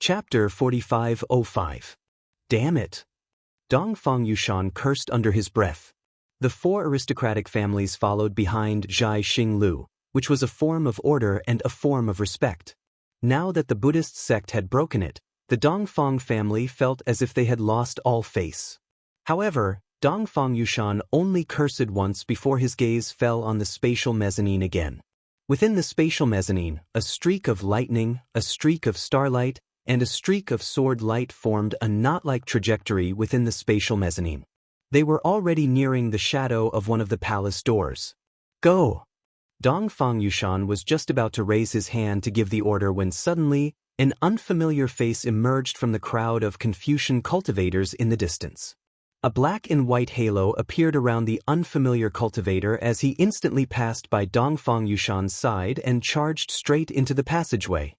Chapter 4505. Damn it! Dongfang Yushan cursed under his breath. The four aristocratic families followed behind Zhai Xinglu, which was a form of order and a form of respect. Now that the Buddhist sect had broken it, the Dongfang family felt as if they had lost all face. However, Dongfang Yushan only cursed once before his gaze fell on the spatial mezzanine again. Within the spatial mezzanine, a streak of lightning, a streak of starlight, and a streak of sword light formed a knot-like trajectory within the spatial mezzanine. They were already nearing the shadow of one of the palace doors. Go! Dongfang Yushan was just about to raise his hand to give the order when suddenly, an unfamiliar face emerged from the crowd of Confucian cultivators in the distance. A black and white halo appeared around the unfamiliar cultivator as he instantly passed by Dongfang Yushan's side and charged straight into the passageway.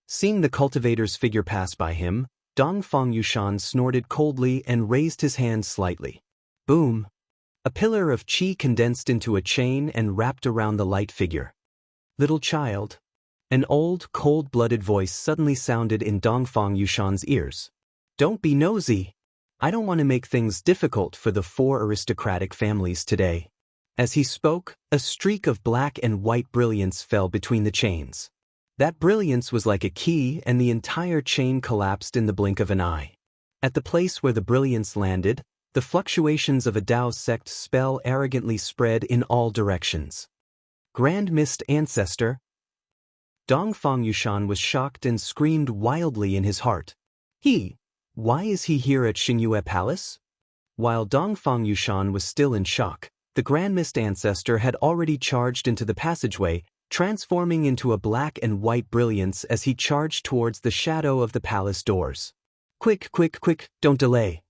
Seeing the cultivator's figure pass by him, Dongfang Yushan snorted coldly and raised his hand slightly. Boom! A pillar of qi condensed into a chain and wrapped around the light figure. Little child. An old, cold-blooded voice suddenly sounded in Dongfang Yushan's ears. Don't be nosy. I don't want to make things difficult for the four aristocratic families today. As he spoke, a streak of black and white brilliance fell between the chains. That brilliance was like a key, and the entire chain collapsed in the blink of an eye. At the place where the brilliance landed, the fluctuations of a Tao sect spell arrogantly spread in all directions. Grand Mist Ancestor. Dongfang Yushan was shocked and screamed wildly in his heart. Why is he here at Xingyue Palace? While Dongfang Yushan was still in shock, the Grand Mist Ancestor had already charged into the passageway, transforming into a black and white brilliance as he charged towards the shadow of the palace doors. Quick, quick, quick, don't delay.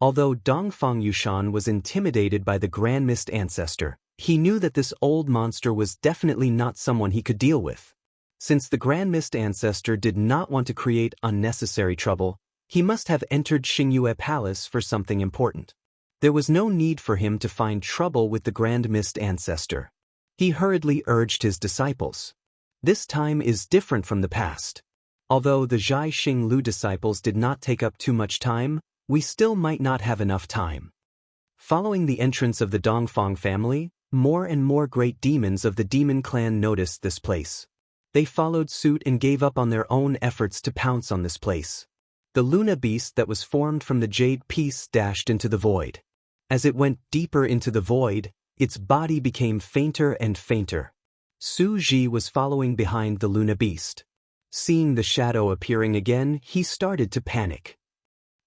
Although Dongfang Yushan was intimidated by the Grand Mist Ancestor, he knew that this old monster was definitely not someone he could deal with. Since the Grand Mist Ancestor did not want to create unnecessary trouble, he must have entered Xingyue Palace for something important. There was no need for him to find trouble with the Grand Mist Ancestor. He hurriedly urged his disciples. This time is different from the past. Although the Zhai Xinglu disciples did not take up too much time, we still might not have enough time. Following the entrance of the Dongfang family, more and more great demons of the demon clan noticed this place. They followed suit and gave up on their own efforts to pounce on this place. The Luna beast that was formed from the jade piece dashed into the void. As it went deeper into the void, its body became fainter and fainter. Su Ji was following behind the Luna beast. Seeing the shadow appearing again, he started to panic.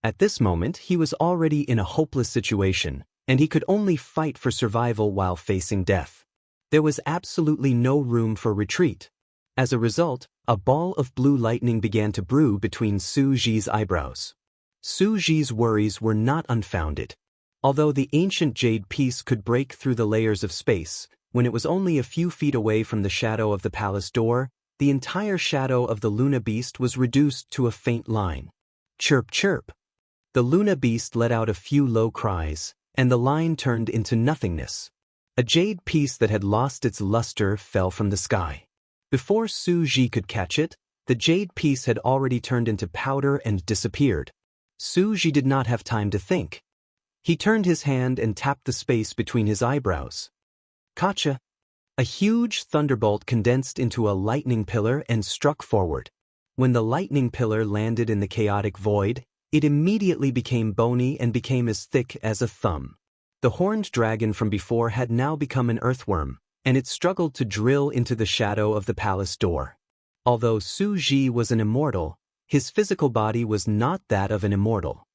At this moment, he was already in a hopeless situation, and he could only fight for survival while facing death. There was absolutely no room for retreat. As a result, a ball of blue lightning began to brew between Su Ji's eyebrows. Su Ji's worries were not unfounded. Although the ancient jade piece could break through the layers of space, when it was only a few feet away from the shadow of the palace door, the entire shadow of the Luna beast was reduced to a faint line. Chirp, chirp. The Luna beast let out a few low cries, and the line turned into nothingness. A jade piece that had lost its luster fell from the sky. Before Su Ji could catch it, the jade piece had already turned into powder and disappeared. Su Ji did not have time to think. He turned his hand and tapped the space between his eyebrows. Gotcha! A huge thunderbolt condensed into a lightning pillar and struck forward. When the lightning pillar landed in the chaotic void, it immediately became bony and became as thick as a thumb. The horned dragon from before had now become an earthworm, and it struggled to drill into the shadow of the palace door. Although Su Ji was an immortal, his physical body was not that of an immortal.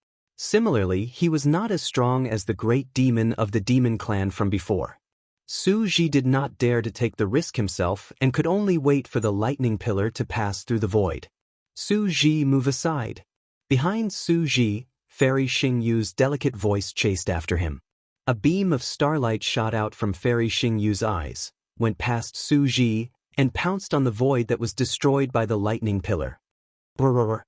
Similarly, he was not as strong as the great demon of the demon clan from before. Su Ji did not dare to take the risk himself and could only wait for the lightning pillar to pass through the void. Su Ji, move aside. Behind Su Ji, Fairy Xingyu's delicate voice chased after him. A beam of starlight shot out from Fairy Xingyu's eyes, went past Su Ji, and pounced on the void that was destroyed by the lightning pillar. Brrr.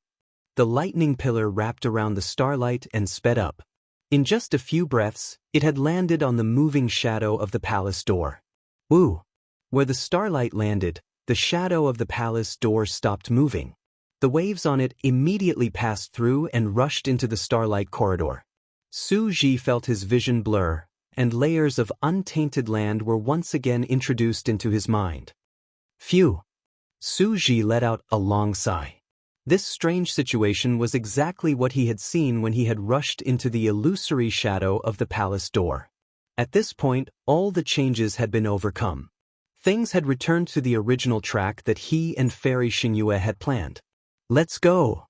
The lightning pillar wrapped around the starlight and sped up. In just a few breaths, it had landed on the moving shadow of the palace door. Woo! Where the starlight landed, the shadow of the palace door stopped moving. The waves on it immediately passed through and rushed into the starlight corridor. Su Ji felt his vision blur, and layers of untainted land were once again introduced into his mind. Phew! Su Ji let out a long sigh. This strange situation was exactly what he had seen when he had rushed into the illusory shadow of the palace door. At this point, all the changes had been overcome. Things had returned to the original track that he and Fairy Xingyue had planned. Let's go!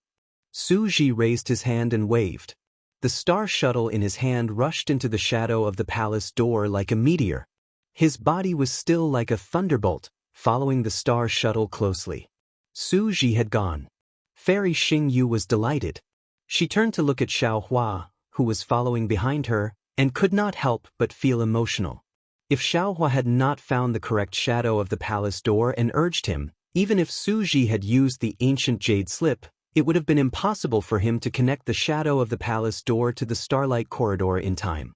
Su Ji raised his hand and waved. The star shuttle in his hand rushed into the shadow of the palace door like a meteor. His body was still like a thunderbolt, following the star shuttle closely. Su Ji had gone. Fairy Xingyu was delighted. She turned to look at Xiaohua, who was following behind her, and could not help but feel emotional. If Xiaohua had not found the correct shadow of the palace door and urged him, even if Su Ji had used the ancient jade slip, it would have been impossible for him to connect the shadow of the palace door to the starlight corridor in time.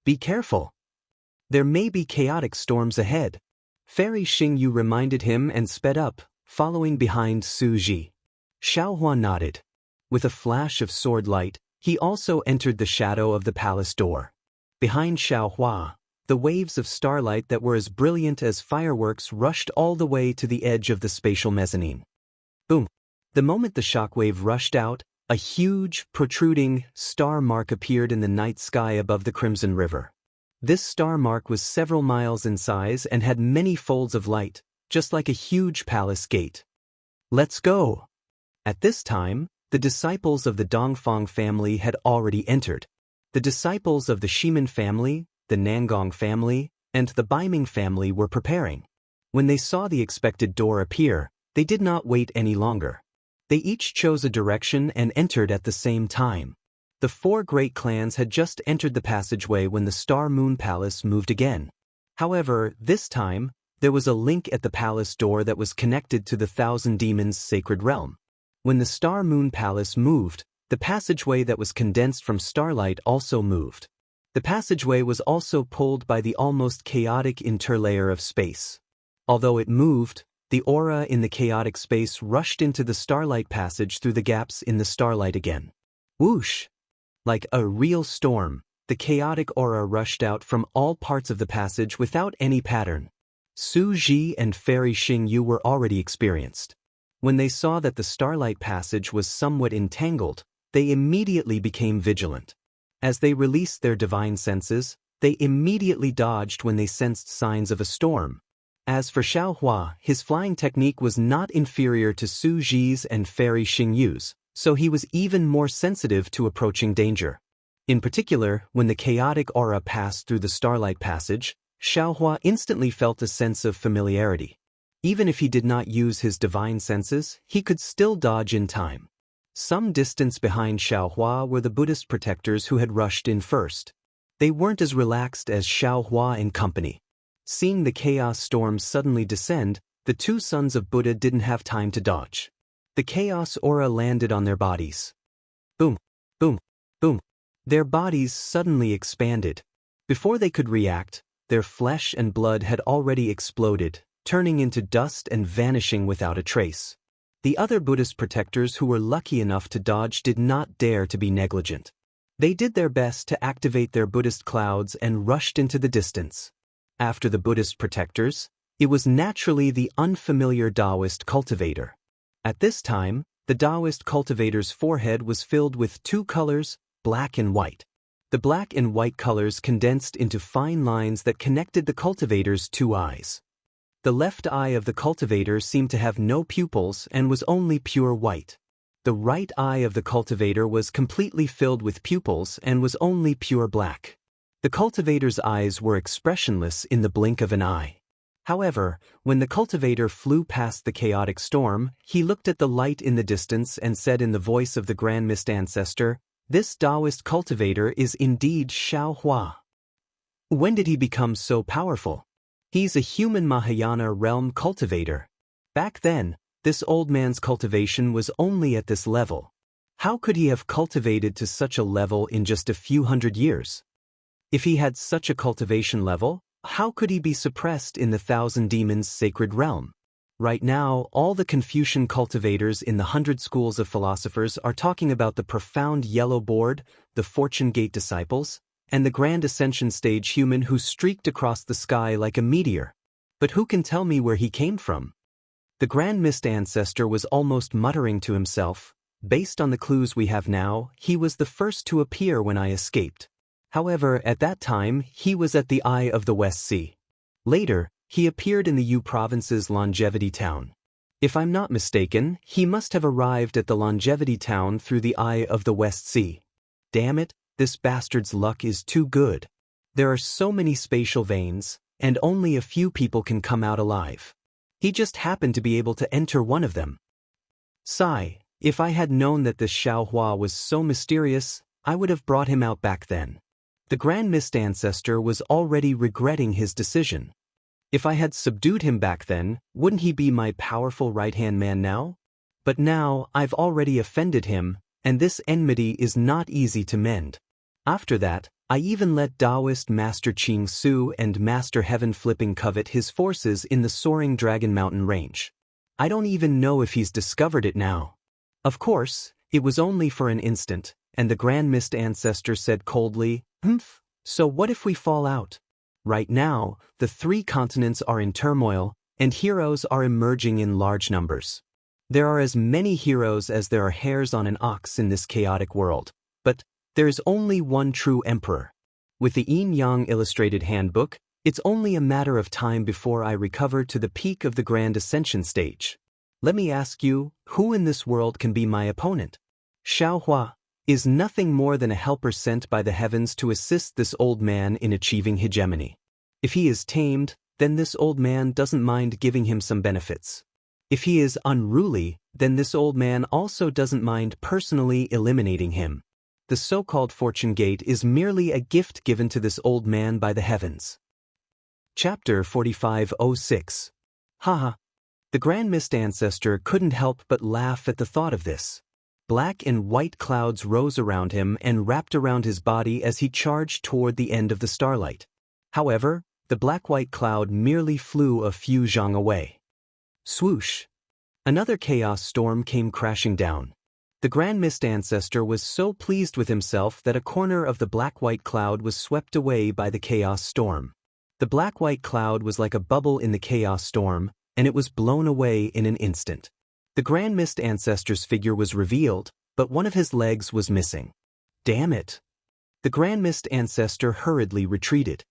Be careful. There may be chaotic storms ahead. Fairy Xingyu reminded him and sped up, following behind Su Ji. Xiaohua nodded. With a flash of sword light, he also entered the shadow of the palace door. Behind Xiaohua, the waves of starlight that were as brilliant as fireworks rushed all the way to the edge of the spatial mezzanine. Boom! The moment the shockwave rushed out, a huge, protruding star mark appeared in the night sky above the Crimson River. This star mark was several miles in size and had many folds of light, just like a huge palace gate. Let's go! At this time, the disciples of the Dongfang family had already entered. The disciples of the Shimin family, the Nangong family, and the Baiming family were preparing. When they saw the expected door appear, they did not wait any longer. They each chose a direction and entered at the same time. The four great clans had just entered the passageway when the Star Moon Palace moved again. However, this time, there was a link at the palace door that was connected to the Thousand Demons' sacred realm. When the Star Moon Palace moved, the passageway that was condensed from starlight also moved. The passageway was also pulled by the almost chaotic interlayer of space. Although it moved, the aura in the chaotic space rushed into the starlight passage through the gaps in the starlight again. Whoosh! Like a real storm, the chaotic aura rushed out from all parts of the passage without any pattern. Su Ji and Fairy Xingyu were already experienced. When they saw that the starlight passage was somewhat entangled, they immediately became vigilant. As they released their divine senses, they immediately dodged when they sensed signs of a storm. As for Xiaohua, his flying technique was not inferior to Su Ji's and Fairy Xingyu's, so he was even more sensitive to approaching danger. In particular, when the chaotic aura passed through the starlight passage, Xiaohua instantly felt a sense of familiarity. Even if he did not use his divine senses, he could still dodge in time. Some distance behind Xiaohua were the Buddhist protectors who had rushed in first. They weren't as relaxed as Xiaohua and company. Seeing the chaos storm suddenly descend, the two sons of Buddha didn't have time to dodge. The chaos aura landed on their bodies. Boom, boom, boom. Their bodies suddenly expanded. Before they could react, their flesh and blood had already exploded, turning into dust and vanishing without a trace. The other Buddhist protectors who were lucky enough to dodge did not dare to be negligent. They did their best to activate their Buddhist clouds and rushed into the distance. After the Buddhist protectors, it was naturally the unfamiliar Taoist cultivator. At this time, the Taoist cultivator's forehead was filled with two colors, black and white. The black and white colors condensed into fine lines that connected the cultivator's two eyes. The left eye of the cultivator seemed to have no pupils and was only pure white. The right eye of the cultivator was completely filled with pupils and was only pure black. The cultivator's eyes were expressionless in the blink of an eye. However, when the cultivator flew past the chaotic storm, he looked at the light in the distance and said in the voice of the Grand Mist Ancestor, "This Taoist cultivator is indeed Xiaohua. When did he become so powerful? He's a human Mahayana realm cultivator. Back then, this old man's cultivation was only at this level. How could he have cultivated to such a level in just a few hundred years? If he had such a cultivation level, how could he be suppressed in the Thousand Demons' sacred realm? Right now, all the Confucian cultivators in the 100 schools of philosophers are talking about the profound yellow board, the Fortune Gate disciples, and the grand ascension stage human who streaked across the sky like a meteor. But who can tell me where he came from? The Grand Mist Ancestor was almost muttering to himself. Based on the clues we have now, he was the first to appear when I escaped. However, at that time, he was at the Eye of the West Sea. Later, he appeared in the Yu Province's Longevity Town. If I'm not mistaken, he must have arrived at the Longevity Town through the Eye of the West Sea. Damn it, this bastard's luck is too good. There are so many spatial veins, and only a few people can come out alive. He just happened to be able to enter one of them. Sigh, if I had known that this Xiaohua was so mysterious, I would have brought him out back then. The Grand Mist Ancestor was already regretting his decision. If I had subdued him back then, wouldn't he be my powerful right-hand man now? But now, I've already offended him, and this enmity is not easy to mend. After that, I even let Taoist Master Qing Su and Master Heaven Flipping covet his forces in the soaring Dragon Mountain range. I don't even know if he's discovered it now. Of course, it was only for an instant, and the Grand Mist Ancestor said coldly, "Humph, so what if we fall out?" Right now, the 3 continents are in turmoil, and heroes are emerging in large numbers. There are as many heroes as there are hairs on an ox in this chaotic world, but there is only one true emperor. With the Yin Yang Illustrated Handbook, it's only a matter of time before I recover to the peak of the Grand Ascension stage. Let me ask you, who in this world can be my opponent? Xiaohua is nothing more than a helper sent by the heavens to assist this old man in achieving hegemony. If he is tamed, then this old man doesn't mind giving him some benefits. If he is unruly, then this old man also doesn't mind personally eliminating him. The so-called Fortune Gate is merely a gift given to this old man by the heavens. Chapter 4506. Haha. The Grand Mist Ancestor couldn't help but laugh at the thought of this. Black and white clouds rose around him and wrapped around his body as he charged toward the end of the starlight. However, the black-white cloud merely flew a few zhang away. Swoosh! Another chaos storm came crashing down. The Grand Mist Ancestor was so pleased with himself that a corner of the black-white cloud was swept away by the chaos storm. The black-white cloud was like a bubble in the chaos storm, and it was blown away in an instant. The Grand Mist Ancestor's figure was revealed, but one of his legs was missing. Damn it! The Grand Mist Ancestor hurriedly retreated.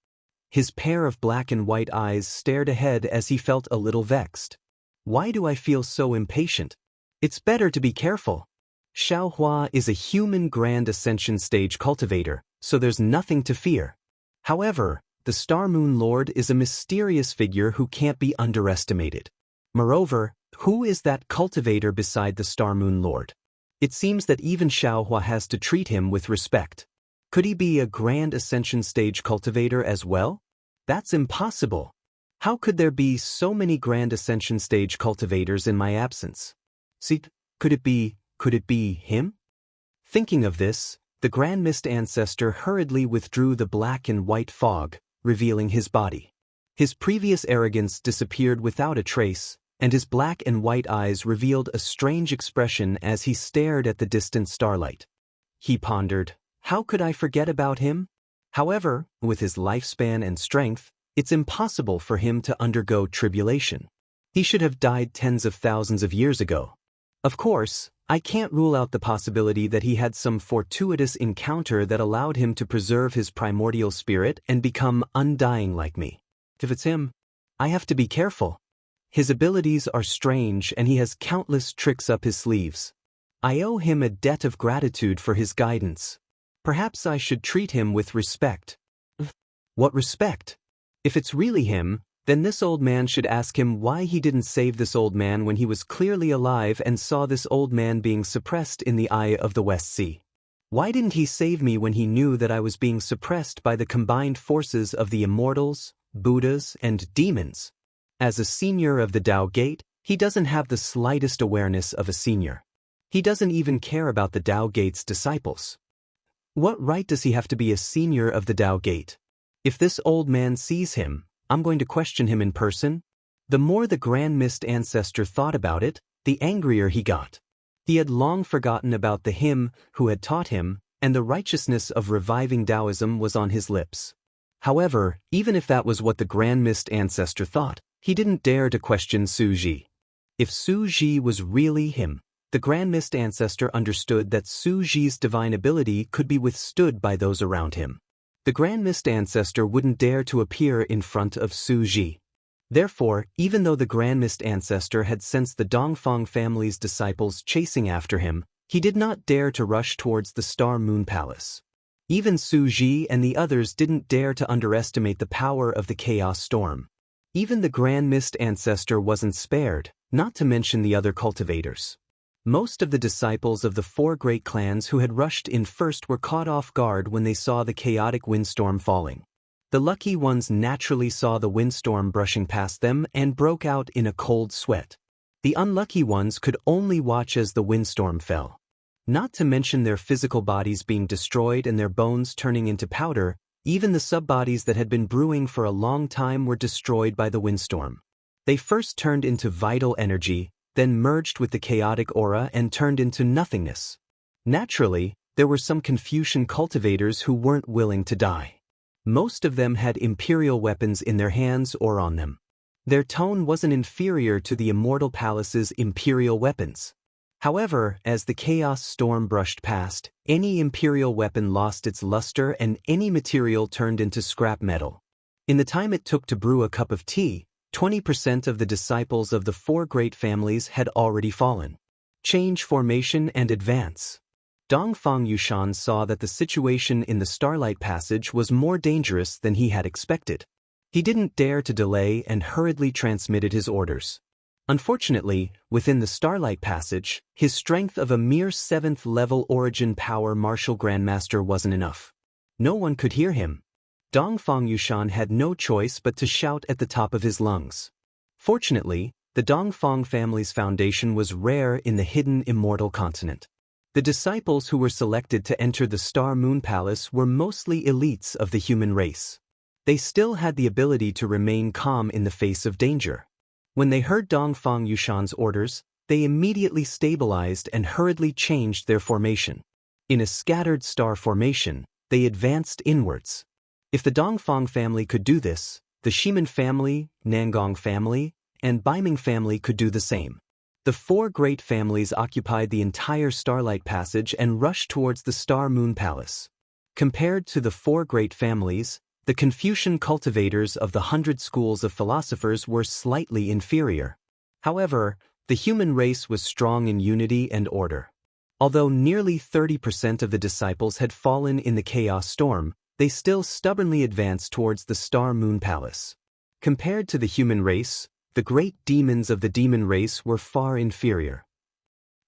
His pair of black and white eyes stared ahead as he felt a little vexed. Why do I feel so impatient? It's better to be careful. Xiaohua is a human Grand Ascension stage cultivator, so there's nothing to fear. However, the Star Moon Lord is a mysterious figure who can't be underestimated. Moreover, who is that cultivator beside the Star Moon Lord? It seems that even Xiaohua has to treat him with respect. Could he be a Grand Ascension stage cultivator as well? That's impossible. How could there be so many Grand Ascension stage cultivators in my absence? See, could it be him? Thinking of this, the Grand Mist Ancestor hurriedly withdrew the black and white fog, revealing his body. His previous arrogance disappeared without a trace, and his black and white eyes revealed a strange expression as he stared at the distant starlight. He pondered, how could I forget about him? However, with his lifespan and strength, it's impossible for him to undergo tribulation. He should have died tens of thousands of years ago. Of course, I can't rule out the possibility that he had some fortuitous encounter that allowed him to preserve his primordial spirit and become undying like me. If it's him, I have to be careful. His abilities are strange and he has countless tricks up his sleeves. I owe him a debt of gratitude for his guidance. Perhaps I should treat him with respect. What respect? If it's really him, then this old man should ask him why he didn't save this old man when he was clearly alive and saw this old man being suppressed in the Eye of the West Sea. Why didn't he save me when he knew that I was being suppressed by the combined forces of the Immortals, Buddhas, and demons? As a senior of the Tao Gate, he doesn't have the slightest awareness of a senior. He doesn't even care about the Tao Gate's disciples. What right does he have to be a senior of the Tao Gate? If this old man sees him, I'm going to question him in person. The more the Grand Mist Ancestor thought about it, the angrier he got. He had long forgotten about the him who had taught him, and the righteousness of reviving Taoism was on his lips. However, even if that was what the Grand Mist Ancestor thought, he didn't dare to question Su Ji. If Su Ji was really him, the Grand Mist Ancestor understood that Su Ji's divine ability could be withstood by those around him. The Grand Mist Ancestor wouldn't dare to appear in front of Su Ji. Therefore, even though the Grand Mist Ancestor had sensed the Dongfang family's disciples chasing after him, he did not dare to rush towards the Star Moon Palace. Even Su Ji and the others didn't dare to underestimate the power of the Chaos Storm. Even the Grand Mist Ancestor wasn't spared, not to mention the other cultivators. Most of the disciples of the four great clans who had rushed in first were caught off guard when they saw the chaotic windstorm falling. The lucky ones naturally saw the windstorm brushing past them and broke out in a cold sweat. The unlucky ones could only watch as the windstorm fell. Not to mention their physical bodies being destroyed and their bones turning into powder, even the subbodies that had been brewing for a long time were destroyed by the windstorm. They first turned into vital energy, then merged with the chaotic aura and turned into nothingness. Naturally, there were some Confucian cultivators who weren't willing to die. Most of them had imperial weapons in their hands or on them. Their tone wasn't inferior to the Immortal Palace's imperial weapons. However, as the chaos storm brushed past, any imperial weapon lost its luster and any material turned into scrap metal. In the time it took to brew a cup of tea, 20% of the disciples of the four great families had already fallen. Change formation and advance. Dongfang Yushan saw that the situation in the Starlight Passage was more dangerous than he had expected. He didn't dare to delay and hurriedly transmitted his orders. Unfortunately, within the Starlight Passage, his strength of a mere 7th-level origin power martial grandmaster wasn't enough. No one could hear him. Dongfang Yushan had no choice but to shout at the top of his lungs. Fortunately, the Dongfang family's foundation was rare in the hidden Immortal continent. The disciples who were selected to enter the Star Moon Palace were mostly elites of the human race. They still had the ability to remain calm in the face of danger. When they heard Dongfang Yushan's orders, they immediately stabilized and hurriedly changed their formation. In a scattered star formation, they advanced inwards. If the Dongfang family could do this, the Shimin family, Nangong family, and Baiming family could do the same. The four great families occupied the entire Starlight Passage and rushed towards the Star Moon Palace. Compared to the four great families, the Confucian cultivators of the 100 schools of philosophers were slightly inferior. However, the human race was strong in unity and order. Although nearly 30% of the disciples had fallen in the chaos storm, they still stubbornly advanced towards the Star Moon Palace. Compared to the human race, the great demons of the demon race were far inferior.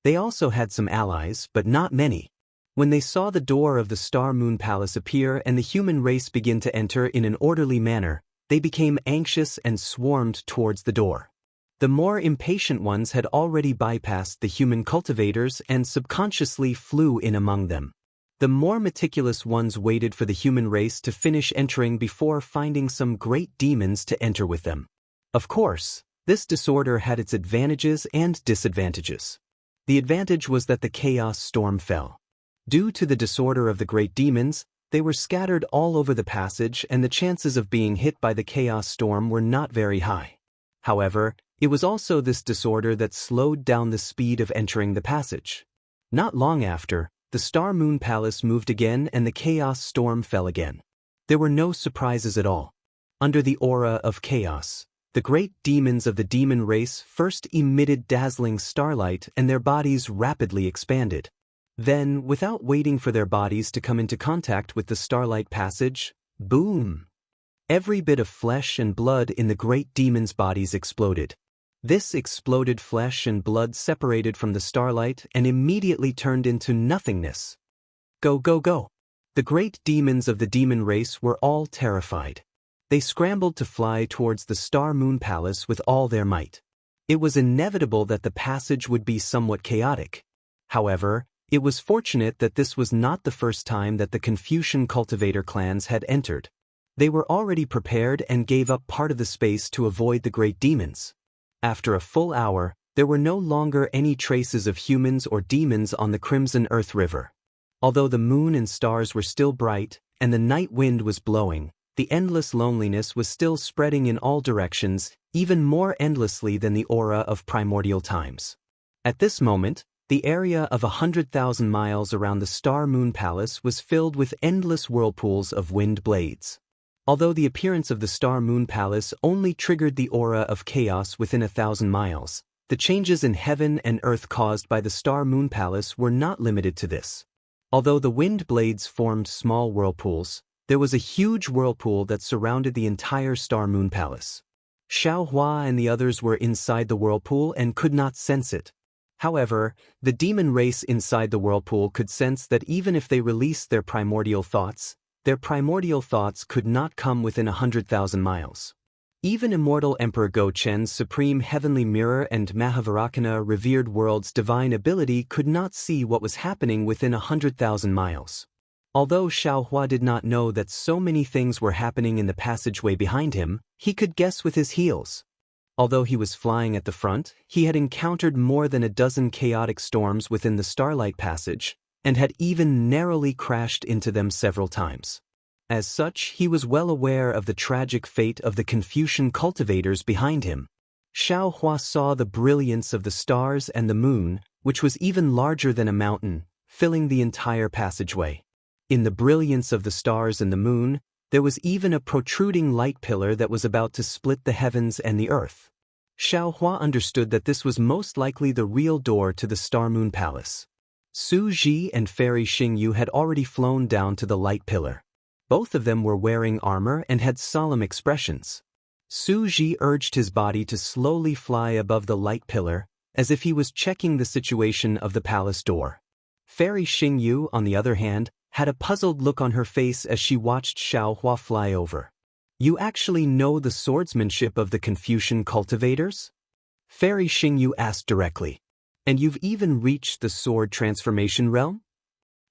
They also had some allies, but not many. When they saw the door of the Star Moon Palace appear and the human race begin to enter in an orderly manner, they became anxious and swarmed towards the door. The more impatient ones had already bypassed the human cultivators and subconsciously flew in among them. The more meticulous ones waited for the human race to finish entering before finding some great demons to enter with them. Of course, this disorder had its advantages and disadvantages. The advantage was that the chaos storm fell. Due to the disorder of the great demons, they were scattered all over the passage and the chances of being hit by the chaos storm were not very high. However, it was also this disorder that slowed down the speed of entering the passage. Not long after, the Star Moon Palace moved again and the chaos storm fell again. There were no surprises at all. Under the aura of chaos, the great demons of the demon race first emitted dazzling starlight and their bodies rapidly expanded. Then, without waiting for their bodies to come into contact with the Starlight Passage, boom! Every bit of flesh and blood in the great demons' bodies exploded. This exploded flesh and blood separated from the starlight and immediately turned into nothingness. Go, go, go! The great demons of the demon race were all terrified. They scrambled to fly towards the Star Moon Palace with all their might. It was inevitable that the passage would be somewhat chaotic. However, it was fortunate that this was not the first time that the Confucian cultivator clans had entered. They were already prepared and gave up part of the space to avoid the great demons. After a full hour, there were no longer any traces of humans or demons on the Crimson Earth River. Although the moon and stars were still bright, and the night wind was blowing, the endless loneliness was still spreading in all directions, even more endlessly than the aura of primordial times. At this moment, the area of 100,000 miles around the Star-Moon Palace was filled with endless whirlpools of wind blades. Although the appearance of the Star-Moon Palace only triggered the aura of chaos within 1,000 miles, the changes in heaven and earth caused by the Star-Moon Palace were not limited to this. Although the wind blades formed small whirlpools, there was a huge whirlpool that surrounded the entire Star-Moon Palace. Xiao Hua and the others were inside the whirlpool and could not sense it. However, the demon race inside the whirlpool could sense that even if they released their primordial thoughts could not come within 100,000 miles. Even Immortal Emperor Go Chen's supreme heavenly mirror and Mahavarakana revered world's divine ability could not see what was happening within 100,000 miles. Although Xiao Hua did not know that so many things were happening in the passageway behind him, he could guess with his heels. Although he was flying at the front, he had encountered more than a dozen chaotic storms within the Starlight Passage, and had even narrowly crashed into them several times. As such, he was well aware of the tragic fate of the Confucian cultivators behind him. Xiao Hua saw the brilliance of the stars and the moon, which was even larger than a mountain, filling the entire passageway. In the brilliance of the stars and the moon, there was even a protruding light pillar that was about to split the heavens and the earth. Xiao Hua understood that this was most likely the real door to the Star-Moon Palace. Su Ji and Fairy Xingyu had already flown down to the light pillar. Both of them were wearing armor and had solemn expressions. Su Ji urged his body to slowly fly above the light pillar, as if he was checking the situation of the palace door. Fairy Xingyu, on the other hand, had a puzzled look on her face as she watched Xiao Hua fly over. "You actually know the swordsmanship of the Confucian cultivators?" Fairy Xingyu asked directly. "And you've even reached the sword transformation realm?"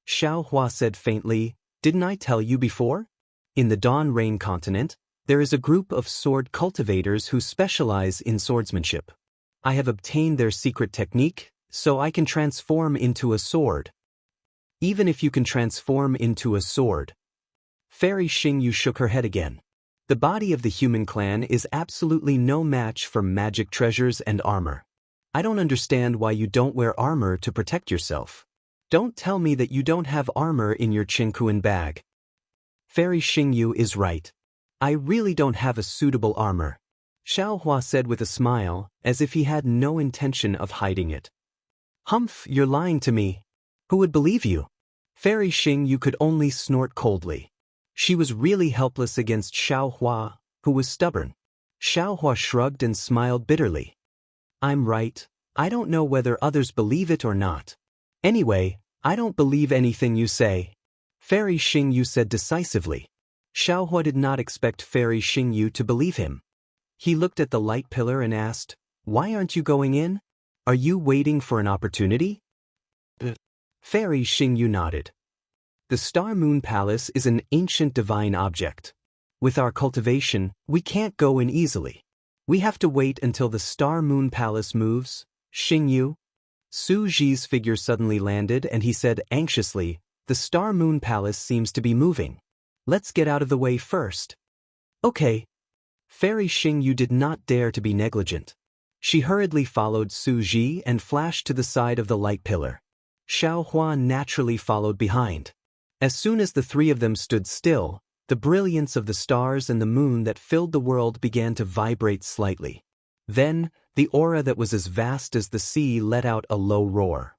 Xiao Hua said faintly, "Didn't I tell you before? In the Dawn Rain continent, there is a group of sword cultivators who specialize in swordsmanship. I have obtained their secret technique, so I can transform into a sword." "Even if you can transform into a sword?" Fairy Xingyu shook her head again. "The body of the human clan is absolutely no match for magic treasures and armor. I don't understand why you don't wear armor to protect yourself. Don't tell me that you don't have armor in your Qingkuan bag." Fairy Xingyu is right. "I really don't have a suitable armor," Xiao Hua said with a smile, as if he had no intention of hiding it. "Humph, you're lying to me. Who would believe you?" Fairy Xingyu could only snort coldly. She was really helpless against Xiao Hua, who was stubborn. Xiao Hua shrugged and smiled bitterly. "I'm right. I don't know whether others believe it or not. Anyway, I don't believe anything you say," Fairy Xingyu said decisively. Xiao Hua did not expect Fairy Xingyu to believe him. He looked at the light pillar and asked, "Why aren't you going in? Are you waiting for an opportunity?" Fairy Xingyu nodded. "The Star-Moon Palace is an ancient divine object. With our cultivation, we can't go in easily. We have to wait until the Star-Moon Palace moves, Xingyu." Su Ji's figure suddenly landed and he said anxiously, "The Star-Moon Palace seems to be moving. Let's get out of the way first." "Okay." Fairy Xingyu did not dare to be negligent. She hurriedly followed Su Ji and flashed to the side of the light pillar. Xiao Hua naturally followed behind. As soon as the three of them stood still, the brilliance of the stars and the moon that filled the world began to vibrate slightly. Then, the aura that was as vast as the sea let out a low roar.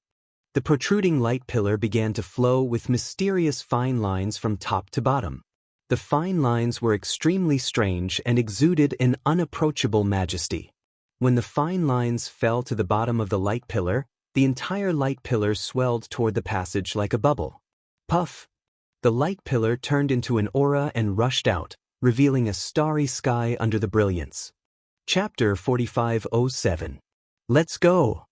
The protruding light pillar began to flow with mysterious fine lines from top to bottom. The fine lines were extremely strange and exuded an unapproachable majesty. When the fine lines fell to the bottom of the light pillar, the entire light pillar swelled toward the passage like a bubble. Puff! The light pillar turned into an aura and rushed out, revealing a starry sky under the brilliance. Chapter 4507. "Let's go!"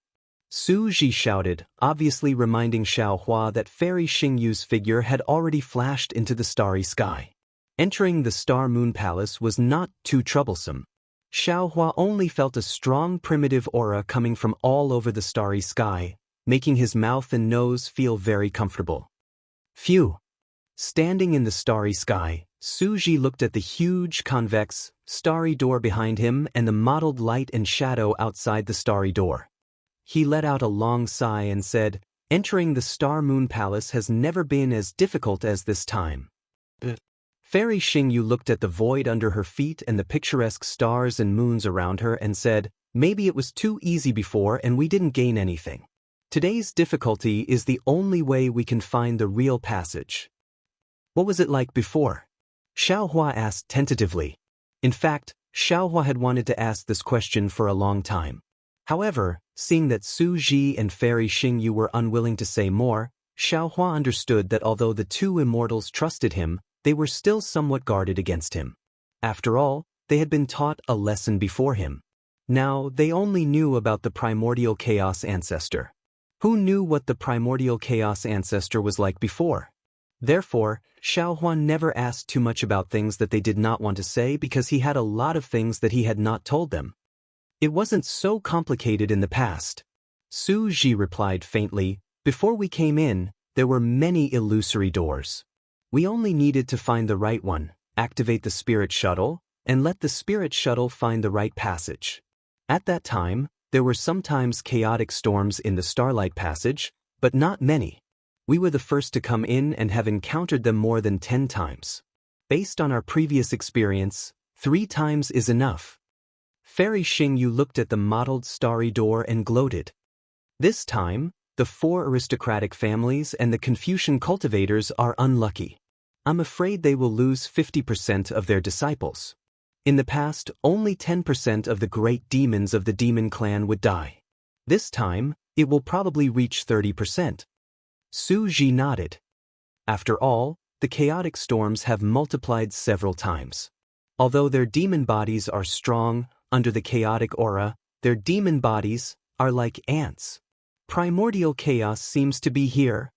Su Ji shouted, obviously reminding Xiao Hua that Fairy Xingyu's figure had already flashed into the starry sky. Entering the Star-Moon Palace was not too troublesome. Xiaohua only felt a strong primitive aura coming from all over the starry sky, making his mouth and nose feel very comfortable. Phew! Standing in the starry sky, Suji looked at the huge, convex, starry door behind him and the mottled light and shadow outside the starry door. He let out a long sigh and said, "Entering the Star-Moon Palace has never been as difficult as this time." Fairy Xingyu looked at the void under her feet and the picturesque stars and moons around her and said, "Maybe it was too easy before and we didn't gain anything. Today's difficulty is the only way we can find the real passage." "What was it like before?" Xiaohua asked tentatively. In fact, Xiaohua had wanted to ask this question for a long time. However, seeing that Su Ji and Fairy Xingyu were unwilling to say more, Xiaohua understood that although the two immortals trusted him, they were still somewhat guarded against him. After all, they had been taught a lesson before him. Now, they only knew about the primordial chaos ancestor. Who knew what the primordial chaos ancestor was like before? Therefore, Xiaohua never asked too much about things that they did not want to say because he had a lot of things that he had not told them. It wasn't so complicated in the past. Su Ji replied faintly, "Before we came in, there were many illusory doors. We only needed to find the right one, activate the spirit shuttle, and let the spirit shuttle find the right passage. At that time, there were sometimes chaotic storms in the Starlight Passage, but not many. We were the first to come in and have encountered them more than 10 times. Based on our previous experience, 3 times is enough." Fairy Xingyu looked at the mottled starry door and gloated. This time, the 4 aristocratic families and the Confucian cultivators are unlucky. I'm afraid they will lose 50% of their disciples. In the past, only 10% of the great demons of the demon clan would die. This time, it will probably reach 30%. Su Ji nodded. After all, the chaotic storms have multiplied several times. Although their demon bodies are strong, under the chaotic aura, their demon bodies are like ants. Primordial chaos seems to be here.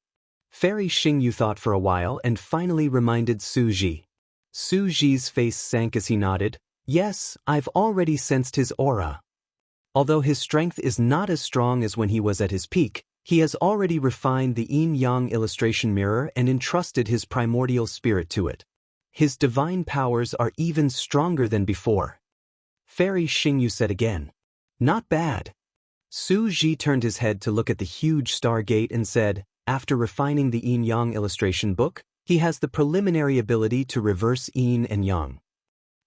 Fairy Xingyu thought for a while and finally reminded Su Ji. Su Ji's face sank as he nodded. "Yes, I've already sensed his aura. Although his strength is not as strong as when he was at his peak, he has already refined the yin-yang illustration mirror and entrusted his primordial spirit to it. His divine powers are even stronger than before." Fairy Xingyu said again. "Not bad." Su Ji turned his head to look at the huge stargate and said, "After refining the yin-yang illustration book, he has the preliminary ability to reverse yin and yang.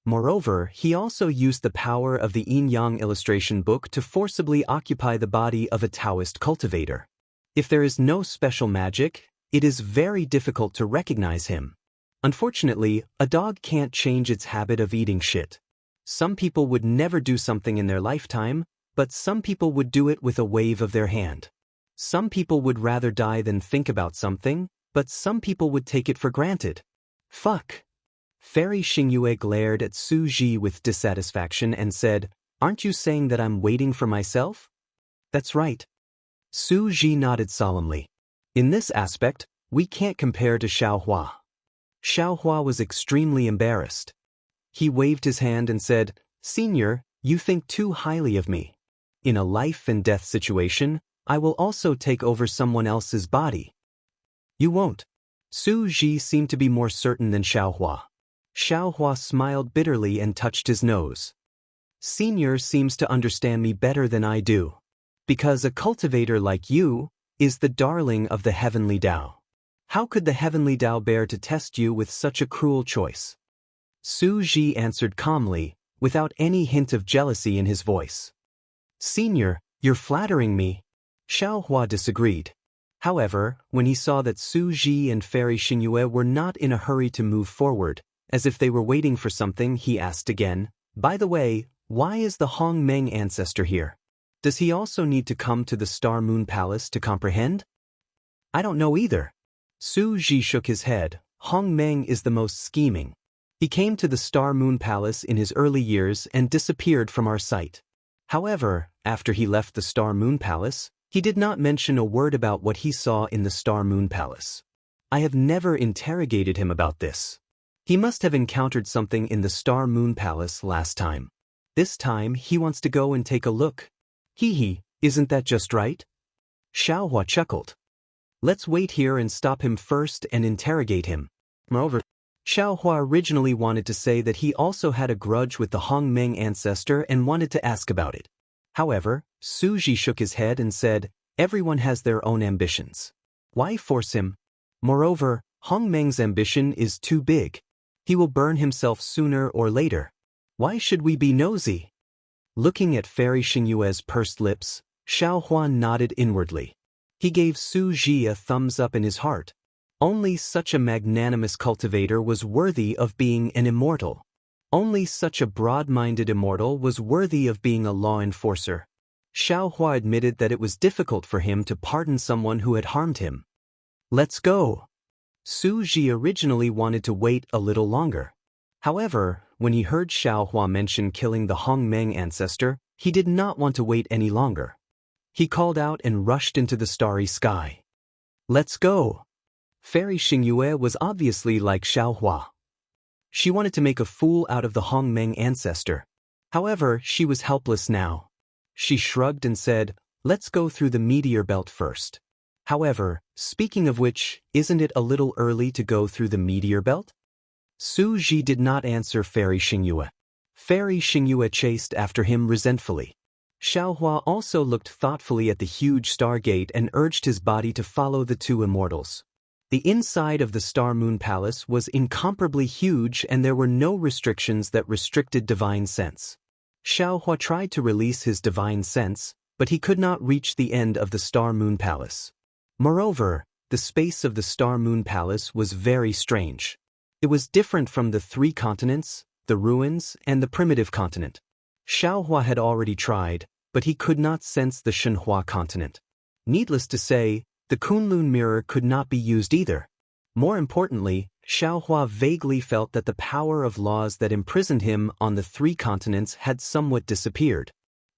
Moreover, he also used the power of the yin-yang illustration book to forcibly occupy the body of a Taoist cultivator. If there is no special magic, it is very difficult to recognize him. Unfortunately, a dog can't change its habit of eating shit. Some people would never do something in their lifetime, but some people would do it with a wave of their hand. Some people would rather die than think about something, but some people would take it for granted. Fuck." Fairy Xingyu glared at Su Ji with dissatisfaction and said, "Aren't you saying that I'm waiting for myself?" "That's right." Su Ji nodded solemnly. "In this aspect, we can't compare to Xiaohua." Xiaohua was extremely embarrassed. He waved his hand and said, "Senior, you think too highly of me. In a life and death situation, I will also take over someone else's body." "You won't." Su Ji seemed to be more certain than Xiaohua. Xiaohua smiled bitterly and touched his nose. "Senior seems to understand me better than I do. Because a cultivator like you is the darling of the heavenly Tao. How could the heavenly Tao bear to test you with such a cruel choice?" Su Ji answered calmly, without any hint of jealousy in his voice. "Senior, you're flattering me." Xiaohua disagreed. However, when he saw that Su Ji and Fairy Xingyu were not in a hurry to move forward, as if they were waiting for something, he asked again, "By the way, why is the Hong Meng ancestor here? Does he also need to come to the Star-Moon Palace to comprehend?" "I don't know either." Su Ji shook his head. "Hong Meng is the most scheming. He came to the Star-Moon Palace in his early years and disappeared from our sight. However, after he left the Star-Moon Palace, he did not mention a word about what he saw in the Star-Moon Palace. I have never interrogated him about this. He must have encountered something in the Star Moon Palace last time. This time he wants to go and take a look. Hee, isn't that just right? Xiaohua chuckled. Let's wait here and stop him first and interrogate him. Moreover, Xiaohua originally wanted to say that he also had a grudge with the Hongmeng ancestor and wanted to ask about it. However, Su Ji shook his head and said, everyone has their own ambitions. Why force him? Moreover, Hongmeng's ambition is too big. He will burn himself sooner or later. Why should we be nosy? Looking at Fairy Xingyue's pursed lips, Xiaohua nodded inwardly. He gave Su Ji a thumbs up in his heart. Only such a magnanimous cultivator was worthy of being an immortal. Only such a broad-minded immortal was worthy of being a law enforcer. Xiaohua admitted that it was difficult for him to pardon someone who had harmed him. Let's go. Su Ji originally wanted to wait a little longer. However, when he heard Xiaohua mention killing the Hongmeng ancestor, he did not want to wait any longer. He called out and rushed into the starry sky. Let's go. Fairy Xingyue was obviously like Xiaohua. She wanted to make a fool out of the Hongmeng ancestor. However, she was helpless now. She shrugged and said, let's go through the meteor belt first. However, speaking of which, isn't it a little early to go through the meteor belt? Su Ji did not answer Fairy Xingyue. Fairy Xingyue chased after him resentfully. Xiaohua also looked thoughtfully at the huge stargate and urged his body to follow the two immortals. The inside of the Star Moon Palace was incomparably huge and there were no restrictions that restricted divine sense. Xiaohua tried to release his divine sense, but he could not reach the end of the Star Moon Palace. Moreover, the space of the Star Moon Palace was very strange. It was different from the three continents, the ruins, and the primitive continent. Xiaohua had already tried, but he could not sense the Shenhua continent. Needless to say, the Kunlun mirror could not be used either. More importantly, Xiaohua vaguely felt that the power of laws that imprisoned him on the three continents had somewhat disappeared.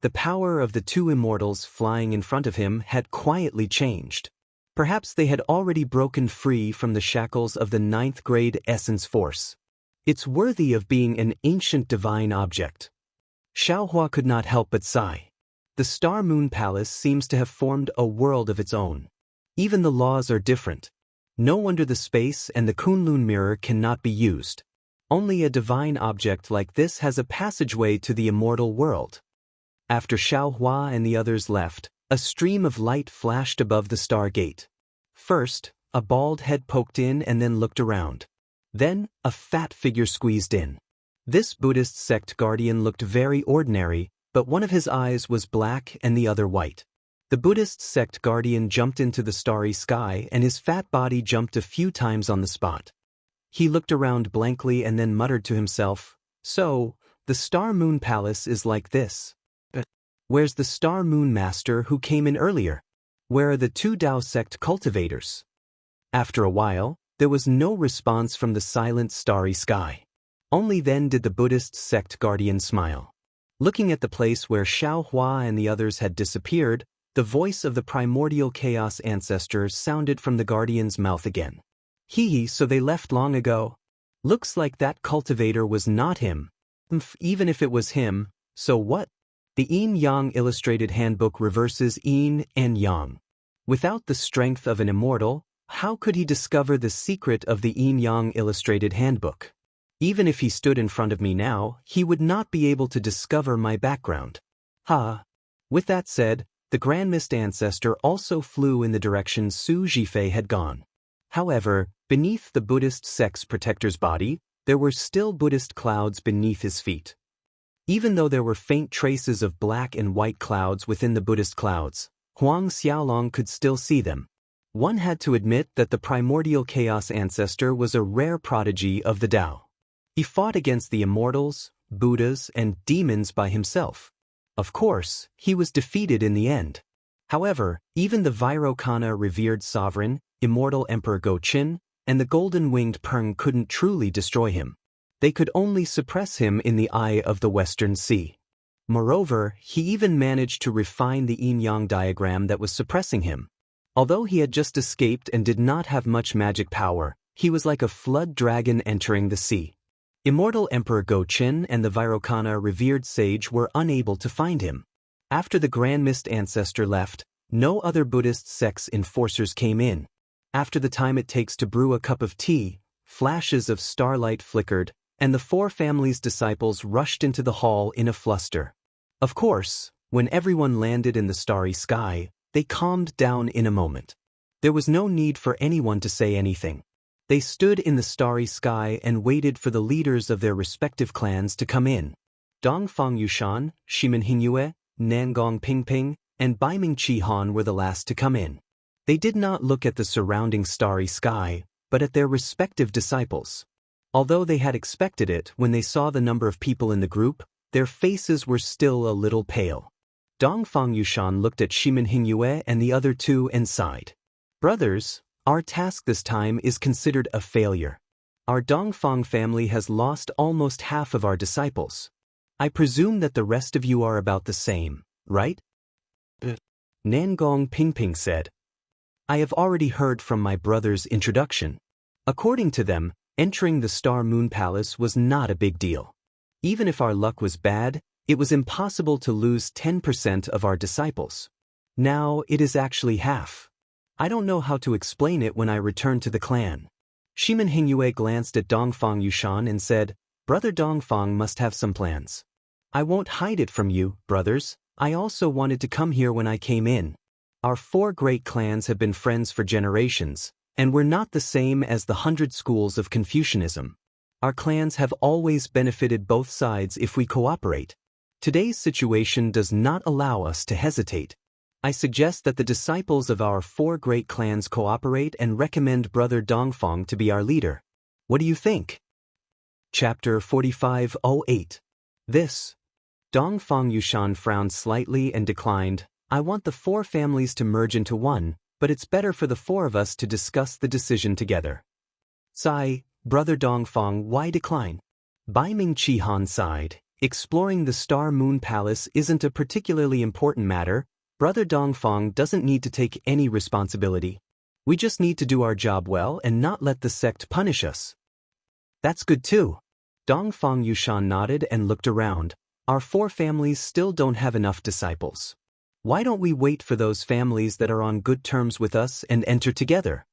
The power of the two immortals flying in front of him had quietly changed. Perhaps they had already broken free from the shackles of the 9th grade essence force. It's worthy of being an ancient divine object. Xiaohua could not help but sigh. The Star Moon Palace seems to have formed a world of its own. Even the laws are different. No wonder the space and the Kunlun mirror cannot be used. Only a divine object like this has a passageway to the immortal world. After Xiaohua and the others left, a stream of light flashed above the stargate. First, a bald head poked in and then looked around. Then, a fat figure squeezed in. This Buddhist sect guardian looked very ordinary, but one of his eyes was black and the other white. The Buddhist sect guardian jumped into the starry sky and his fat body jumped a few times on the spot. He looked around blankly and then muttered to himself, so, the Star Moon Palace is like this. But where's the Star Moon Master who came in earlier? Where are the two Dao sect cultivators? After a while, there was no response from the silent starry sky. Only then did the Buddhist sect guardian smile. Looking at the place where Xiaohua and the others had disappeared, the voice of the primordial chaos ancestor sounded from the guardian's mouth again. So they left long ago. Looks like that cultivator was not him. Even if it was him, so what? The Yin-Yang Illustrated Handbook reverses Yin and Yang. Without the strength of an immortal, how could he discover the secret of the Yin-Yang Illustrated Handbook? Even if he stood in front of me now, he would not be able to discover my background. With that said, the Grand Mist Ancestor also flew in the direction Su Jifei had gone. However, beneath the Buddhist sect's protector's body, there were still Buddhist clouds beneath his feet. Even though there were faint traces of black and white clouds within the Buddhist clouds, Huang Xiaolong could still see them. One had to admit that the primordial chaos ancestor was a rare prodigy of the Tao. He fought against the immortals, Buddhas, and demons by himself. Of course, he was defeated in the end. However, even the Vairocana revered sovereign, immortal Emperor Go-Chin, and the golden-winged Peng couldn't truly destroy him. They could only suppress him in the eye of the Western Sea. Moreover, he even managed to refine the yin-yang diagram that was suppressing him. Although he had just escaped and did not have much magic power, He was like a flood dragon entering the sea. Immortal Emperor Go-Chin and the Vairocana revered sage were unable to find him. After the Grand Mist Ancestor left, no other Buddhist sect's enforcers came in. After the time it takes to brew a cup of tea, flashes of starlight flickered, and the four families' disciples rushed into the hall in a fluster. Of course, when everyone landed in the starry sky, they calmed down in a moment. There was no need for anyone to say anything. They stood in the starry sky and waited for the leaders of their respective clans to come in. Dongfang Yushan, Shimen Hingyue, Nangong Pingping, and Baiming Chihan were the last to come in. They did not look at the surrounding starry sky, but at their respective disciples. Although they had expected it when they saw the number of people in the group, their faces were still a little pale. Dongfang Yushan looked at Shimen Hingyue and the other two and sighed. Brothers, our task this time is considered a failure. Our Dongfang family has lost almost half of our disciples. I presume that the rest of you are about the same, right? Nangong Pingping said. I have already heard from my brother's introduction. According to them, entering the Star Moon Palace was not a big deal. Even if our luck was bad, it was impossible to lose 10% of our disciples. Now it is actually half. I don't know how to explain it when I return to the clan. Shimen Hingyue glanced at Dongfang Yushan and said, Brother Dongfang must have some plans. I won't hide it from you, brothers. I also wanted to come here when I came in. Our four great clans have been friends for generations, and we're not the same as the 100 schools of Confucianism. Our clans have always benefited both sides if we cooperate. Today's situation does not allow us to hesitate. I suggest that the disciples of our four great clans cooperate and recommend Brother Dongfang to be our leader. What do you think? Chapter 4508. This. Dongfang Yushan frowned slightly and declined. I want the four families to merge into one, but it's better for the four of us to discuss the decision together. Sigh, Brother Dongfang, why decline? Baiming Chihan sighed. Exploring the Star Moon Palace isn't a particularly important matter. Brother Dongfang doesn't need to take any responsibility. We just need to do our job well and not let the sect punish us. That's good too. Dongfang Yushan nodded and looked around. Our four families still don't have enough disciples. Why don't we wait for those families that are on good terms with us and enter together?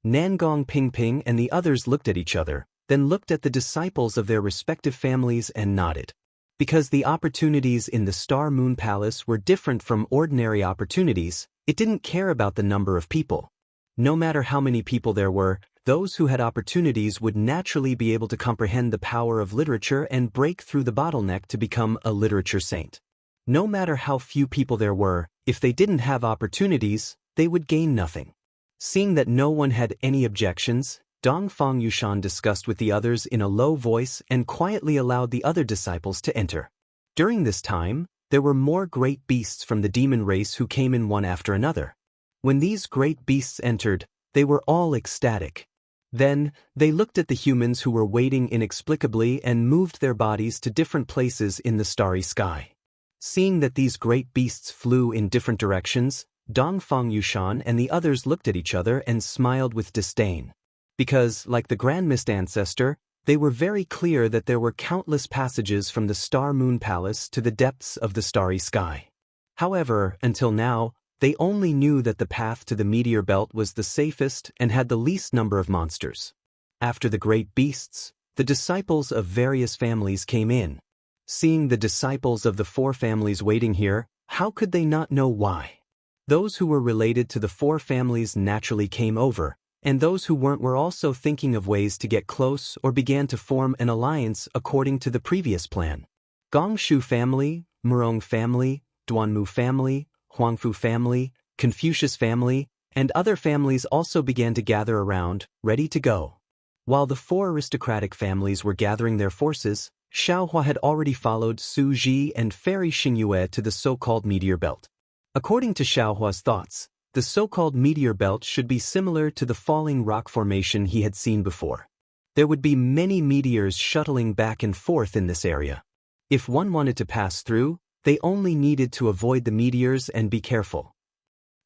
Nangong Pingping and the others looked at each other, then looked at the disciples of their respective families and nodded. Because the opportunities in the Star Moon Palace were different from ordinary opportunities, it didn't care about the number of people. No matter how many people there were, those who had opportunities would naturally be able to comprehend the power of literature and break through the bottleneck to become a literature saint. No matter how few people there were, if they didn't have opportunities, they would gain nothing. Seeing that no one had any objections, Dongfang Yushan discussed with the others in a low voice and quietly allowed the other disciples to enter. During this time, there were more great beasts from the demon race who came in one after another. When these great beasts entered, they were all ecstatic. Then, they looked at the humans who were waiting inexplicably and moved their bodies to different places in the starry sky. Seeing that these great beasts flew in different directions, Dongfang Yushan and the others looked at each other and smiled with disdain. Because, like the Grand Mist Ancestor, they were very clear that there were countless passages from the Star Moon Palace to the depths of the starry sky. However, until now, they only knew that the path to the meteor belt was the safest and had the least number of monsters. After the great beasts, the disciples of various families came in. Seeing the disciples of the four families waiting here, how could they not know why? Those who were related to the four families naturally came over, and those who weren't were also thinking of ways to get close or began to form an alliance according to the previous plan. Gongshu family, Murong family, Duanmu family, Huangfu family, Confucius family, and other families also began to gather around, ready to go. While the four aristocratic families were gathering their forces, Xiaohua had already followed Su Ji and Fairy Xingyue to the so-called meteor belt. According to Xiaohua's thoughts, the so-called meteor belt should be similar to the falling rock formation he had seen before. There would be many meteors shuttling back and forth in this area. If one wanted to pass through, they only needed to avoid the meteors and be careful.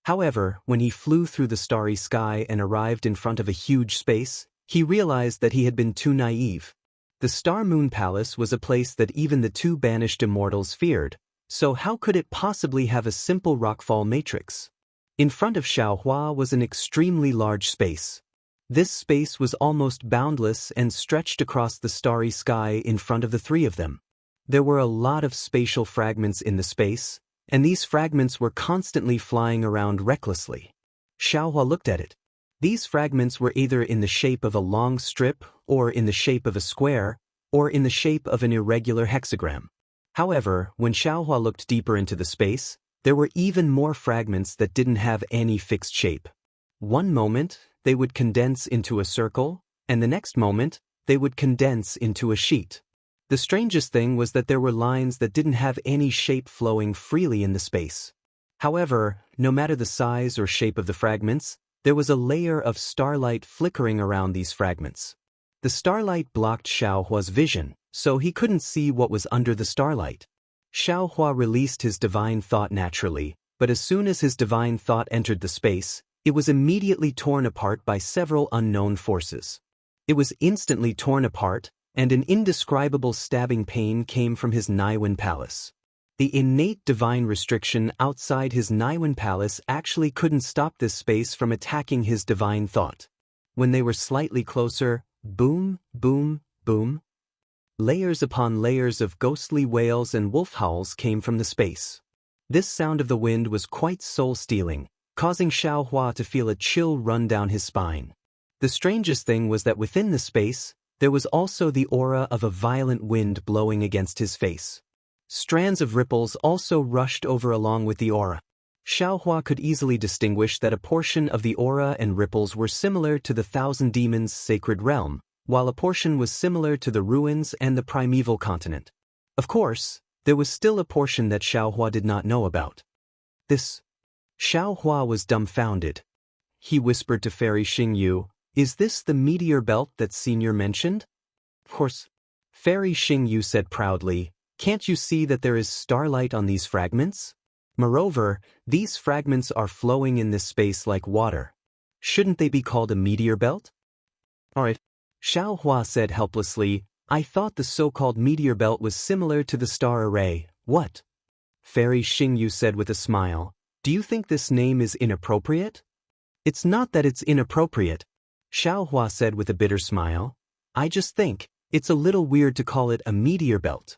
However, when he flew through the starry sky and arrived in front of a huge space, He realized that he had been too naive. The Star Moon Palace was a place that even the two banished immortals feared, so how could it possibly have a simple rockfall matrix? In front of Xiaohua was an extremely large space. This space was almost boundless and stretched across the starry sky in front of the three of them. There were a lot of spatial fragments in the space, and these fragments were constantly flying around recklessly. Xiaohua looked at it. These fragments were either in the shape of a long strip, or in the shape of a square, or in the shape of an irregular hexagram. However, when Xiaohua looked deeper into the space, there were even more fragments that didn't have any fixed shape. One moment, they would condense into a circle, and the next moment, they would condense into a sheet. The strangest thing was that there were lines that didn't have any shape flowing freely in the space. However, no matter the size or shape of the fragments, there was a layer of starlight flickering around these fragments. The starlight blocked Xiaohua's vision, so he couldn't see what was under the starlight. Xiaohua released his divine thought naturally, but as soon as his divine thought entered the space, it was immediately torn apart by several unknown forces. It was instantly torn apart, and an indescribable stabbing pain came from his Naiwen palace. The innate divine restriction outside his Naiwen palace actually couldn't stop this space from attacking his divine thought. When they were slightly closer, boom, boom, boom. Layers upon layers of ghostly wails and wolf howls came from the space. This sound of the wind was quite soul-stealing, causing Xiaohua to feel a chill run down his spine. The strangest thing was that within the space, there was also the aura of a violent wind blowing against his face. Strands of ripples also rushed over along with the aura. Xiaohua could easily distinguish that a portion of the aura and ripples were similar to the Thousand Demons' sacred realm, while a portion was similar to the ruins and the primeval continent. Of course, there was still a portion that Xiaohua did not know about. This. Xiaohua was dumbfounded. He whispered to Fairy Xingyu, "Is this the meteor belt that Senior mentioned?" "Of course." Fairy Xingyu said proudly, "Can't you see that there is starlight on these fragments? Moreover, these fragments are flowing in this space like water. Shouldn't they be called a meteor belt?" "Alright." Xiaohua said helplessly, "I thought the so-called meteor belt was similar to the star array." "What?" Fairy Xingyu said with a smile, "Do you think this name is inappropriate?" "It's not that it's inappropriate," Xiaohua said with a bitter smile. "I just think it's a little weird to call it a meteor belt."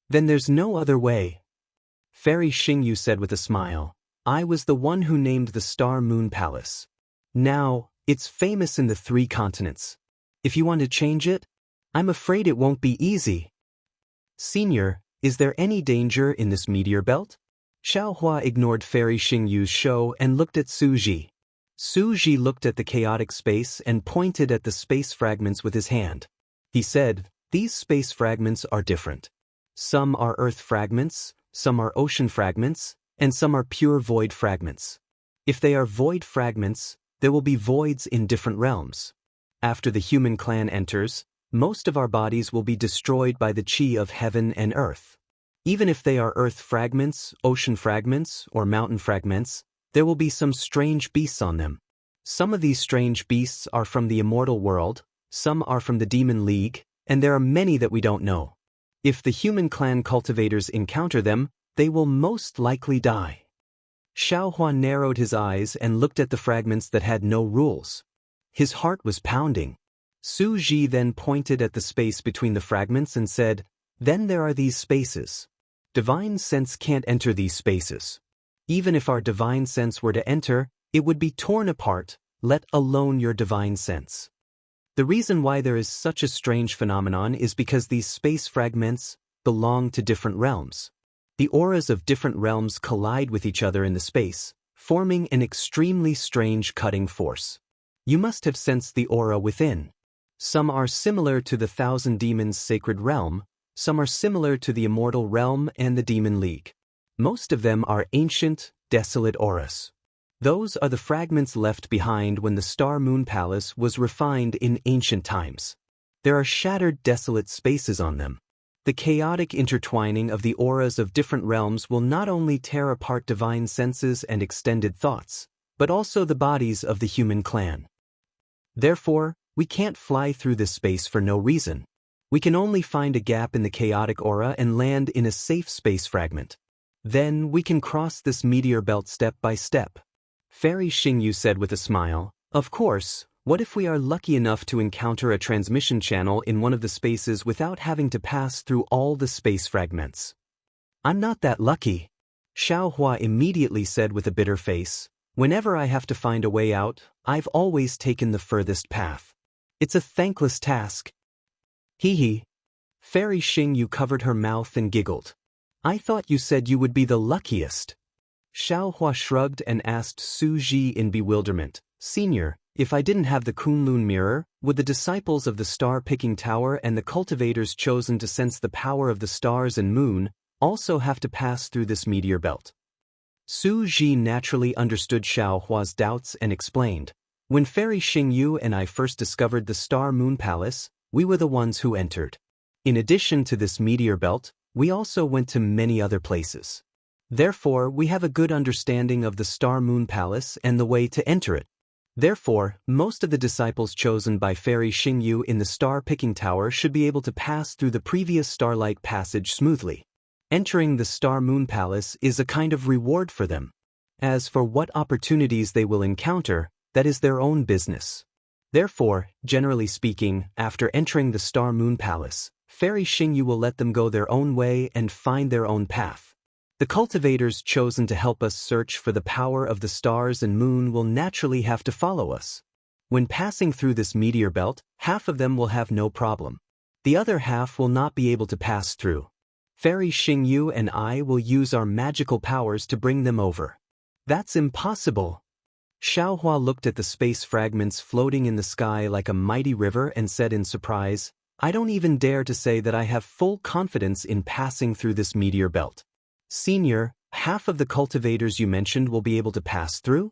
"Then there's no other way." Fairy Xingyu said with a smile, "I was the one who named the Star Moon Palace. Now, it's famous in the 3 continents. If you want to change it, I'm afraid it won't be easy." "Senior, is there any danger in this meteor belt?" Xiaohua ignored Fairy Xingyu's show and looked at Suji. Suji looked at the chaotic space and pointed at the space fragments with his hand. He said, "These space fragments are different. Some are earth fragments, some are ocean fragments, and some are pure void fragments. If they are void fragments, there will be voids in different realms. After the human clan enters, most of our bodies will be destroyed by the chi of heaven and earth. Even if they are earth fragments, ocean fragments, or mountain fragments, there will be some strange beasts on them. Some of these strange beasts are from the immortal world, some are from the Demon League, and there are many that we don't know. If the human clan cultivators encounter them, they will most likely die." Xiaohua narrowed his eyes and looked at the fragments that had no rules. His heart was pounding. Su Ji then pointed at the space between the fragments and said, "Then there are these spaces. Divine sense can't enter these spaces. Even if our divine sense were to enter, it would be torn apart, let alone your divine sense. The reason why there is such a strange phenomenon is because these space fragments belong to different realms. The auras of different realms collide with each other in the space, forming an extremely strange cutting force. You must have sensed the aura within. Some are similar to the Thousand Demons' sacred realm, some are similar to the Immortal realm and the Demon League. Most of them are ancient, desolate auras. Those are the fragments left behind when the Star Moon Palace was refined in ancient times. There are shattered, desolate spaces on them. The chaotic intertwining of the auras of different realms will not only tear apart divine senses and extended thoughts, but also the bodies of the human clan. Therefore, We can't fly through this space for no reason. We can only find a gap in the chaotic aura and land in a safe space fragment. Then we can cross this meteor belt step by step. Fairy Xingyu said with a smile, "Of course, what if we are lucky enough to encounter a transmission channel in one of the spaces without having to pass through all the space fragments?" "I'm not that lucky," Xiaohua immediately said with a bitter face. "Whenever I have to find a way out, I've always taken the furthest path. It's a thankless task." "Hee hee." Fairy Xingyu covered her mouth and giggled. "I thought you said you would be the luckiest." Xiaohua shrugged and asked Su Ji in bewilderment, "Senior, if I didn't have the Kunlun mirror, would the disciples of the star-picking tower and the cultivators chosen to sense the power of the stars and moon also have to pass through this meteor belt?" Su Ji naturally understood Xiaohua's doubts and explained, "When Fairy Xingyu and I first discovered the Star Moon Palace, we were the ones who entered. In addition to this meteor belt, we also went to many other places. Therefore, we have a good understanding of the Star Moon Palace and the way to enter it. Therefore, most of the disciples chosen by Fairy Xingyu in the Star-Picking Tower should be able to pass through the previous Starlight Passage smoothly. Entering the Star Moon Palace is a kind of reward for them. As for what opportunities they will encounter, that is their own business. Therefore, generally speaking, after entering the Star Moon Palace, Fairy Xingyu will let them go their own way and find their own path. The cultivators chosen to help us search for the power of the stars and moon will naturally have to follow us. When passing through this meteor belt, half of them will have no problem. The other half will not be able to pass through. Fairy Xingyu and I will use our magical powers to bring them over." "That's impossible." Xiaohua looked at the space fragments floating in the sky like a mighty river and said in surprise, "I don't even dare to say that I have full confidence in passing through this meteor belt." "Senior, half of the cultivators you mentioned will be able to pass through?"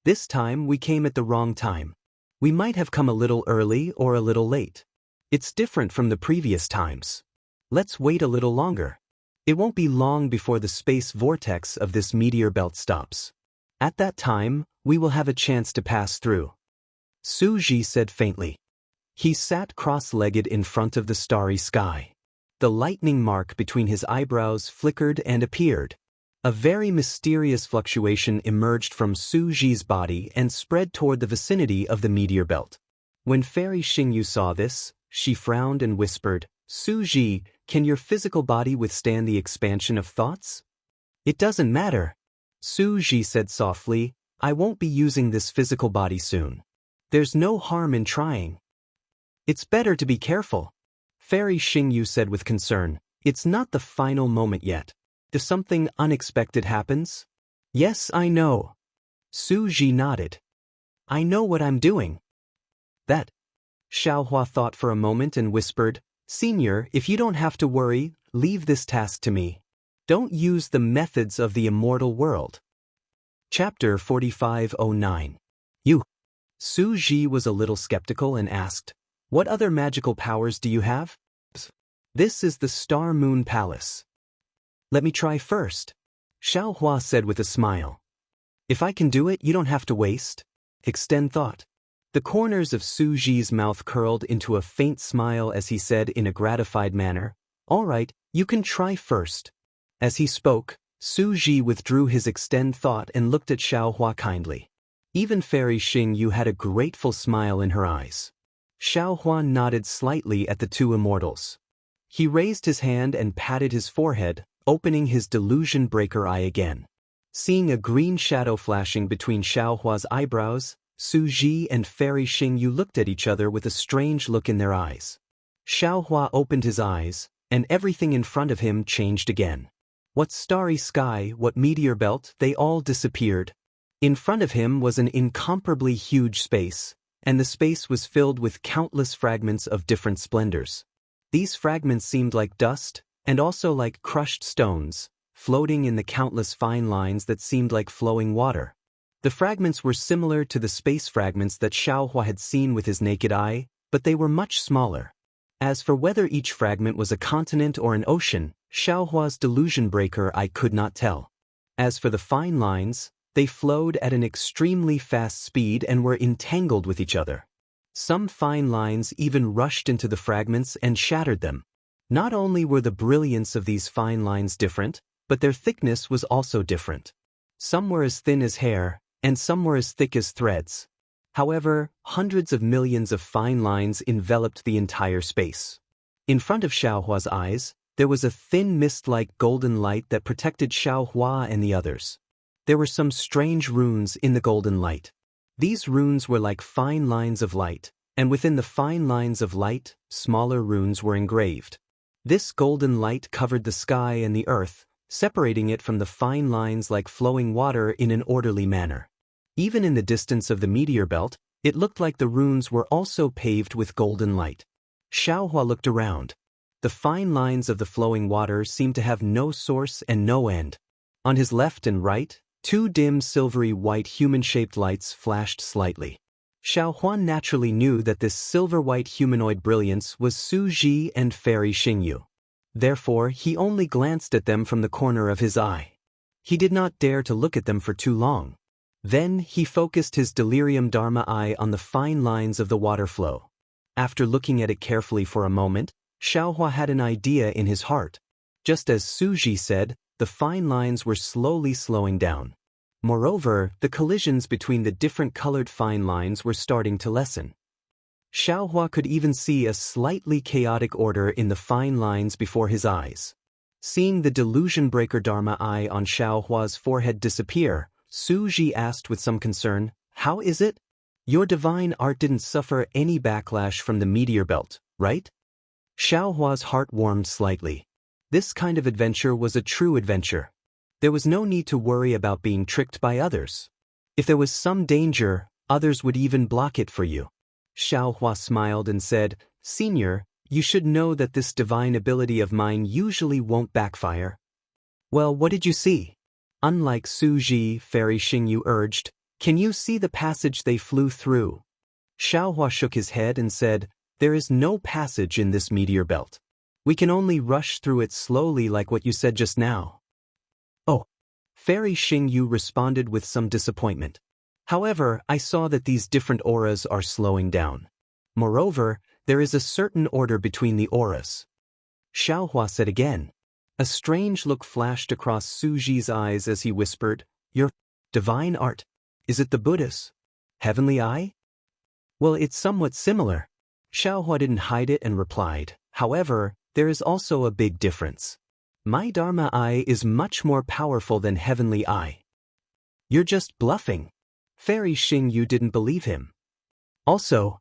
"This time we came at the wrong time. We might have come a little early or a little late. It's different from the previous times. Let's wait a little longer. It won't be long before the space vortex of this meteor belt stops. At that time, we will have a chance to pass through." Su Ji said faintly. He sat cross-legged in front of the starry sky. The lightning mark between his eyebrows flickered and appeared. A very mysterious fluctuation emerged from Su Ji's body and spread toward the vicinity of the meteor belt. When Fairy Xingyu saw this, she frowned and whispered, "Su Ji, can your physical body withstand the expansion of thoughts?" "It doesn't matter." Su Ji said softly, "I won't be using this physical body soon. There's no harm in trying." "It's better to be careful." Fairy Xingyu said with concern, "It's not the final moment yet. If something unexpected happens?" "Yes, I know." Su Ji nodded. "I know what I'm doing." "That." Xiaohua thought for a moment and whispered, "Senior, if you don't have to worry, leave this task to me. Don't use the methods of the immortal world." Chapter 4509. You. Su Ji was a little skeptical and asked, "What other magical powers do you have?" "This is the Star Moon Palace." "Let me try first," Xiaohua said with a smile. "If I can do it, you don't have to waste. Extend thought." The corners of Su Ji's mouth curled into a faint smile as he said in a gratified manner, "All right, you can try first." As he spoke, Su Ji withdrew his extend thought and looked at Xiaohua kindly. Even Fairy Xingyu had a grateful smile in her eyes. Xiaohua nodded slightly at the two immortals. He raised his hand and patted his forehead, opening his delusion breaker eye again. Seeing a green shadow flashing between Xiaohua's eyebrows, Su Ji and Fairy Xingyu looked at each other with a strange look in their eyes. Xiaohua opened his eyes, and everything in front of him changed again. What starry sky, what meteor belt, they all disappeared. In front of him was an incomparably huge space, and the space was filled with countless fragments of different splendors. These fragments seemed like dust, and also like crushed stones, floating in the countless fine lines that seemed like flowing water. The fragments were similar to the space fragments that Xiaohua had seen with his naked eye, but they were much smaller. As for whether each fragment was a continent or an ocean, Xiaohua's delusion breaker eye could not tell. As for the fine lines, they flowed at an extremely fast speed and were entangled with each other. Some fine lines even rushed into the fragments and shattered them. Not only were the brilliance of these fine lines different, but their thickness was also different. Some were as thin as hair, and some were as thick as threads. However, hundreds of millions of fine lines enveloped the entire space. In front of Xiaohua's eyes, there was a thin mist-like golden light that protected Xiaohua and the others. There were some strange runes in the golden light. These runes were like fine lines of light, and within the fine lines of light, smaller runes were engraved. This golden light covered the sky and the earth, separating it from the fine lines like flowing water in an orderly manner. Even in the distance of the meteor belt, it looked like the runes were also paved with golden light. Xiaohua looked around. The fine lines of the flowing water seemed to have no source and no end. On his left and right, two dim silvery white human-shaped lights flashed slightly. Xiaohua naturally knew that this silver-white humanoid brilliance was Su Ji and Fairy Xingyu. Therefore, he only glanced at them from the corner of his eye. He did not dare to look at them for too long. Then, he focused his delirium dharma eye on the fine lines of the water flow. After looking at it carefully for a moment, Xiaohua had an idea in his heart. Just as Su Ji said, the fine lines were slowly slowing down. Moreover, the collisions between the different colored fine lines were starting to lessen. Xiaohua could even see a slightly chaotic order in the fine lines before his eyes. Seeing the delusion breaker dharma eye on Xiaohua's forehead disappear, Su Ji asked with some concern, "How is it? Your divine art didn't suffer any backlash from the meteor belt, right?" Xiaohua's heart warmed slightly. This kind of adventure was a true adventure. There was no need to worry about being tricked by others. If there was some danger, others would even block it for you. Xiaohua smiled and said, "Senior, you should know that this divine ability of mine usually won't backfire." "Well, what did you see?" Unlike Su Ji, Fairy Xingyu urged, "Can you see the passage they flew through?" Xiaohua shook his head and said, "There is no passage in this meteor belt. We can only rush through it slowly like what you said just now." "Oh." Fairy Xingyu responded with some disappointment. "However, I saw that these different auras are slowing down. Moreover, there is a certain order between the auras." Xiaohua said again. A strange look flashed across Su Ji's eyes as he whispered, "Your divine art, is it the Buddha's heavenly eye?" "Well, it's somewhat similar." Xiaohua didn't hide it and replied, "However, there is also a big difference. My Dharma eye is much more powerful than heavenly eye." "You're just bluffing." Fairy Xingyu didn't believe him. "Also,"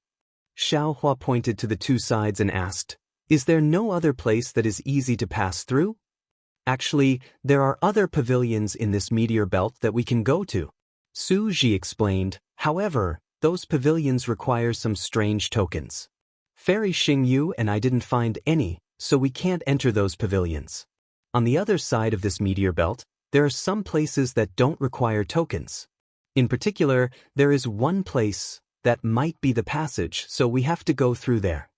Xiaohua pointed to the two sides and asked, "Is there no other place that is easy to pass through?" "Actually, there are other pavilions in this meteor belt that we can go to," Su Ji explained. "However, those pavilions require some strange tokens. Fairy Xingyu and I didn't find any, so we can't enter those pavilions. On the other side of this meteor belt, there are some places that don't require tokens. In particular, there is one place that might be the passage, so we have to go through there.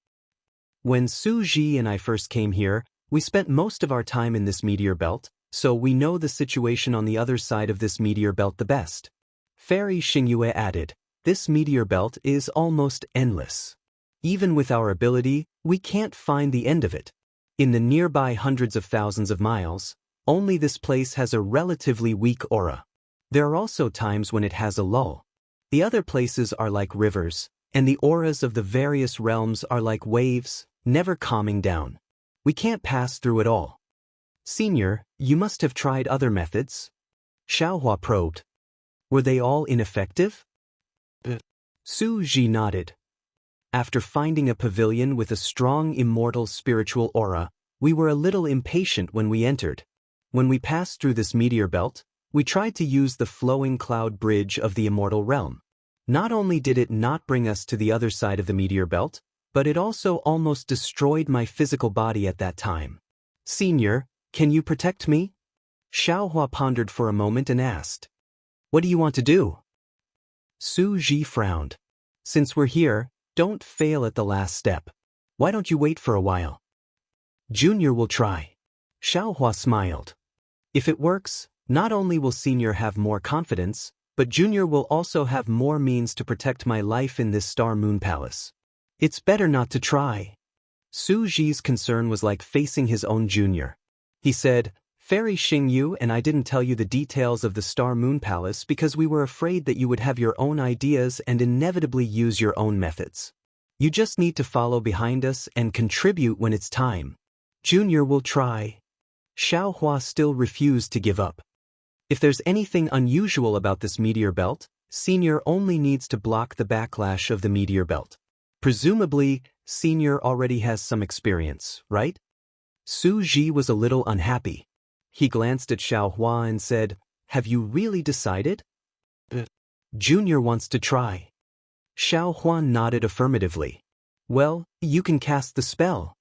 When Su Ji and I first came here, we spent most of our time in this meteor belt, so we know the situation on the other side of this meteor belt the best." Fairy Xingyu added, "This meteor belt is almost endless. Even with our ability, we can't find the end of it. In the nearby hundreds of thousands of miles, only this place has a relatively weak aura. There are also times when it has a lull. The other places are like rivers, and the auras of the various realms are like waves, never calming down. We can't pass through it all." "Senior, you must have tried other methods?" Xiaohua probed. "Were they all ineffective?" Su Ji nodded. "After finding a pavilion with a strong immortal spiritual aura, we were a little impatient when we entered. When we passed through this meteor belt, we tried to use the flowing cloud bridge of the immortal realm. Not only did it not bring us to the other side of the meteor belt, but it also almost destroyed my physical body at that time. Senior, can you protect me?" Xiaohua pondered for a moment and asked, "What do you want to do?" Su Ji frowned. "Since we're here, don't fail at the last step. Why don't you wait for a while?" "Junior will try." Xiaohua smiled. "If it works, not only will Senior have more confidence, but Junior will also have more means to protect my life in this Star Moon Palace. It's better not to try. Su Ji's concern was like facing his own junior. He said, Fairy Xingyu and I didn't tell you the details of the Star Moon Palace because we were afraid that you would have your own ideas and inevitably use your own methods. You just need to follow behind us and contribute when it's time. Junior will try. Xiaohua still refused to give up. If there's anything unusual about this meteor belt, Senior only needs to block the backlash of the meteor belt. Presumably, Senior already has some experience, right? Su Ji was a little unhappy. He glanced at Xiaohua and said, Have you really decided? Junior wants to try. Xiaohua nodded affirmatively. Well, you can cast the spell.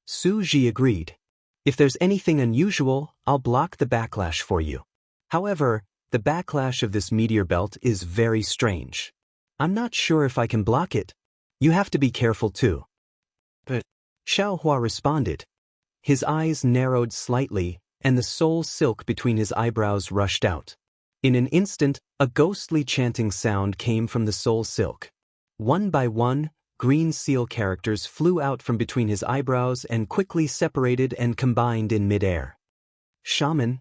Su Ji agreed. If there's anything unusual, I'll block the backlash for you. However, the backlash of this meteor belt is very strange. I'm not sure if I can block it. You have to be careful too. But Xiaohua responded. His eyes narrowed slightly, and the soul silk between his eyebrows rushed out. In an instant, a ghostly chanting sound came from the soul silk. One by one, green seal characters flew out from between his eyebrows and quickly separated and combined in midair. Shaman.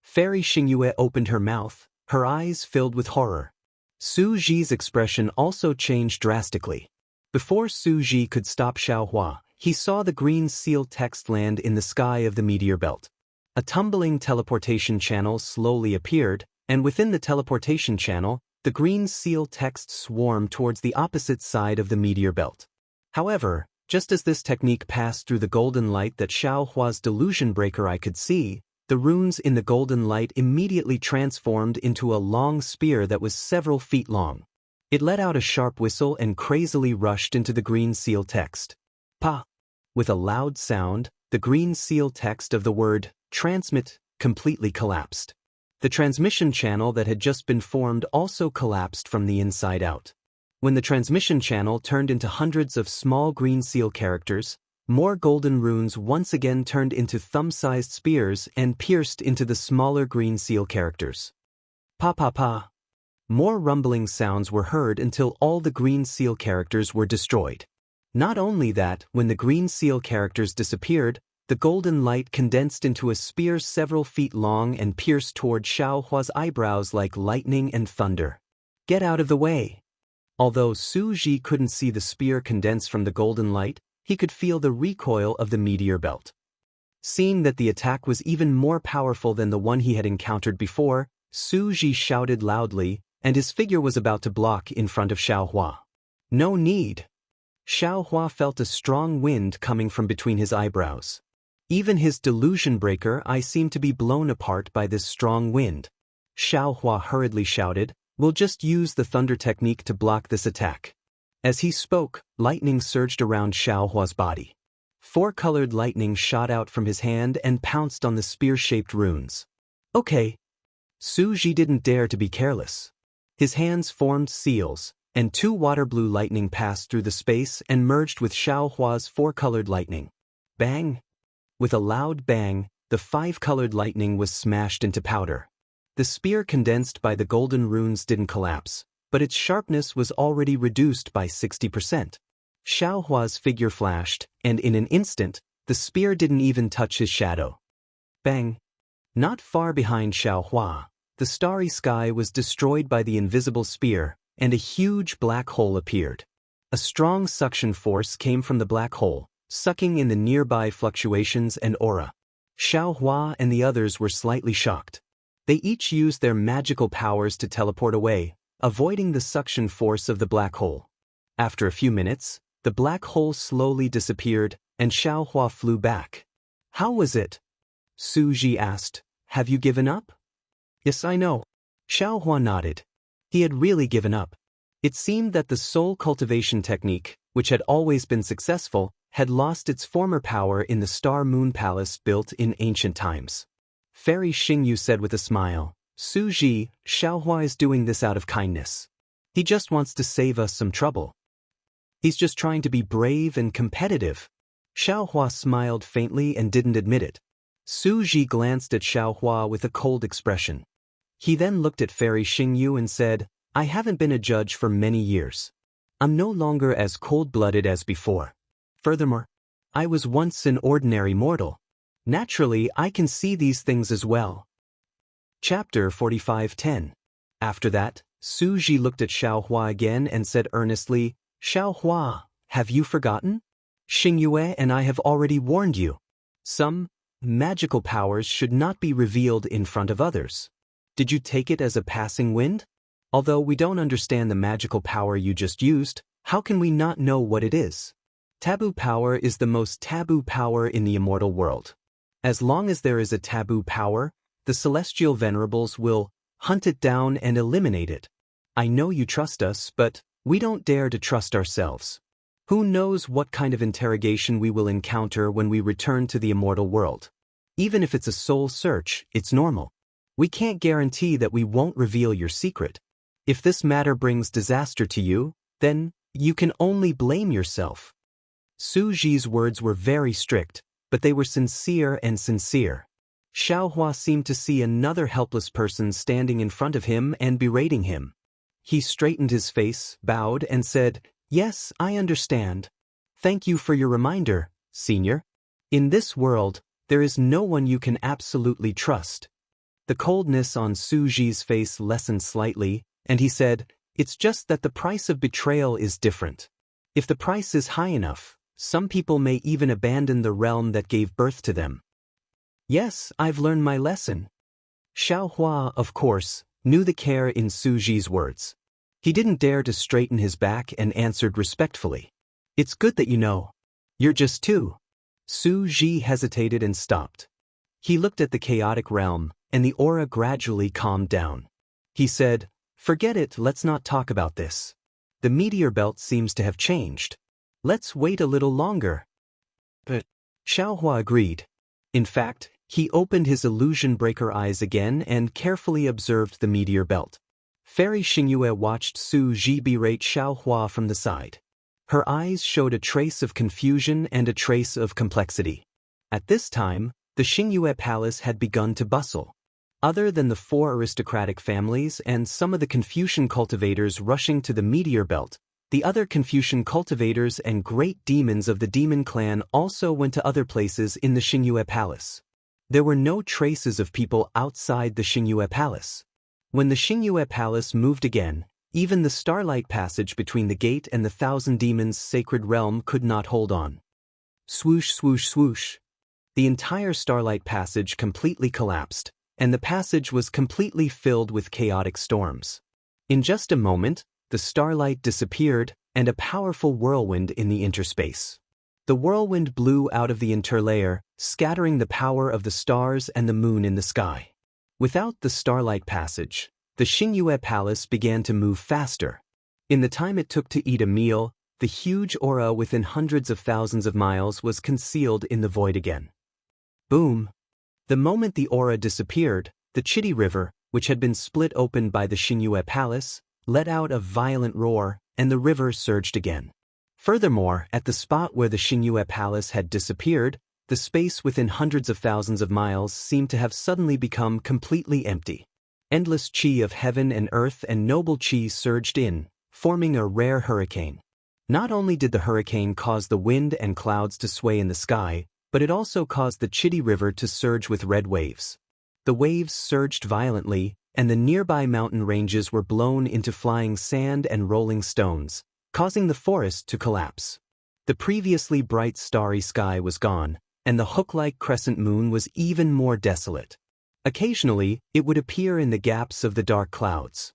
Fairy Xingyue opened her mouth, her eyes filled with horror. Su Ji's expression also changed drastically. Before Su Ji could stop Xiaohua, he saw the green seal text land in the sky of the meteor belt. A tumbling teleportation channel slowly appeared, and within the teleportation channel, the green seal text swarmed towards the opposite side of the meteor belt. However, just as this technique passed through the golden light that Xiaohua's delusion breaker eye could see, the runes in the golden light immediately transformed into a long spear that was several feet long. It let out a sharp whistle and crazily rushed into the green seal text. Pa! With a loud sound, the green seal text of the word, transmit, completely collapsed. The transmission channel that had just been formed also collapsed from the inside out. When the transmission channel turned into hundreds of small green seal characters, more golden runes once again turned into thumb-sized spears and pierced into the smaller green seal characters. Pa pa pa. More rumbling sounds were heard until all the green seal characters were destroyed. Not only that, when the green seal characters disappeared, the golden light condensed into a spear several feet long and pierced toward Xiaohua's eyebrows like lightning and thunder. Get out of the way! Although Su Ji couldn't see the spear condense from the golden light, he could feel the recoil of the meteor belt. Seeing that the attack was even more powerful than the one he had encountered before, Su Ji shouted loudly, and his figure was about to block in front of Xiaohua. No need! Xiaohua felt a strong wind coming from between his eyebrows. Even his delusion breaker eye seemed to be blown apart by this strong wind. Xiaohua hurriedly shouted, We'll just use the thunder technique to block this attack. As he spoke, lightning surged around Xiaohua's body. Four-colored lightning shot out from his hand and pounced on the spear-shaped runes. Okay. Su Ji didn't dare to be careless. His hands formed seals, and two water-blue lightning passed through the space and merged with Xiaohua's four-colored lightning. Bang! With a loud bang, the five-colored lightning was smashed into powder. The spear condensed by the golden runes didn't collapse, but its sharpness was already reduced by 60%. Xiaohua's figure flashed, and in an instant, the spear didn't even touch his shadow. Bang! Not far behind Xiaohua, the starry sky was destroyed by the invisible spear, and a huge black hole appeared. A strong suction force came from the black hole, sucking in the nearby fluctuations and aura. Xiaohua and the others were slightly shocked. They each used their magical powers to teleport away, avoiding the suction force of the black hole. After a few minutes, the black hole slowly disappeared, and Xiaohua flew back. How was it? Su Ji asked. Have you given up? Yes, I know. Xiaohua nodded. He had really given up. It seemed that the soul cultivation technique, which had always been successful, had lost its former power in the Star Moon Palace built in ancient times. Fairy Xingyu said with a smile, Su Ji, Xiaohua is doing this out of kindness. He just wants to save us some trouble. He's just trying to be brave and competitive. Xiaohua smiled faintly and didn't admit it. Su Ji glanced at Xiaohua with a cold expression. He then looked at Fairy Xingyu and said, I haven't been a judge for many years. I'm no longer as cold-blooded as before. Furthermore, I was once an ordinary mortal. Naturally, I can see these things as well. Chapter 45:10. After that, Su Ji looked at Xiaohua again and said earnestly, Xiaohua, have you forgotten? Xingyue and I have already warned you. Some magical powers should not be revealed in front of others. Did you take it as a passing wind? Although we don't understand the magical power you just used, how can we not know what it is? Taboo power is the most taboo power in the immortal world. As long as there is a taboo power, the celestial venerables will hunt it down and eliminate it. I know you trust us, but we don't dare to trust ourselves. Who knows what kind of interrogation we will encounter when we return to the immortal world? Even if it's a soul search, it's normal. We can't guarantee that we won't reveal your secret. If this matter brings disaster to you, then you can only blame yourself. Su Ji's words were very strict, but they were sincere and sincere. Xiaohua seemed to see another helpless person standing in front of him and berating him. He straightened his face, bowed, and said, Yes, I understand. Thank you for your reminder, Senior. In this world, there is no one you can absolutely trust. The coldness on Su Ji's face lessened slightly, and he said, It's just that the price of betrayal is different. If the price is high enough, some people may even abandon the realm that gave birth to them. Yes, I've learned my lesson. Xiaohua, of course, knew the care in Su Ji's words. He didn't dare to straighten his back and answered respectfully. It's good that you know. You're just two. Su Ji hesitated and stopped. He looked at the chaotic realm, and the aura gradually calmed down. He said, Forget it, let's not talk about this. The meteor belt seems to have changed. Let's wait a little longer. But Xiaohua agreed. In fact, he opened his illusion breaker eyes again and carefully observed the meteor belt. Fairy Xingyue watched Su Ji berate Xiaohua from the side. Her eyes showed a trace of confusion and a trace of complexity. At this time, the Xingyue palace had begun to bustle. Other than the 4 aristocratic families and some of the Confucian cultivators rushing to the meteor belt, the other Confucian cultivators and great demons of the demon clan also went to other places in the Xingyue palace. There were no traces of people outside the Xingyue palace. When the Xingyue palace moved again, even the starlight passage between the gate and the 1,000 demons' sacred realm could not hold on. Swoosh, swoosh, swoosh. The entire starlight passage completely collapsed, and the passage was completely filled with chaotic storms. In just a moment, the starlight disappeared, and a powerful whirlwind in the interspace. The whirlwind blew out of the interlayer, scattering the power of the stars and the moon in the sky. Without the starlight passage, the Xingyue palace began to move faster. In the time it took to eat a meal, the huge aura within hundreds of thousands of miles was concealed in the void again. Boom! The moment the aura disappeared, the Chitty River, which had been split open by the Xingyue palace, let out a violent roar, and the river surged again. Furthermore, at the spot where the Xingyue palace had disappeared, the space within hundreds of thousands of miles seemed to have suddenly become completely empty. Endless qi of heaven and earth and noble qi surged in, forming a rare hurricane. Not only did the hurricane cause the wind and clouds to sway in the sky, but it also caused the Chitty River to surge with red waves. The waves surged violently, and the nearby mountain ranges were blown into flying sand and rolling stones, causing the forest to collapse. The previously bright starry sky was gone, and the hook-like crescent moon was even more desolate. Occasionally, it would appear in the gaps of the dark clouds.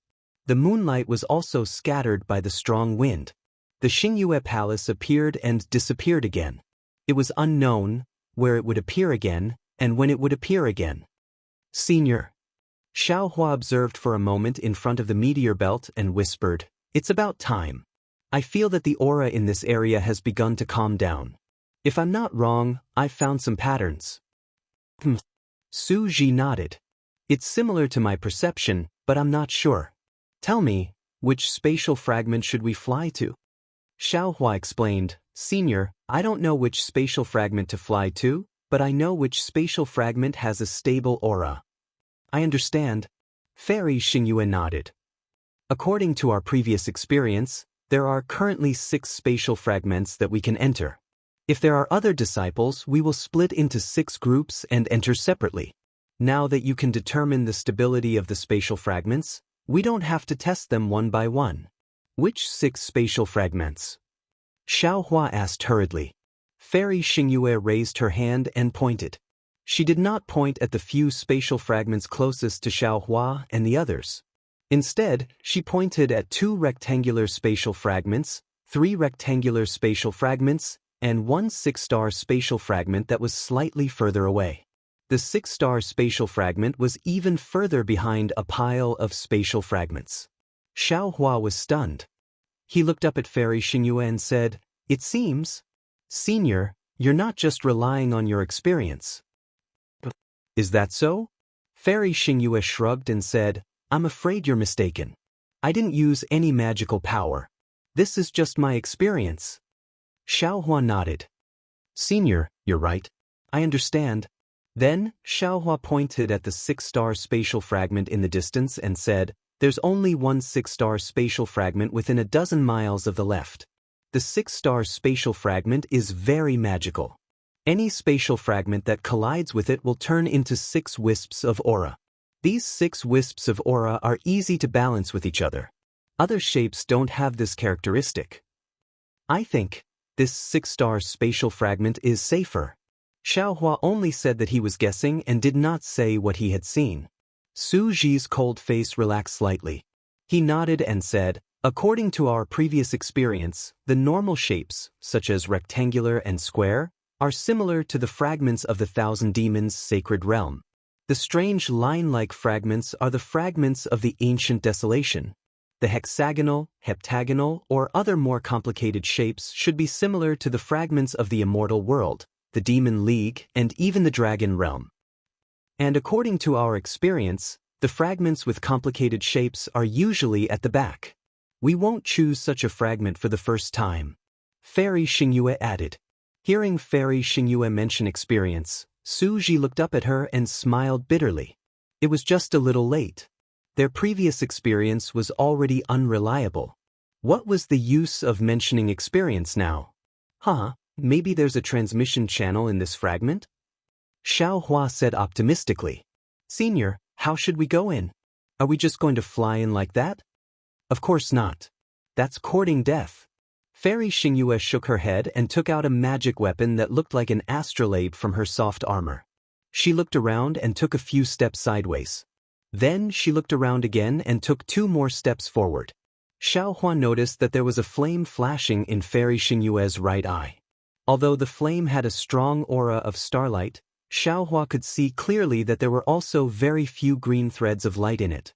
The moonlight was also scattered by the strong wind. The Xingyue palace appeared and disappeared again. It was unknown where it would appear again, and when it would appear again. Senior. Xiaohua observed for a moment in front of the meteor belt and whispered, It's about time. I feel that the aura in this area has begun to calm down. If I'm not wrong, I've found some patterns. Su Ji nodded. It's similar to my perception, but I'm not sure. Tell me, which spatial fragment should we fly to? Xiaohua explained, Senior, I don't know which spatial fragment to fly to, but I know which spatial fragment has a stable aura. I understand. Fairy Xingyue nodded. According to our previous experience, there are currently 6 spatial fragments that we can enter. If there are other disciples, we will split into 6 groups and enter separately. Now that you can determine the stability of the spatial fragments, we don't have to test them one by one. Which 6 spatial fragments? Xiaohua asked hurriedly. Fairy Xingyue raised her hand and pointed. She did not point at the few spatial fragments closest to Xiaohua and the others. Instead, she pointed at 2 rectangular spatial fragments, 3 rectangular spatial fragments, and 1 6-star spatial fragment that was slightly further away. The 6-star spatial fragment was even further behind a pile of spatial fragments. Xiaohua was stunned. He looked up at Fairy Xingyue and said, "It seems, Senior, you're not just relying on your experience." "Is that so?" Fairy Xingyue shrugged and said, "I'm afraid you're mistaken. I didn't use any magical power. This is just my experience." Xiaohua nodded. "Senior, you're right. I understand." Then, Xiaohua pointed at the 6-star spatial fragment in the distance and said, "There's only 1 6-star spatial fragment within a dozen miles of the left. The 6-star spatial fragment is very magical. Any spatial fragment that collides with it will turn into 6 wisps of aura. These 6 wisps of aura are easy to balance with each other. Other shapes don't have this characteristic. I think this 6-star spatial fragment is safer." Xiaohua only said that he was guessing and did not say what he had seen. Su Ji's cold face relaxed slightly. He nodded and said, "According to our previous experience, the normal shapes, such as rectangular and square, are similar to the fragments of the 1,000 Demons' sacred realm. The strange line-like fragments are the fragments of the ancient desolation. The hexagonal, heptagonal, or other more complicated shapes should be similar to the fragments of the immortal world, the demon league, and even the dragon realm. And according to our experience, the fragments with complicated shapes are usually at the back. We won't choose such a fragment for the first time." Fairy Xingyue added. Hearing Fairy Xingyue mention experience, Su Ji looked up at her and smiled bitterly. It was just a little late. Their previous experience was already unreliable. What was the use of mentioning experience now? Maybe there's a transmission channel in this fragment? Xiaohua said optimistically. "Senior, how should we go in? Are we just going to fly in like that?" "Of course not. That's courting death." Fairy Xingyue shook her head and took out a magic weapon that looked like an astrolabe from her soft armor. She looked around and took a few steps sideways. Then she looked around again and took 2 more steps forward. Xiaohua noticed that there was a flame flashing in Fairy Xingyue's right eye. Although the flame had a strong aura of starlight, Xiaohua could see clearly that there were also very few green threads of light in it.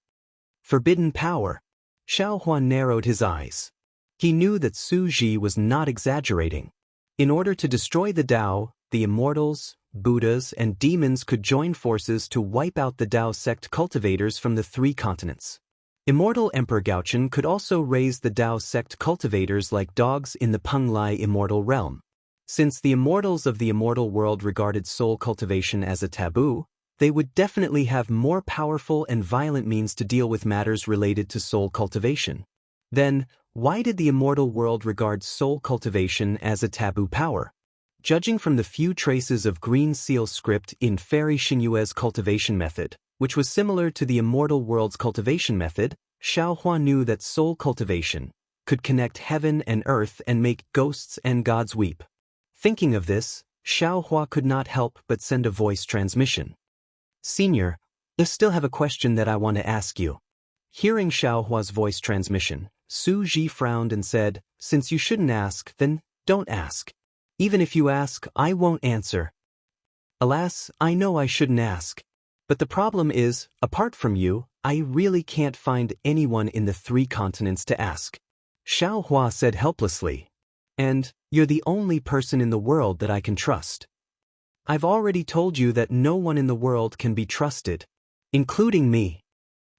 Forbidden power. Xiaohua narrowed his eyes. He knew that Su Ji was not exaggerating. In order to destroy the Tao, the Immortals, Buddhas, and demons could join forces to wipe out the Tao sect cultivators from the 3 continents. Immortal Emperor Gaochen could also raise the Tao sect cultivators like dogs in the Penglai immortal realm. Since the immortals of the immortal world regarded soul cultivation as a taboo, they would definitely have more powerful and violent means to deal with matters related to soul cultivation. Then, why did the immortal world regard soul cultivation as a taboo power? Judging from the few traces of green seal script in Fairy Xingyue's cultivation method, which was similar to the immortal world's cultivation method, Xiaohua knew that soul cultivation could connect heaven and earth and make ghosts and gods weep. Thinking of this, Xiaohua could not help but send a voice transmission. "Senior, I still have a question that I want to ask you." Hearing Xiaohua's voice transmission, Su Ji frowned and said, "Since you shouldn't ask, then don't ask. Even if you ask, I won't answer." "Alas, I know I shouldn't ask. But the problem is, apart from you, I really can't find anyone in the 3 continents to ask." Xiaohua said helplessly. "And you're the only person in the world that I can trust. I've already told you that no one in the world can be trusted, including me."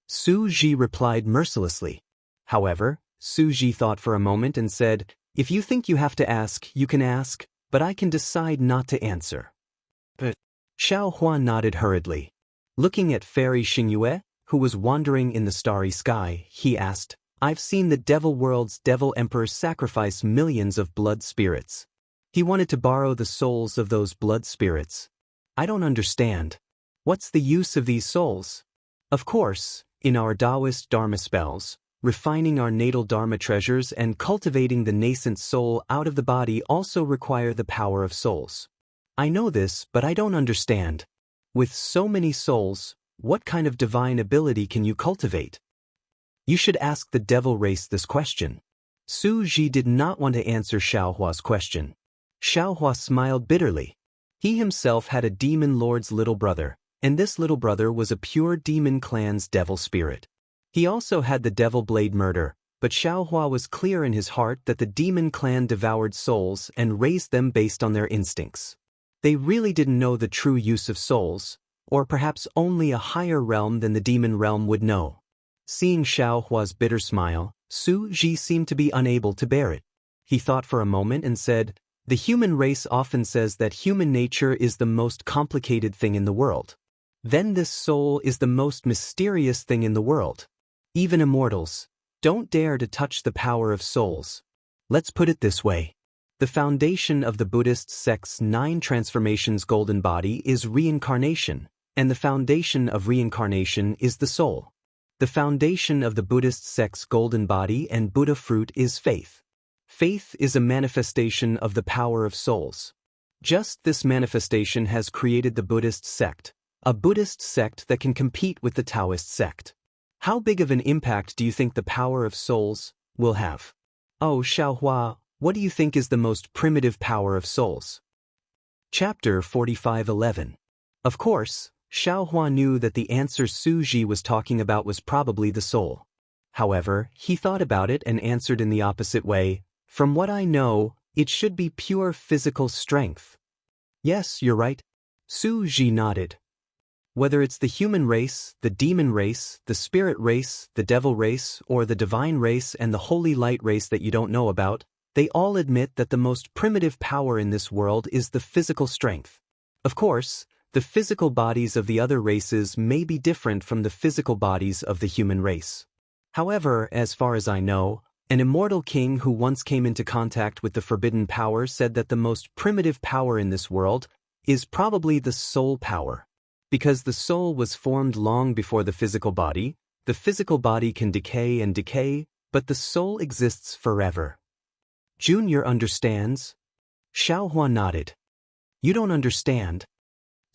Su Ji replied mercilessly. However, Su Ji thought for a moment and said, "If you think you have to ask, you can ask, but I can decide not to answer." But Xiaohua nodded hurriedly. Looking at Fairy Xingyue, who was wandering in the starry sky, he asked, "I've seen the devil world's devil emperor sacrifice millions of blood spirits. He wanted to borrow the souls of those blood spirits. I don't understand. What's the use of these souls? Of course, in our Taoist Dharma spells, refining our natal Dharma treasures and cultivating the nascent soul out of the body also require the power of souls. I know this, but I don't understand. With so many souls, what kind of divine ability can you cultivate? You should ask the devil race this question." Su Ji did not want to answer Xiaohua's question. Xiaohua smiled bitterly. He himself had a demon lord's little brother, and this little brother was a pure demon clan's devil spirit. He also had the devil blade murder, but Xiaohua was clear in his heart that the demon clan devoured souls and raised them based on their instincts. They really didn't know the true use of souls, or perhaps only a higher realm than the demon realm would know. Seeing Xiaohua's bitter smile, Su Ji seemed to be unable to bear it. He thought for a moment and said, "The human race often says that human nature is the most complicated thing in the world. Then this soul is the most mysterious thing in the world. Even immortals don't dare to touch the power of souls. Let's put it this way. The foundation of the Buddhist sect's 9 transformations golden body is reincarnation, and the foundation of reincarnation is the soul. The foundation of the Buddhist sect's golden body and Buddha fruit is faith. Faith is a manifestation of the power of souls. Just this manifestation has created the Buddhist sect, a Buddhist sect that can compete with the Taoist sect. How big of an impact do you think the power of souls will have?" "Oh, Xiaohua, what do you think is the most primitive power of souls?" Chapter 45:11. Of course, Xiaohua knew that the answer Su Ji was talking about was probably the soul. However, he thought about it and answered in the opposite way, "From what I know, it should be pure physical strength." "Yes, you're right." Su Ji nodded. "Whether it's the human race, the demon race, the spirit race, the devil race, or the divine race and the holy light race that you don't know about, they all admit that the most primitive power in this world is the physical strength. Of course, the physical bodies of the other races may be different from the physical bodies of the human race. However, as far as I know, an immortal king who once came into contact with the forbidden power said that the most primitive power in this world is probably the soul power. Because the soul was formed long before the physical body can decay and decay, but the soul exists forever." "Junior understands?" Xiaohua nodded. "You don't understand."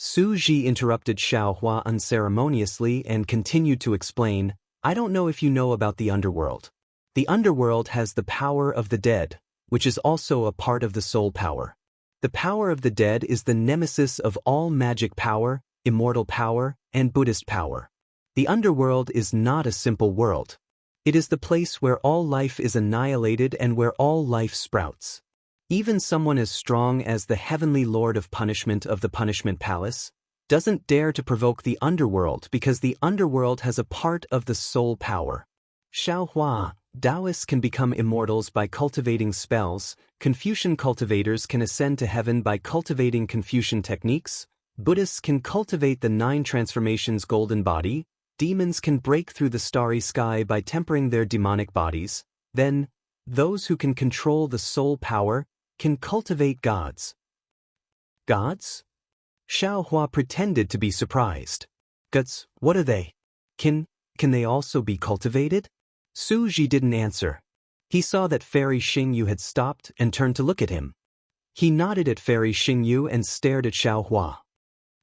Su Ji interrupted Xiaohua unceremoniously and continued to explain, "I don't know if you know about the underworld. The underworld has the power of the dead, which is also a part of the soul power. The power of the dead is the nemesis of all magic power, immortal power, and Buddhist power. The underworld is not a simple world. It is the place where all life is annihilated and where all life sprouts. Even someone as strong as the heavenly lord of punishment of the punishment palace doesn't dare to provoke the underworld because the underworld has a part of the soul power. Xiaohua, Taoists can become immortals by cultivating spells, Confucian cultivators can ascend to heaven by cultivating Confucian techniques, Buddhists can cultivate the 9 transformations golden body, demons can break through the starry sky by tempering their demonic bodies, then, those who can control the soul power can cultivate gods." "Gods?" Xiaohua pretended to be surprised. "Gods, what are they? Can they also be cultivated?" Su Ji didn't answer. He saw that Fairy Xingyu had stopped and turned to look at him. He nodded at Fairy Xingyu and stared at Xiaohua.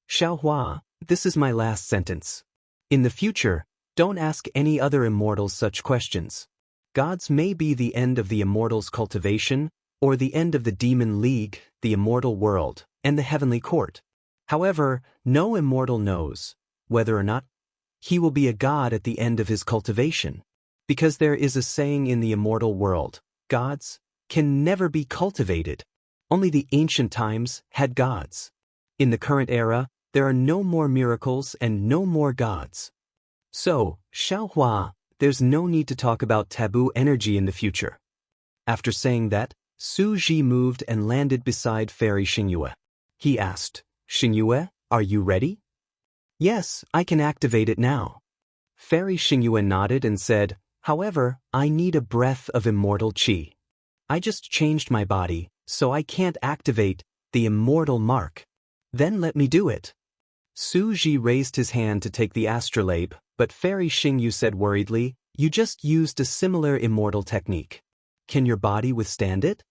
"Xiaohua, this is my last sentence. In the future, don't ask any other immortals such questions. Gods may be the end of the immortals' cultivation, or the end of the demon league, the immortal world, and the heavenly court. However, no immortal knows whether or not he will be a god at the end of his cultivation. Because there is a saying in the immortal world, gods can never be cultivated. Only the ancient times had gods. In the current era, there are no more miracles and no more gods. So, Xiaohua, there's no need to talk about taboo energy in the future." After saying that, Su Ji moved and landed beside Fairy Xingyue. He asked, "Xingyue, are you ready?" "Yes, I can activate it now." Fairy Xingyue nodded and said, "However, I need a breath of immortal qi. I just changed my body, so I can't activate the immortal mark. Then let me do it." Su Ji raised his hand to take the astrolabe, but Fairy Xingyu said worriedly, "You just used a similar immortal technique. Can your body withstand it?"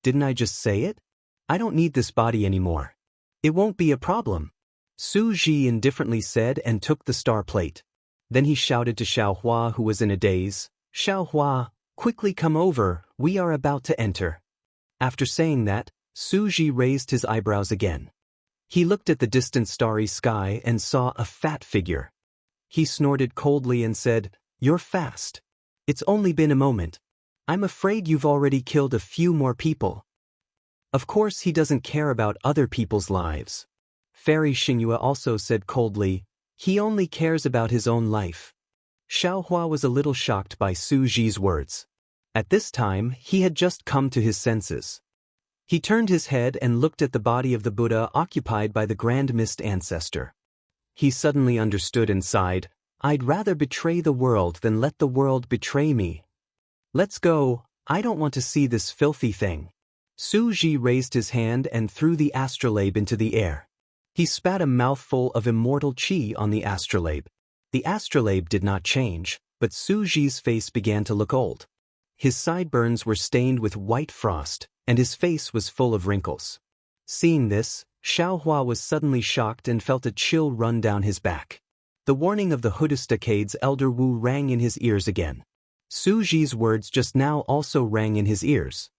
"Didn't I just say it? I don't need this body anymore. It won't be a problem," Su Ji indifferently said and took the star plate. Then he shouted to Xiaohua, who was in a daze, "Xiaohua, quickly come over, we are about to enter." After saying that, Su Ji raised his eyebrows again. He looked at the distant starry sky and saw a fat figure. He snorted coldly and said, "You're fast. It's only been a moment. I'm afraid you've already killed a few more people." Of course he doesn't care about other people's lives. Fairy Xingyue also said coldly, "He only cares about his own life." Xiaohua was a little shocked by Su Ji's words. At this time, he had just come to his senses. He turned his head and looked at the body of the Buddha occupied by the Grand Mist Ancestor. He suddenly understood and sighed, "I'd rather betray the world than let the world betray me. Let's go, I don't want to see this filthy thing." Su Ji raised his hand and threw the astrolabe into the air. He spat a mouthful of immortal qi on the astrolabe. The astrolabe did not change, but Su Ji's face began to look old. His sideburns were stained with white frost, and his face was full of wrinkles. Seeing this, Xiaohua was suddenly shocked and felt a chill run down his back. The warning of the Hudastacade's elder Wu rang in his ears again. Su Ji's words just now also rang in his ears.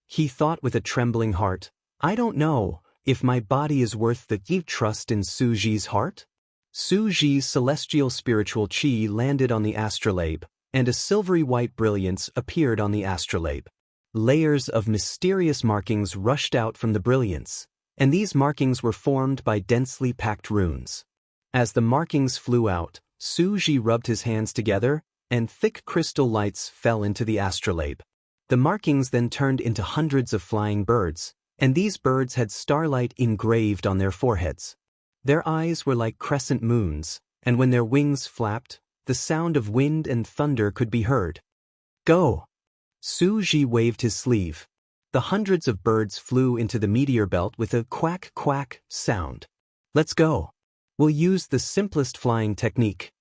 He thought with a trembling heart, "I don't know if my body is worth the deep trust in Su Ji's heart." Su Ji's celestial spiritual qi landed on the astrolabe, and a silvery white brilliance appeared on the astrolabe. Layers of mysterious markings rushed out from the brilliance, and these markings were formed by densely packed runes. As the markings flew out, Su Ji rubbed his hands together, and thick crystal lights fell into the astrolabe. The markings then turned into hundreds of flying birds, and these birds had starlight engraved on their foreheads. Their eyes were like crescent moons, and when their wings flapped, the sound of wind and thunder could be heard. "Go!" Su Ji waved his sleeve. The hundreds of birds flew into the meteor belt with a quack quack sound. "Let's go. We'll use the simplest flying technique."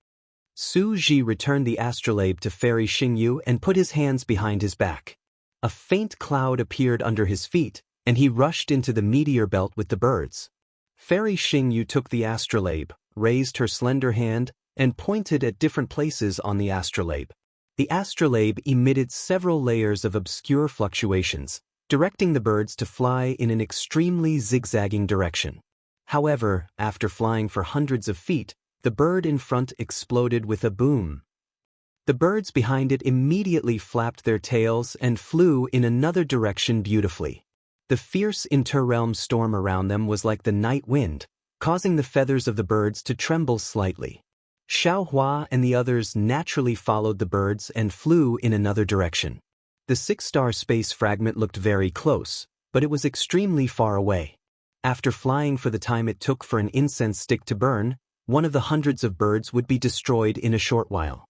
Su Ji returned the astrolabe to Fairy Xingyu and put his hands behind his back. A faint cloud appeared under his feet, and he rushed into the meteor belt with the birds. Fairy Xingyu took the astrolabe, raised her slender hand, and pointed at different places on the astrolabe. The astrolabe emitted several layers of obscure fluctuations, directing the birds to fly in an extremely zigzagging direction. However, after flying for hundreds of feet, the bird in front exploded with a boom. The birds behind it immediately flapped their tails and flew in another direction beautifully. The fierce interrealm storm around them was like the night wind, causing the feathers of the birds to tremble slightly. Xiaohua and the others naturally followed the birds and flew in another direction. The six-star space fragment looked very close, but it was extremely far away. After flying for the time it took for an incense stick to burn, one of the hundreds of birds would be destroyed in a short while.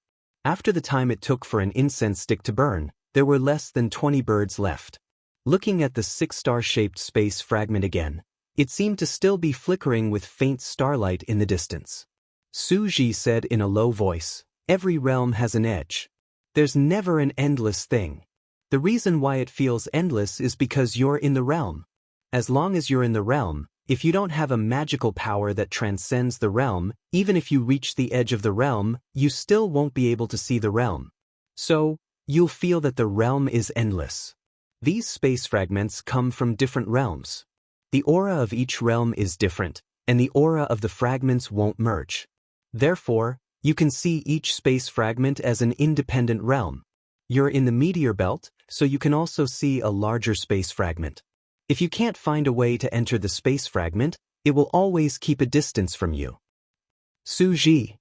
After the time it took for an incense stick to burn, there were less than 20 birds left. Looking at the six-star-shaped space fragment again, it seemed to still be flickering with faint starlight in the distance. Su Ji said in a low voice, "Every realm has an edge. There's never an endless thing. The reason why it feels endless is because you're in the realm. As long as you're in the realm, if you don't have a magical power that transcends the realm, even if you reach the edge of the realm, you still won't be able to see the realm. So, you'll feel that the realm is endless. These space fragments come from different realms. The aura of each realm is different, and the aura of the fragments won't merge. Therefore, you can see each space fragment as an independent realm. You're in the meteor belt, so you can also see a larger space fragment. If you can't find a way to enter the space fragment, it will always keep a distance from you." "Su Ji,"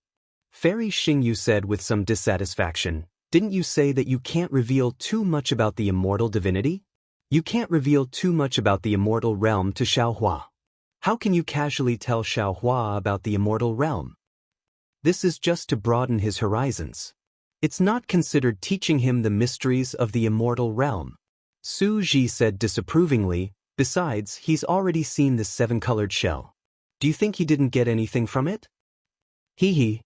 Fairy Xingyu said with some dissatisfaction, "didn't you say that you can't reveal too much about the immortal divinity? You can't reveal too much about the immortal realm to Xiaohua. How can you casually tell Xiaohua about the immortal realm?" This is just to broaden his horizons. It's not considered teaching him the mysteries of the immortal realm. Su Ji said disapprovingly, besides, he's already seen the seven-colored shell. Do you think he didn't get anything from it? Hee hee.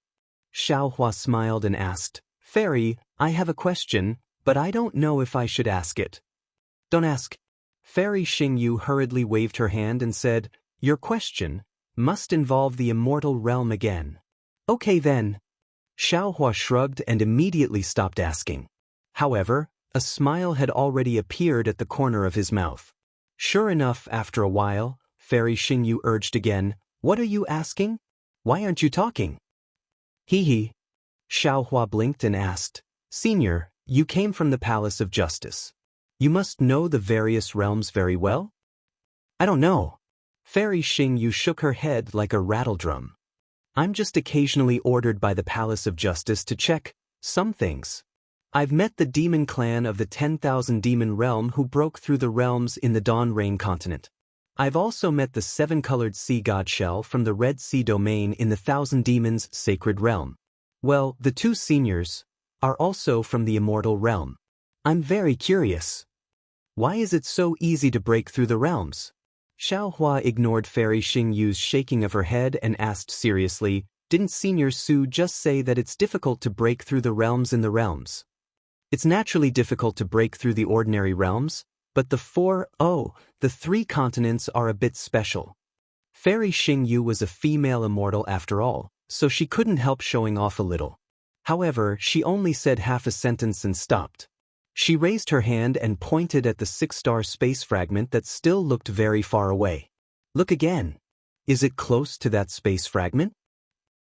Xiaohua smiled and asked, Fairy, I have a question, but I don't know if I should ask it. Don't ask. Fairy Xingyu hurriedly waved her hand and said, Your question must involve the immortal realm again. Okay then. Xiaohua shrugged and immediately stopped asking. However, a smile had already appeared at the corner of his mouth. Sure enough, after a while, Fairy Xingyu urged again, What are you asking? Why aren't you talking? Hee hee. Xiaohua blinked and asked, Senior, you came from the Palace of Justice. You must know the various realms very well? I don't know. Fairy Xingyu shook her head like a rattledrum. I'm just occasionally ordered by the Palace of Justice to check some things. I've met the demon clan of the 10,000 demon realm who broke through the realms in the Dawn Rain continent. I've also met the seven-colored sea god shell from the Red Sea domain in the Thousand Demons sacred realm. Well, the two seniors are also from the immortal realm. I'm very curious. Why is it so easy to break through the realms? Xiaohua ignored Fairy Xingyu's shaking of her head and asked seriously, Didn't Senior Su just say that it's difficult to break through the realms in the realms? It's naturally difficult to break through the ordinary realms, but the three continents are a bit special. Fairy Xingyu was a female immortal after all, so she couldn't help showing off a little. However, she only said half a sentence and stopped. She raised her hand and pointed at the six-star space fragment that still looked very far away. Look again. Is it close to that space fragment?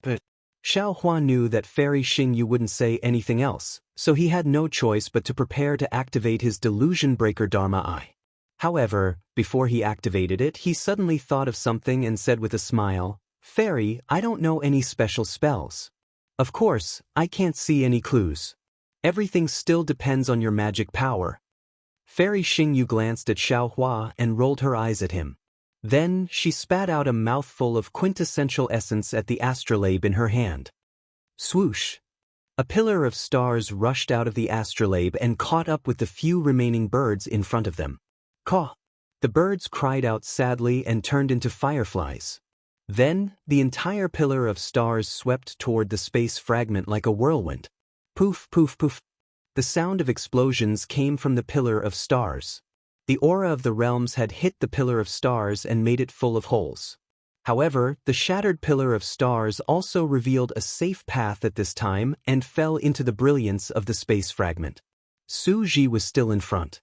But Xiaohua knew that Fairy Xingyu wouldn't say anything else, so he had no choice but to prepare to activate his Delusion Breaker Dharma Eye. However, before he activated it, he suddenly thought of something and said with a smile, Fairy, I don't know any special spells. Of course, I can't see any clues. Everything still depends on your magic power. Fairy Xingyu glanced at Xiaohua and rolled her eyes at him. Then, she spat out a mouthful of quintessential essence at the astrolabe in her hand. Swoosh! A pillar of stars rushed out of the astrolabe and caught up with the few remaining birds in front of them. Caw! The birds cried out sadly and turned into fireflies. Then, the entire pillar of stars swept toward the space fragment like a whirlwind. Poof, poof, poof. The sound of explosions came from the pillar of stars. The aura of the realms had hit the pillar of stars and made it full of holes. However, the shattered pillar of stars also revealed a safe path at this time and fell into the brilliance of the space fragment. Su Ji was still in front.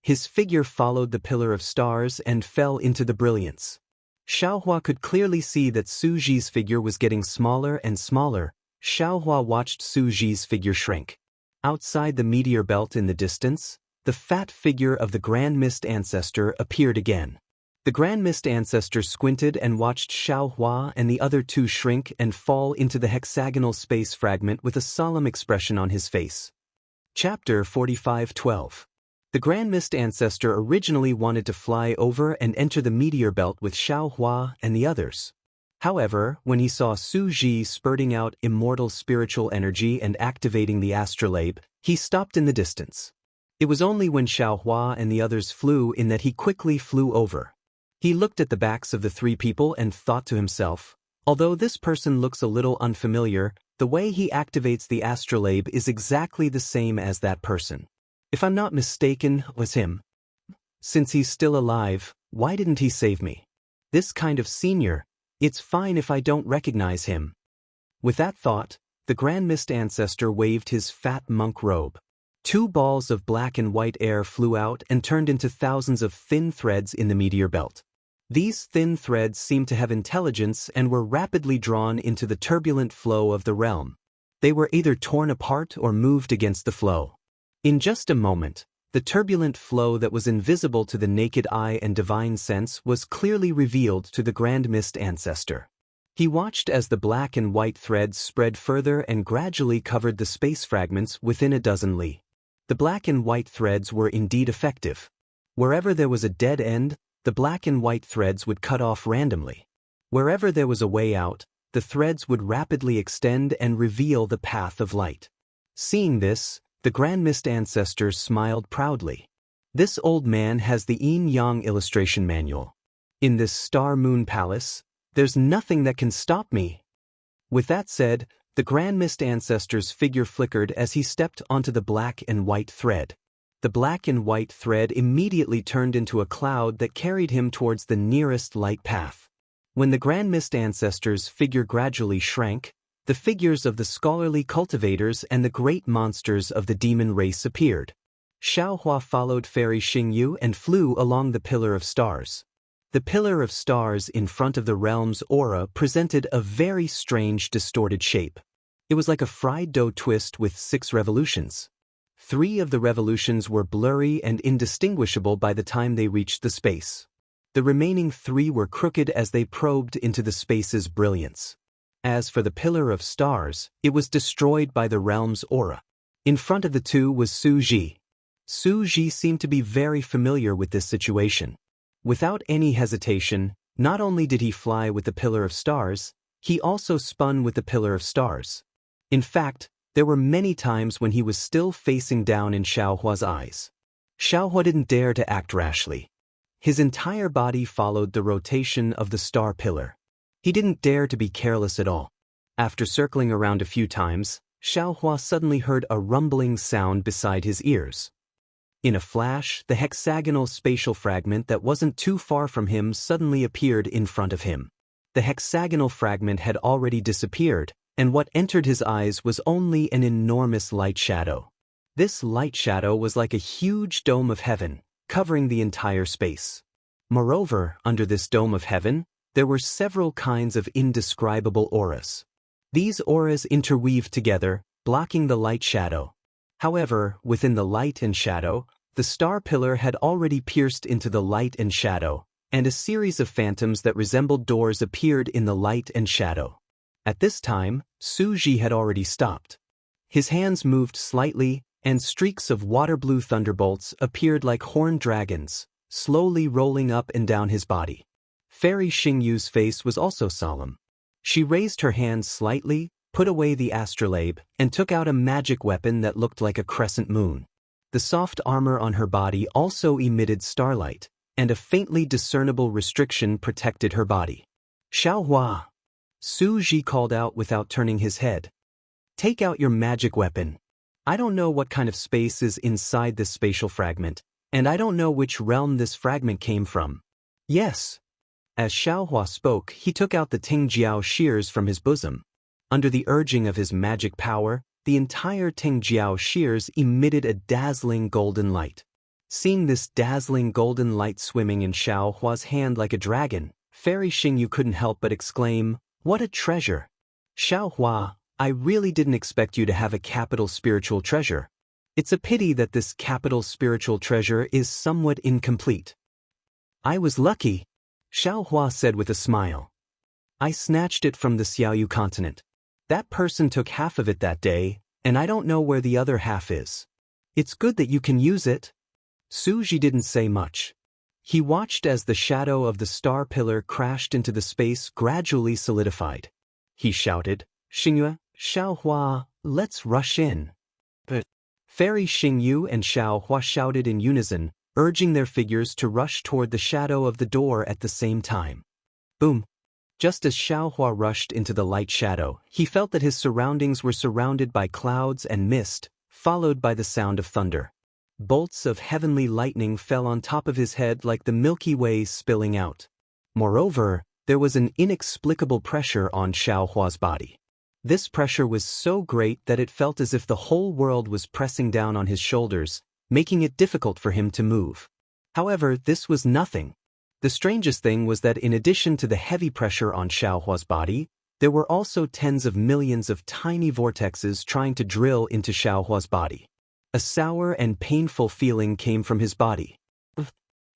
His figure followed the pillar of stars and fell into the brilliance. Xiaohua could clearly see that Su Ji's figure was getting smaller and smaller. Xiaohua watched Su Ji's figure shrink. Outside the meteor belt in the distance, the fat figure of the Grand Mist Ancestor appeared again. The Grand Mist Ancestor squinted and watched Xiaohua and the other two shrink and fall into the hexagonal space fragment with a solemn expression on his face. Chapter 45:12. The Grand Mist Ancestor originally wanted to fly over and enter the meteor belt with Xiaohua and the others. However, when he saw Su Ji spurting out immortal spiritual energy and activating the astrolabe, he stopped in the distance. It was only when Xiaohua and the others flew in that he quickly flew over. He looked at the backs of the three people and thought to himself, although this person looks a little unfamiliar, the way he activates the astrolabe is exactly the same as that person. If I'm not mistaken, it was him. Since he's still alive, why didn't he save me? This kind of senior. It's fine if I don't recognize him. With that thought, the Grand Mist Ancestor waved his fat monk robe. Two balls of black and white air flew out and turned into thousands of thin threads in the meteor belt. These thin threads seemed to have intelligence and were rapidly drawn into the turbulent flow of the realm. They were either torn apart or moved against the flow. In just a moment, the turbulent flow that was invisible to the naked eye and divine sense was clearly revealed to the Grand Mist Ancestor. He watched as the black and white threads spread further and gradually covered the space fragments within a dozen li. The black and white threads were indeed effective. Wherever there was a dead end, the black and white threads would cut off randomly. Wherever there was a way out, the threads would rapidly extend and reveal the path of light. Seeing this, the Grand Mist ancestors smiled proudly. This old man has the yin-yang illustration manual. In this star-moon palace, there's nothing that can stop me. With that said, the Grand Mist ancestor's figure flickered as he stepped onto the black and white thread. The black and white thread immediately turned into a cloud that carried him towards the nearest light path. When the Grand Mist ancestor's figure gradually shrank, the figures of the scholarly cultivators and the great monsters of the demon race appeared. Xiaohua followed Fairy Xingyu and flew along the Pillar of Stars. The Pillar of Stars in front of the realm's aura presented a very strange distorted shape. It was like a fried dough twist with 6 revolutions. 3 of the revolutions were blurry and indistinguishable by the time they reached the space. The remaining 3 were crooked as they probed into the space's brilliance. As for the Pillar of Stars, it was destroyed by the realm's aura. In front of the 2 was Su Ji. Su Ji seemed to be very familiar with this situation. Without any hesitation, not only did he fly with the Pillar of Stars, he also spun with the Pillar of Stars. In fact, there were many times when he was still facing down in Xiaohua's eyes. Xiaohua didn't dare to act rashly. His entire body followed the rotation of the star pillar. He didn't dare to be careless at all. After circling around a few times, Xiaohua suddenly heard a rumbling sound beside his ears. In a flash, the hexagonal spatial fragment that wasn't too far from him suddenly appeared in front of him. The hexagonal fragment had already disappeared, and what entered his eyes was only an enormous light shadow. This light shadow was like a huge dome of heaven, covering the entire space. Moreover, under this dome of heaven, there were several kinds of indescribable auras. These auras interweaved together, blocking the light shadow. However, within the light and shadow, the star pillar had already pierced into the light and shadow, and a series of phantoms that resembled doors appeared in the light and shadow. At this time, Su Ji had already stopped. His hands moved slightly, and streaks of water-blue thunderbolts appeared like horned dragons, slowly rolling up and down his body. Fairy Xingyu's face was also solemn. She raised her hands slightly, put away the astrolabe, and took out a magic weapon that looked like a crescent moon. The soft armor on her body also emitted starlight, and a faintly discernible restriction protected her body. "Xiaohua!" Su Ji called out without turning his head. "Take out your magic weapon. I don't know what kind of space is inside this spatial fragment, and I don't know which realm this fragment came from." "Yes." As Xiaohua spoke, he took out the Tingjiao shears from his bosom. Under the urging of his magic power, the entire Tingjiao shears emitted a dazzling golden light. Seeing this dazzling golden light swimming in Xiaohua's hand like a dragon, Fairy Xingyu couldn't help but exclaim, "What a treasure! Xiaohua, I really didn't expect you to have a capital spiritual treasure. It's a pity that this capital spiritual treasure is somewhat incomplete." "I was lucky," Xiaohua said with a smile. "I snatched it from the Xiaoyu continent. That person took half of it that day, and I don't know where the other half is. It's good that you can use it." Su Ji didn't say much. He watched as the shadow of the star pillar crashed into the space gradually solidified. He shouted, "Xingyu, Xiaohua, let's rush in." But Fairy Xingyu and Xiaohua shouted in unison, urging their figures to rush toward the shadow of the door at the same time. Boom! Just as Xiaohua rushed into the light shadow, he felt that his surroundings were surrounded by clouds and mist, followed by the sound of thunder. Bolts of heavenly lightning fell on top of his head like the Milky Way spilling out. Moreover, there was an inexplicable pressure on Xiaohua's body. This pressure was so great that it felt as if the whole world was pressing down on his shoulders, making it difficult for him to move. However, this was nothing. The strangest thing was that in addition to the heavy pressure on Xiaohua's body, there were also tens of millions of tiny vortexes trying to drill into Xiaohua's body. A sour and painful feeling came from his body.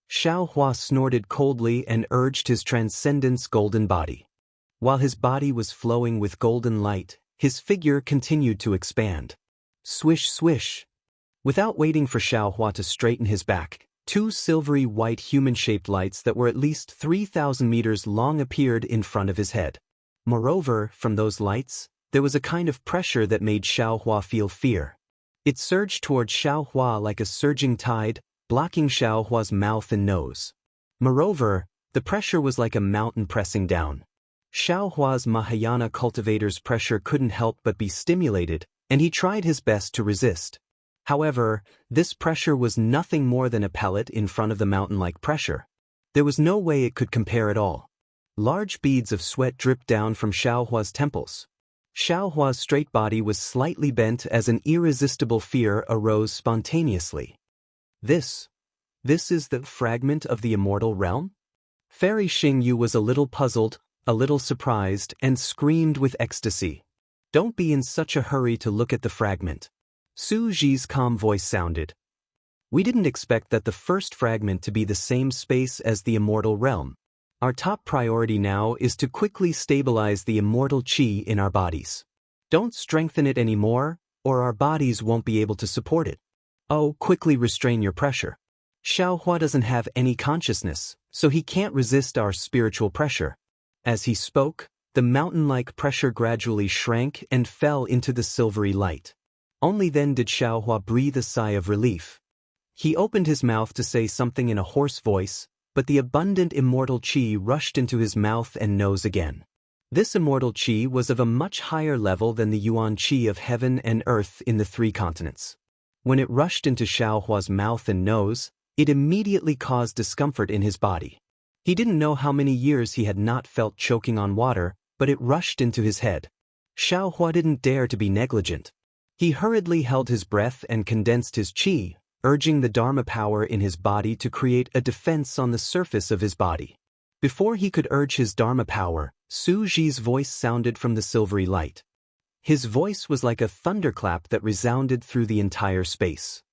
Xiaohua snorted coldly and urged his transcendence golden body. While his body was flowing with golden light, his figure continued to expand. Swish, swish. Without waiting for Xiaohua to straighten his back, 2 silvery white human-shaped lights that were at least 3,000 meters long appeared in front of his head. Moreover, from those lights, there was a kind of pressure that made Xiaohua feel fear. It surged toward Xiaohua like a surging tide, blocking Xiaohua's mouth and nose. Moreover, the pressure was like a mountain pressing down. Xiaohua's Mahayana cultivator's pressure couldn't help but be stimulated, and he tried his best to resist. However, this pressure was nothing more than a pellet in front of the mountain-like pressure. There was no way it could compare at all. Large beads of sweat dripped down from Xiaohua's temples. Xiaohua's straight body was slightly bent as an irresistible fear arose spontaneously. This is the fragment of the immortal realm? Fairy Xingyu was a little puzzled, a little surprised, and screamed with ecstasy. Don't be in such a hurry to look at the fragment. Su Ji's calm voice sounded. We didn't expect that the first fragment to be the same space as the immortal realm. Our top priority now is to quickly stabilize the immortal qi in our bodies. Don't strengthen it anymore, or our bodies won't be able to support it. Oh, quickly restrain your pressure. Xiaohua doesn't have any consciousness, so he can't resist our spiritual pressure. As he spoke, the mountain-like pressure gradually shrank and fell into the silvery light. Only then did Xiaohua breathe a sigh of relief. He opened his mouth to say something in a hoarse voice, but the abundant immortal qi rushed into his mouth and nose again. This immortal qi was of a much higher level than the yuan qi of heaven and earth in the three continents. When it rushed into Xiaohua's mouth and nose, it immediately caused discomfort in his body. He didn't know how many years he had not felt choking on water, but it rushed into his head. Xiaohua didn't dare to be negligent. He hurriedly held his breath and condensed his qi, urging the Dharma power in his body to create a defense on the surface of his body. Before he could urge his Dharma power, Su Ji's voice sounded from the silvery light. His voice was like a thunderclap that resounded through the entire space.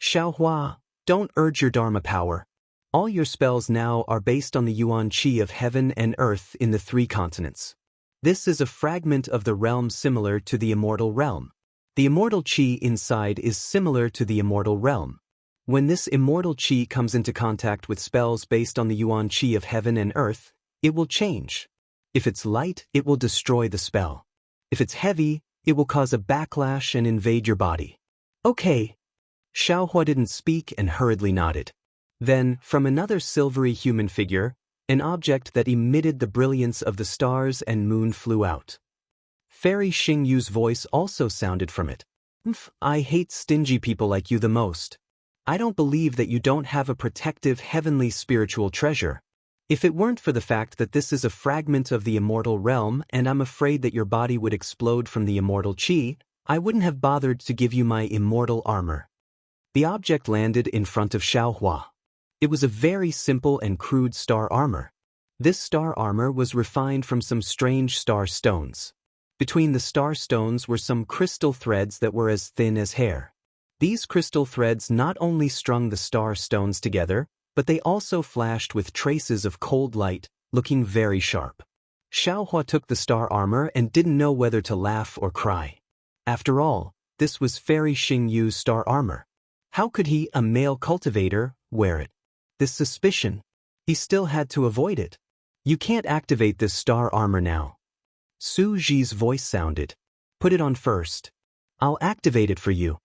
Xiaohua, don't urge your Dharma power. All your spells now are based on the yuan qi of heaven and earth in the three continents. This is a fragment of the realm similar to the immortal realm. The immortal qi inside is similar to the immortal realm. When this immortal qi comes into contact with spells based on the yuan qi of heaven and earth, it will change. If it's light, it will destroy the spell. If it's heavy, it will cause a backlash and invade your body. Okay. Xiaohua didn't speak and hurriedly nodded. Then, from another silvery human figure, an object that emitted the brilliance of the stars and moon flew out. Fairy Xingyu's voice also sounded from it. I hate stingy people like you the most. I don't believe that you don't have a protective heavenly spiritual treasure. If it weren't for the fact that this is a fragment of the immortal realm and I'm afraid that your body would explode from the immortal qi, I wouldn't have bothered to give you my immortal armor. The object landed in front of Xiaohua. It was a very simple and crude star armor. This star armor was refined from some strange star stones. Between the star stones were some crystal threads that were as thin as hair. These crystal threads not only strung the star stones together, but they also flashed with traces of cold light, looking very sharp. Xiaohua took the star armor and didn't know whether to laugh or cry. After all, this was Fairy Xingyu's star armor. How could he, a male cultivator, wear it? This suspicion. He still had to avoid it. You can't activate this star armor now. Su Ji's voice sounded. Put it on first. I'll activate it for you.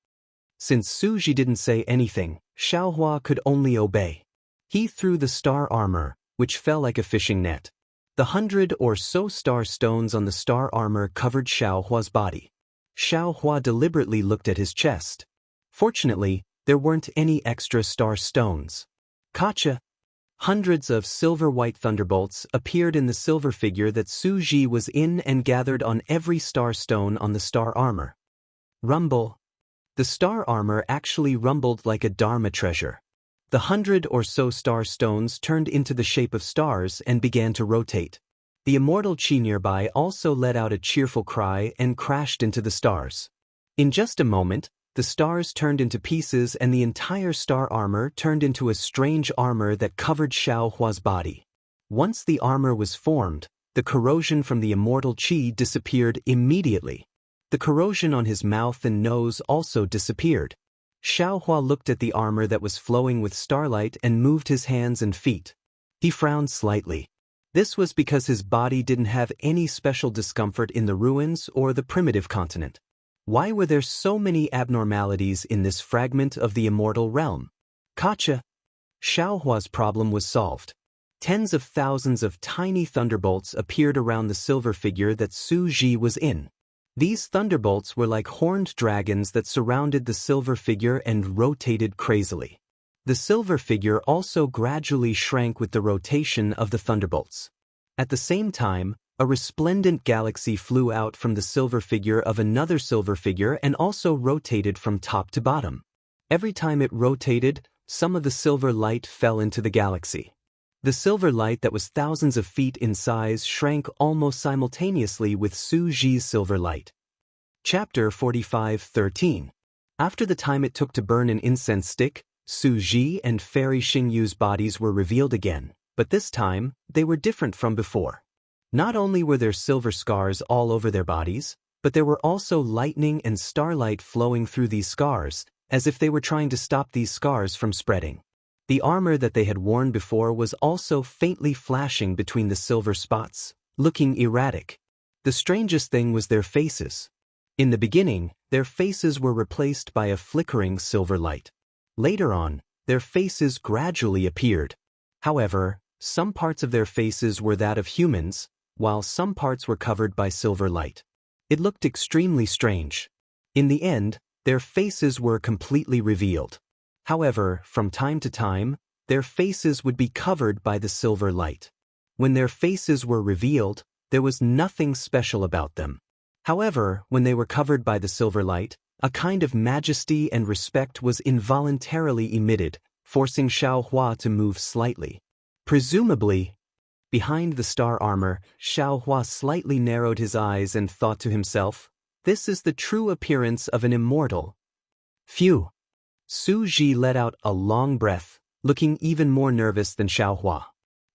Since Su Ji didn't say anything, Xiaohua could only obey. He threw the star armor, which fell like a fishing net. The 100 or so star stones on the star armor covered Xiaohua's body. Xiaohua deliberately looked at his chest. Fortunately, there weren't any extra star stones. Gotcha! Hundreds of silver-white thunderbolts appeared in the silver figure that Su Ji was in and gathered on every star stone on the star armor. Rumble. The star armor actually rumbled like a Dharma treasure. The 100 or so star stones turned into the shape of stars and began to rotate. The immortal qi nearby also let out a cheerful cry and crashed into the stars. In just a moment, the stars turned into pieces and the entire star armor turned into a strange armor that covered Xiaohua's body. Once the armor was formed, the corrosion from the immortal qi disappeared immediately. The corrosion on his mouth and nose also disappeared. Xiaohua looked at the armor that was flowing with starlight and moved his hands and feet. He frowned slightly. This was because his body didn't have any special discomfort in the ruins or the primitive continent. Why were there so many abnormalities in this fragment of the immortal realm? Gotcha! Xiaohua's problem was solved. Tens of thousands of tiny thunderbolts appeared around the silver figure that Su Ji was in. These thunderbolts were like horned dragons that surrounded the silver figure and rotated crazily. The silver figure also gradually shrank with the rotation of the thunderbolts. At the same time, a resplendent galaxy flew out from the silver figure of another silver figure and also rotated from top to bottom. Every time it rotated, some of the silver light fell into the galaxy. The silver light that was thousands of feet in size shrank almost simultaneously with Su Ji's silver light. Chapter 45:13. After the time it took to burn an incense stick, Su Ji and Fairy Xingyu's bodies were revealed again, but this time, they were different from before. Not only were there silver scars all over their bodies, but there were also lightning and starlight flowing through these scars, as if they were trying to stop these scars from spreading. The armor that they had worn before was also faintly flashing between the silver spots, looking erratic. The strangest thing was their faces. In the beginning, their faces were replaced by a flickering silver light. Later on, their faces gradually appeared. However, some parts of their faces were that of humans, while some parts were covered by silver light. It looked extremely strange. In the end, their faces were completely revealed. However, from time to time, their faces would be covered by the silver light. When their faces were revealed, there was nothing special about them. However, when they were covered by the silver light, a kind of majesty and respect was involuntarily emitted, forcing Xiaohua to move slightly. Presumably, behind the star armor, Xiaohua slightly narrowed his eyes and thought to himself, "This is the true appearance of an immortal." Phew! Su Ji let out a long breath, looking even more nervous than Xiaohua.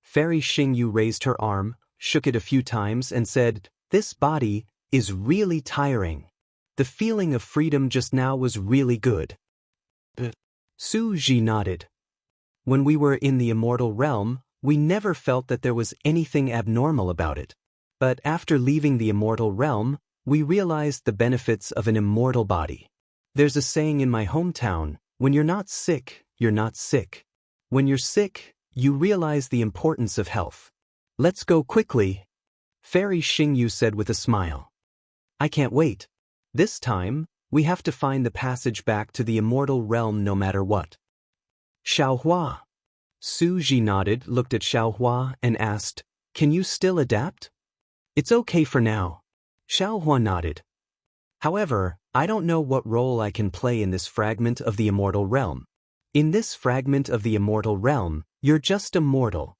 Fairy Xingyu raised her arm, shook it a few times and said, "This body is really tiring. The feeling of freedom just now was really good." Su Ji nodded. "When we were in the immortal realm, we never felt that there was anything abnormal about it. But after leaving the immortal realm, we realized the benefits of an immortal body. There's a saying in my hometown, when you're not sick, you're not sick. When you're sick, you realize the importance of health. Let's go quickly," Fairy Xingyu said with a smile. "I can't wait. This time, we have to find the passage back to the immortal realm no matter what." Xiaohua. Su Ji nodded, looked at Xiaohua, and asked, "Can you still adapt?" "It's okay for now." Xiaohua nodded. "However, I don't know what role I can play in this fragment of the immortal realm." "In this fragment of the immortal realm, you're just a mortal,"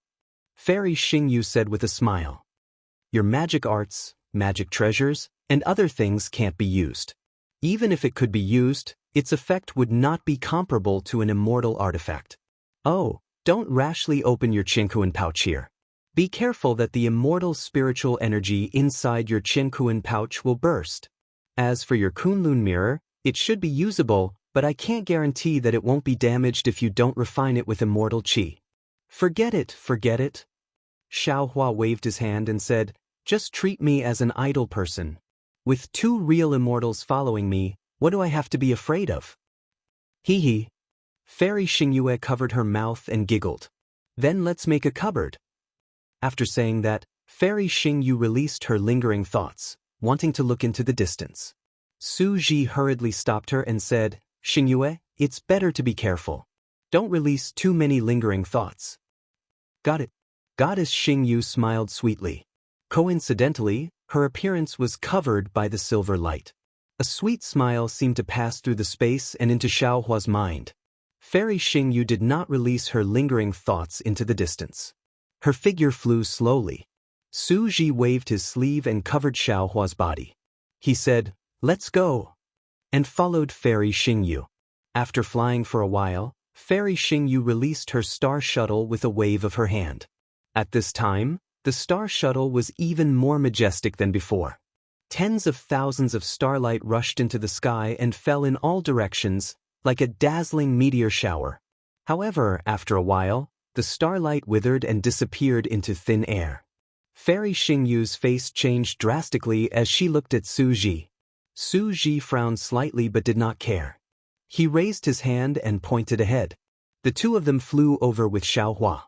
Fairy Xingyu said with a smile. "Your magic arts, magic treasures, and other things can't be used. Even if it could be used, its effect would not be comparable to an immortal artifact. Oh, don't rashly open your Qinkuan pouch here. Be careful that the immortal spiritual energy inside your Qinkuan pouch will burst. As for your Kunlun mirror, it should be usable, but I can't guarantee that it won't be damaged if you don't refine it with immortal qi." Forget it, forget it." Xiaohua waved his hand and said, "Just treat me as an idle person. With 2 real immortals following me, what do I have to be afraid of?" "Hee hee." Fairy Xingyue covered her mouth and giggled. "Then let's make a cupboard." After saying that, Fairy Xingyu released her lingering thoughts, wanting to look into the distance. Su Ji hurriedly stopped her and said, "Xingyue, it's better to be careful. Don't release too many lingering thoughts." "Got it." Goddess Xingyu smiled sweetly. Coincidentally, her appearance was covered by the silver light. A sweet smile seemed to pass through the space and into Xiaohua's mind. Fairy Xingyu did not release her lingering thoughts into the distance. Her figure flew slowly. Su Ji waved his sleeve and covered Xiaohua's body. He said, "Let's go," and followed Fairy Xingyu. After flying for a while, Fairy Xingyu released her star shuttle with a wave of her hand. At this time, the star shuttle was even more majestic than before. Tens of thousands of starlight rushed into the sky and fell in all directions, like a dazzling meteor shower. However, after a while, the starlight withered and disappeared into thin air. Fairy Xingyu's face changed drastically as she looked at Su Ji. Su Ji frowned slightly but did not care. He raised his hand and pointed ahead. The two of them flew over with Xiaohua.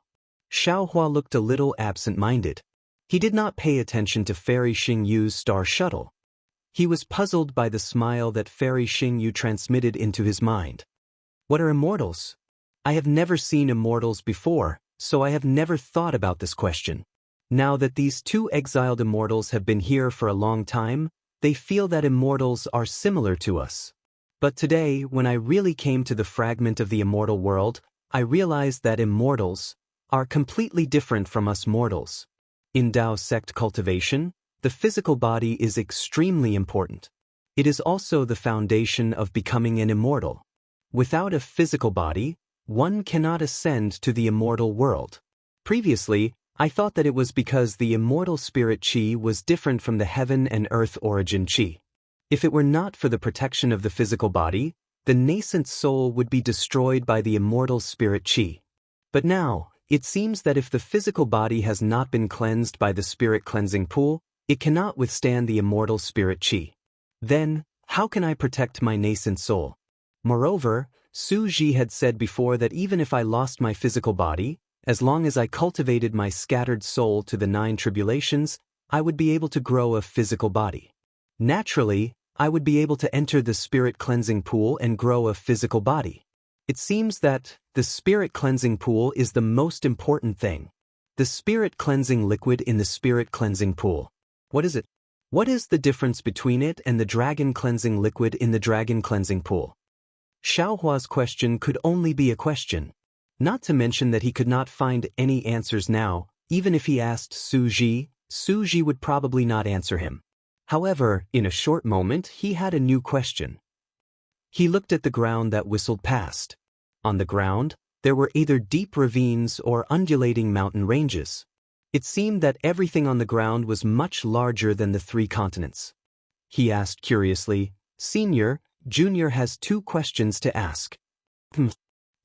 Xiaohua looked a little absent-minded. He did not pay attention to Fairy Xingyu's star shuttle. He was puzzled by the smile that Fairy Xingyu transmitted into his mind. What are immortals? I have never seen immortals before, so I have never thought about this question. Now that these two exiled immortals have been here for a long time, they feel that immortals are similar to us. But today, when I really came to the fragment of the immortal world, I realized that immortals are completely different from us mortals. In Tao sect cultivation, the physical body is extremely important. It is also the foundation of becoming an immortal. Without a physical body, one cannot ascend to the immortal world. Previously, I thought that it was because the immortal spirit chi was different from the heaven and earth origin chi. If it were not for the protection of the physical body, the nascent soul would be destroyed by the immortal spirit chi. But now, it seems that if the physical body has not been cleansed by the spirit cleansing pool, it cannot withstand the immortal spirit chi. Then, how can I protect my nascent soul? Moreover, Su Ji had said before that even if I lost my physical body, as long as I cultivated my scattered soul to the 9 tribulations, I would be able to grow a physical body. Naturally, I would be able to enter the spirit cleansing pool and grow a physical body. It seems that the spirit cleansing pool is the most important thing. The spirit cleansing liquid in the spirit cleansing pool. What is it? What is the difference between it and the dragon cleansing liquid in the dragon cleansing pool? Xiaohua's question could only be a question. Not to mention that he could not find any answers now. Even if he asked Su Ji would probably not answer him. However, in a short moment he had a new question. He looked at the ground that whistled past. On the ground, there were either deep ravines or undulating mountain ranges. It seemed that everything on the ground was much larger than the 3 continents. He asked curiously, "Senior, Junior has 2 questions to ask."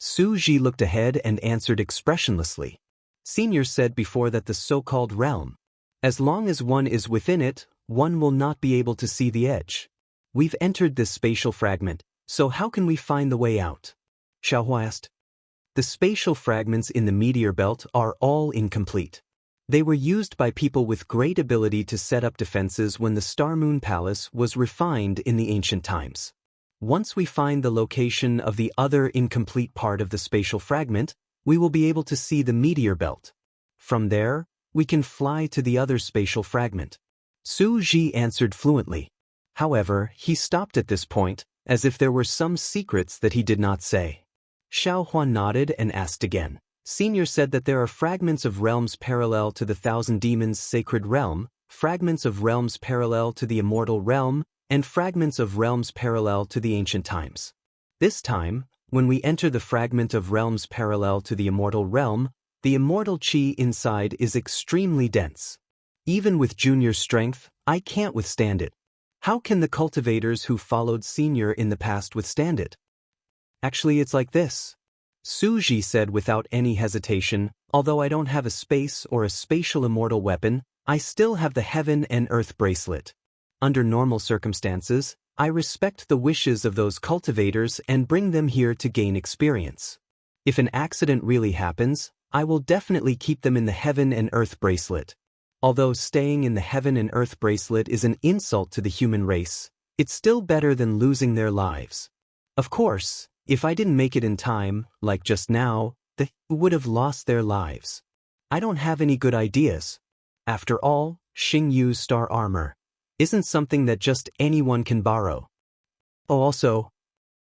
Su Ji looked ahead and answered expressionlessly. Senior said before that the so-called realm. As long as one is within it, one will not be able to see the edge. We've entered this spatial fragment, so how can we find the way out? Xiaohua asked. The spatial fragments in the meteor belt are all incomplete. They were used by people with great ability to set up defenses when the Star Moon Palace was refined in the ancient times. Once we find the location of the other incomplete part of the spatial fragment, we will be able to see the meteor belt. From there, we can fly to the other spatial fragment. Su Ji answered fluently. However, he stopped at this point, as if there were some secrets that he did not say. Xiaohua nodded and asked again. Senior said that there are fragments of realms parallel to the Thousand Demons' sacred realm, fragments of realms parallel to the immortal realm, and fragments of realms parallel to the ancient times. This time, when we enter the fragment of realms parallel to the immortal realm, the immortal chi inside is extremely dense. Even with Junior's strength, I can't withstand it. How can the cultivators who followed Senior in the past withstand it? Actually, it's like this. Su Ji said without any hesitation, although I don't have a space or a spatial immortal weapon, I still have the heaven and earth bracelet. Under normal circumstances, I respect the wishes of those cultivators and bring them here to gain experience. If an accident really happens, I will definitely keep them in the heaven and earth bracelet. Although staying in the heaven and earth bracelet is an insult to the human race, it's still better than losing their lives. Of course, if I didn't make it in time, like just now, they would have lost their lives. I don't have any good ideas. After all, Xingyu's star armor isn't something that just anyone can borrow. Oh, also,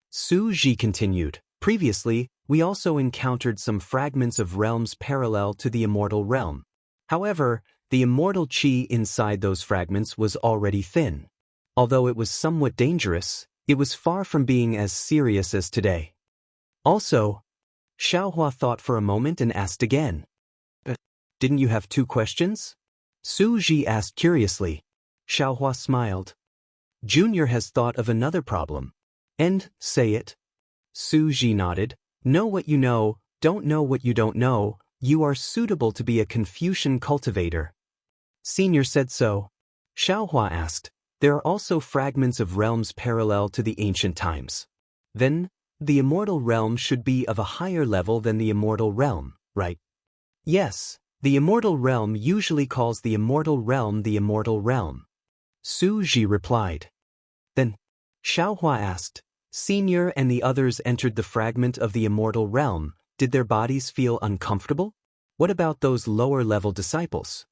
Su Ji continued, previously, we also encountered some fragments of realms parallel to the immortal realm. However, the immortal chi inside those fragments was already thin. Although it was somewhat dangerous, it was far from being as serious as today. Also, Xiaohua thought for a moment and asked again. Didn't you have 2 questions? Su Ji asked curiously. Xiaohua smiled. Junior has thought of another problem. And, say it. Su Ji nodded. Know what you know, don't know what you don't know. You are suitable to be a Confucian cultivator. Senior said so. Xiaohua asked, there are also fragments of realms parallel to the ancient times. Then, the immortal realm should be of a higher level than the immortal realm, right? Yes, the immortal realm usually calls the immortal realm the immortal realm. Su Ji replied. Then, Xiaohua asked, Senior and the others entered the fragment of the immortal realm. Did their bodies feel uncomfortable? What about those lower-level disciples?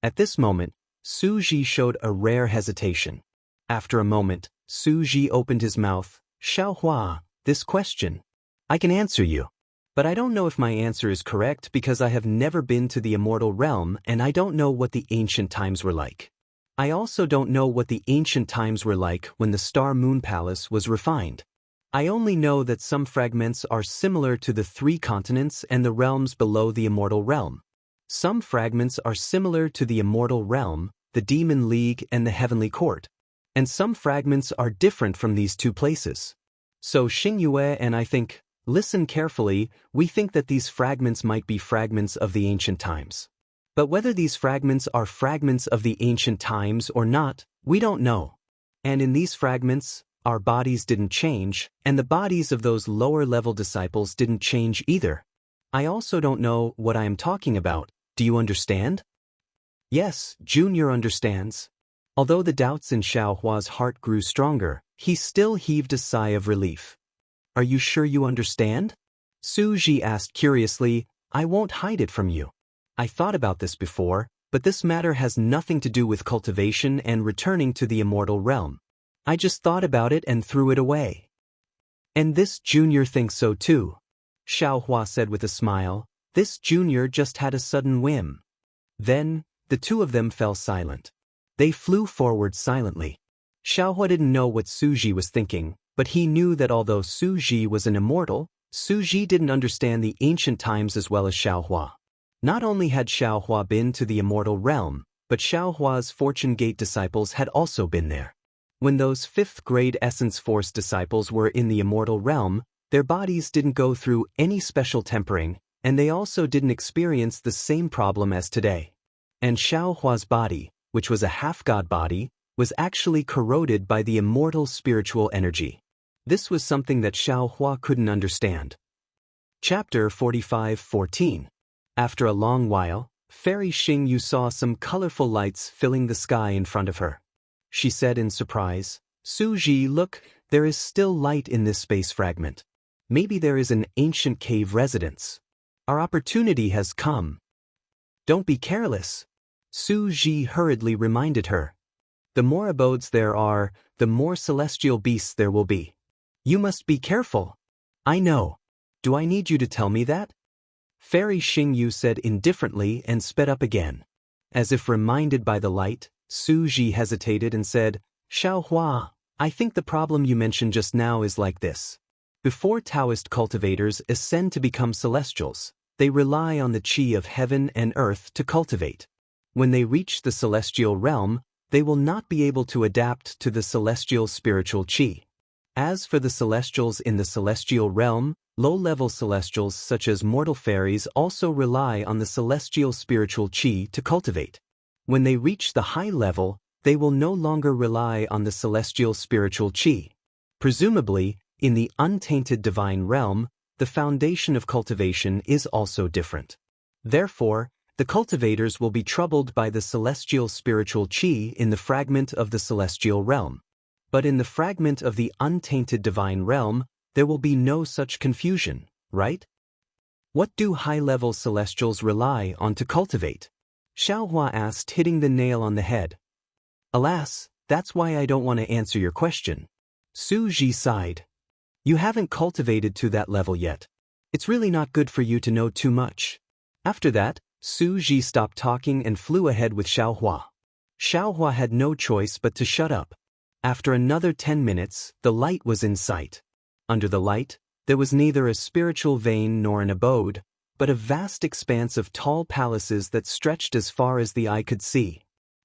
At this moment, Su Ji showed a rare hesitation. After a moment, Su Ji opened his mouth. Xiaohua, this question. I can answer you. But I don't know if my answer is correct because I have never been to the immortal realm and I don't know what the ancient times were like. I also don't know what the ancient times were like when the Star Moon Palace was refined. I only know that some fragments are similar to the 3 continents and the realms below the immortal realm. Some fragments are similar to the immortal realm, the Demon League and the Heavenly Court. And some fragments are different from these 2 places. So Xingyue and I think, listen carefully, we think that these fragments might be fragments of the ancient times. But whether these fragments are fragments of the ancient times or not, we don't know. And in these fragments, our bodies didn't change, and the bodies of those lower-level disciples didn't change either. I also don't know what I am talking about. Do you understand? Yes, Junior understands. Although the doubts in Xiaohua's heart grew stronger, he still heaved a sigh of relief. Are you sure you understand? Su Ji asked curiously. I won't hide it from you. I thought about this before, but this matter has nothing to do with cultivation and returning to the immortal realm. I just thought about it and threw it away. And this Junior thinks so too, Xiaohua said with a smile. This Junior just had a sudden whim. Then, the 2 of them fell silent. They flew forward silently. Xiaohua didn't know what Su Ji was thinking, but he knew that although Su Ji was an immortal, Su Ji didn't understand the ancient times as well as Xiaohua. Not only had Xiaohua been to the immortal realm, but Xiaohua's Fortune Gate disciples had also been there. When those 5th grade Essence Force disciples were in the immortal realm, their bodies didn't go through any special tempering, and they also didn't experience the same problem as today. And Xiaohua's body, which was a half-god body, was actually corroded by the immortal spiritual energy. This was something that Xiaohua couldn't understand. Chapter 45:14. After a long while, Fairy Xingyu saw some colorful lights filling the sky in front of her. She said in surprise, Su Ji, look, there is still light in this space fragment. Maybe there is an ancient cave residence. Our opportunity has come. Don't be careless, Su Ji hurriedly reminded her. The more abodes there are, the more celestial beasts there will be. You must be careful. I know. Do I need you to tell me that? Fairy Xingyu said indifferently and sped up again. As if reminded by the light, Su Ji hesitated and said, Xiaohua, I think the problem you mentioned just now is like this. Before Taoist cultivators ascend to become celestials, they rely on the qi of heaven and earth to cultivate. When they reach the celestial realm, they will not be able to adapt to the celestial spiritual qi. As for the celestials in the celestial realm, low-level celestials such as mortal fairies also rely on the celestial spiritual qi to cultivate. When they reach the high level, they will no longer rely on the celestial spiritual qi. Presumably, in the untainted divine realm, the foundation of cultivation is also different. Therefore, the cultivators will be troubled by the celestial spiritual qi in the fragment of the celestial realm. But in the fragment of the untainted divine realm, there will be no such confusion, right? What do high-level celestials rely on to cultivate? Xiaohua asked, hitting the nail on the head. Alas, that's why I don't want to answer your question. Su Ji sighed. You haven't cultivated to that level yet. It's really not good for you to know too much. After that, Su Ji stopped talking and flew ahead with Xiaohua. Xiaohua had no choice but to shut up. After another 10 minutes, the light was in sight. Under the light, there was neither a spiritual vein nor an abode, but a vast expanse of tall palaces that stretched as far as the eye could see.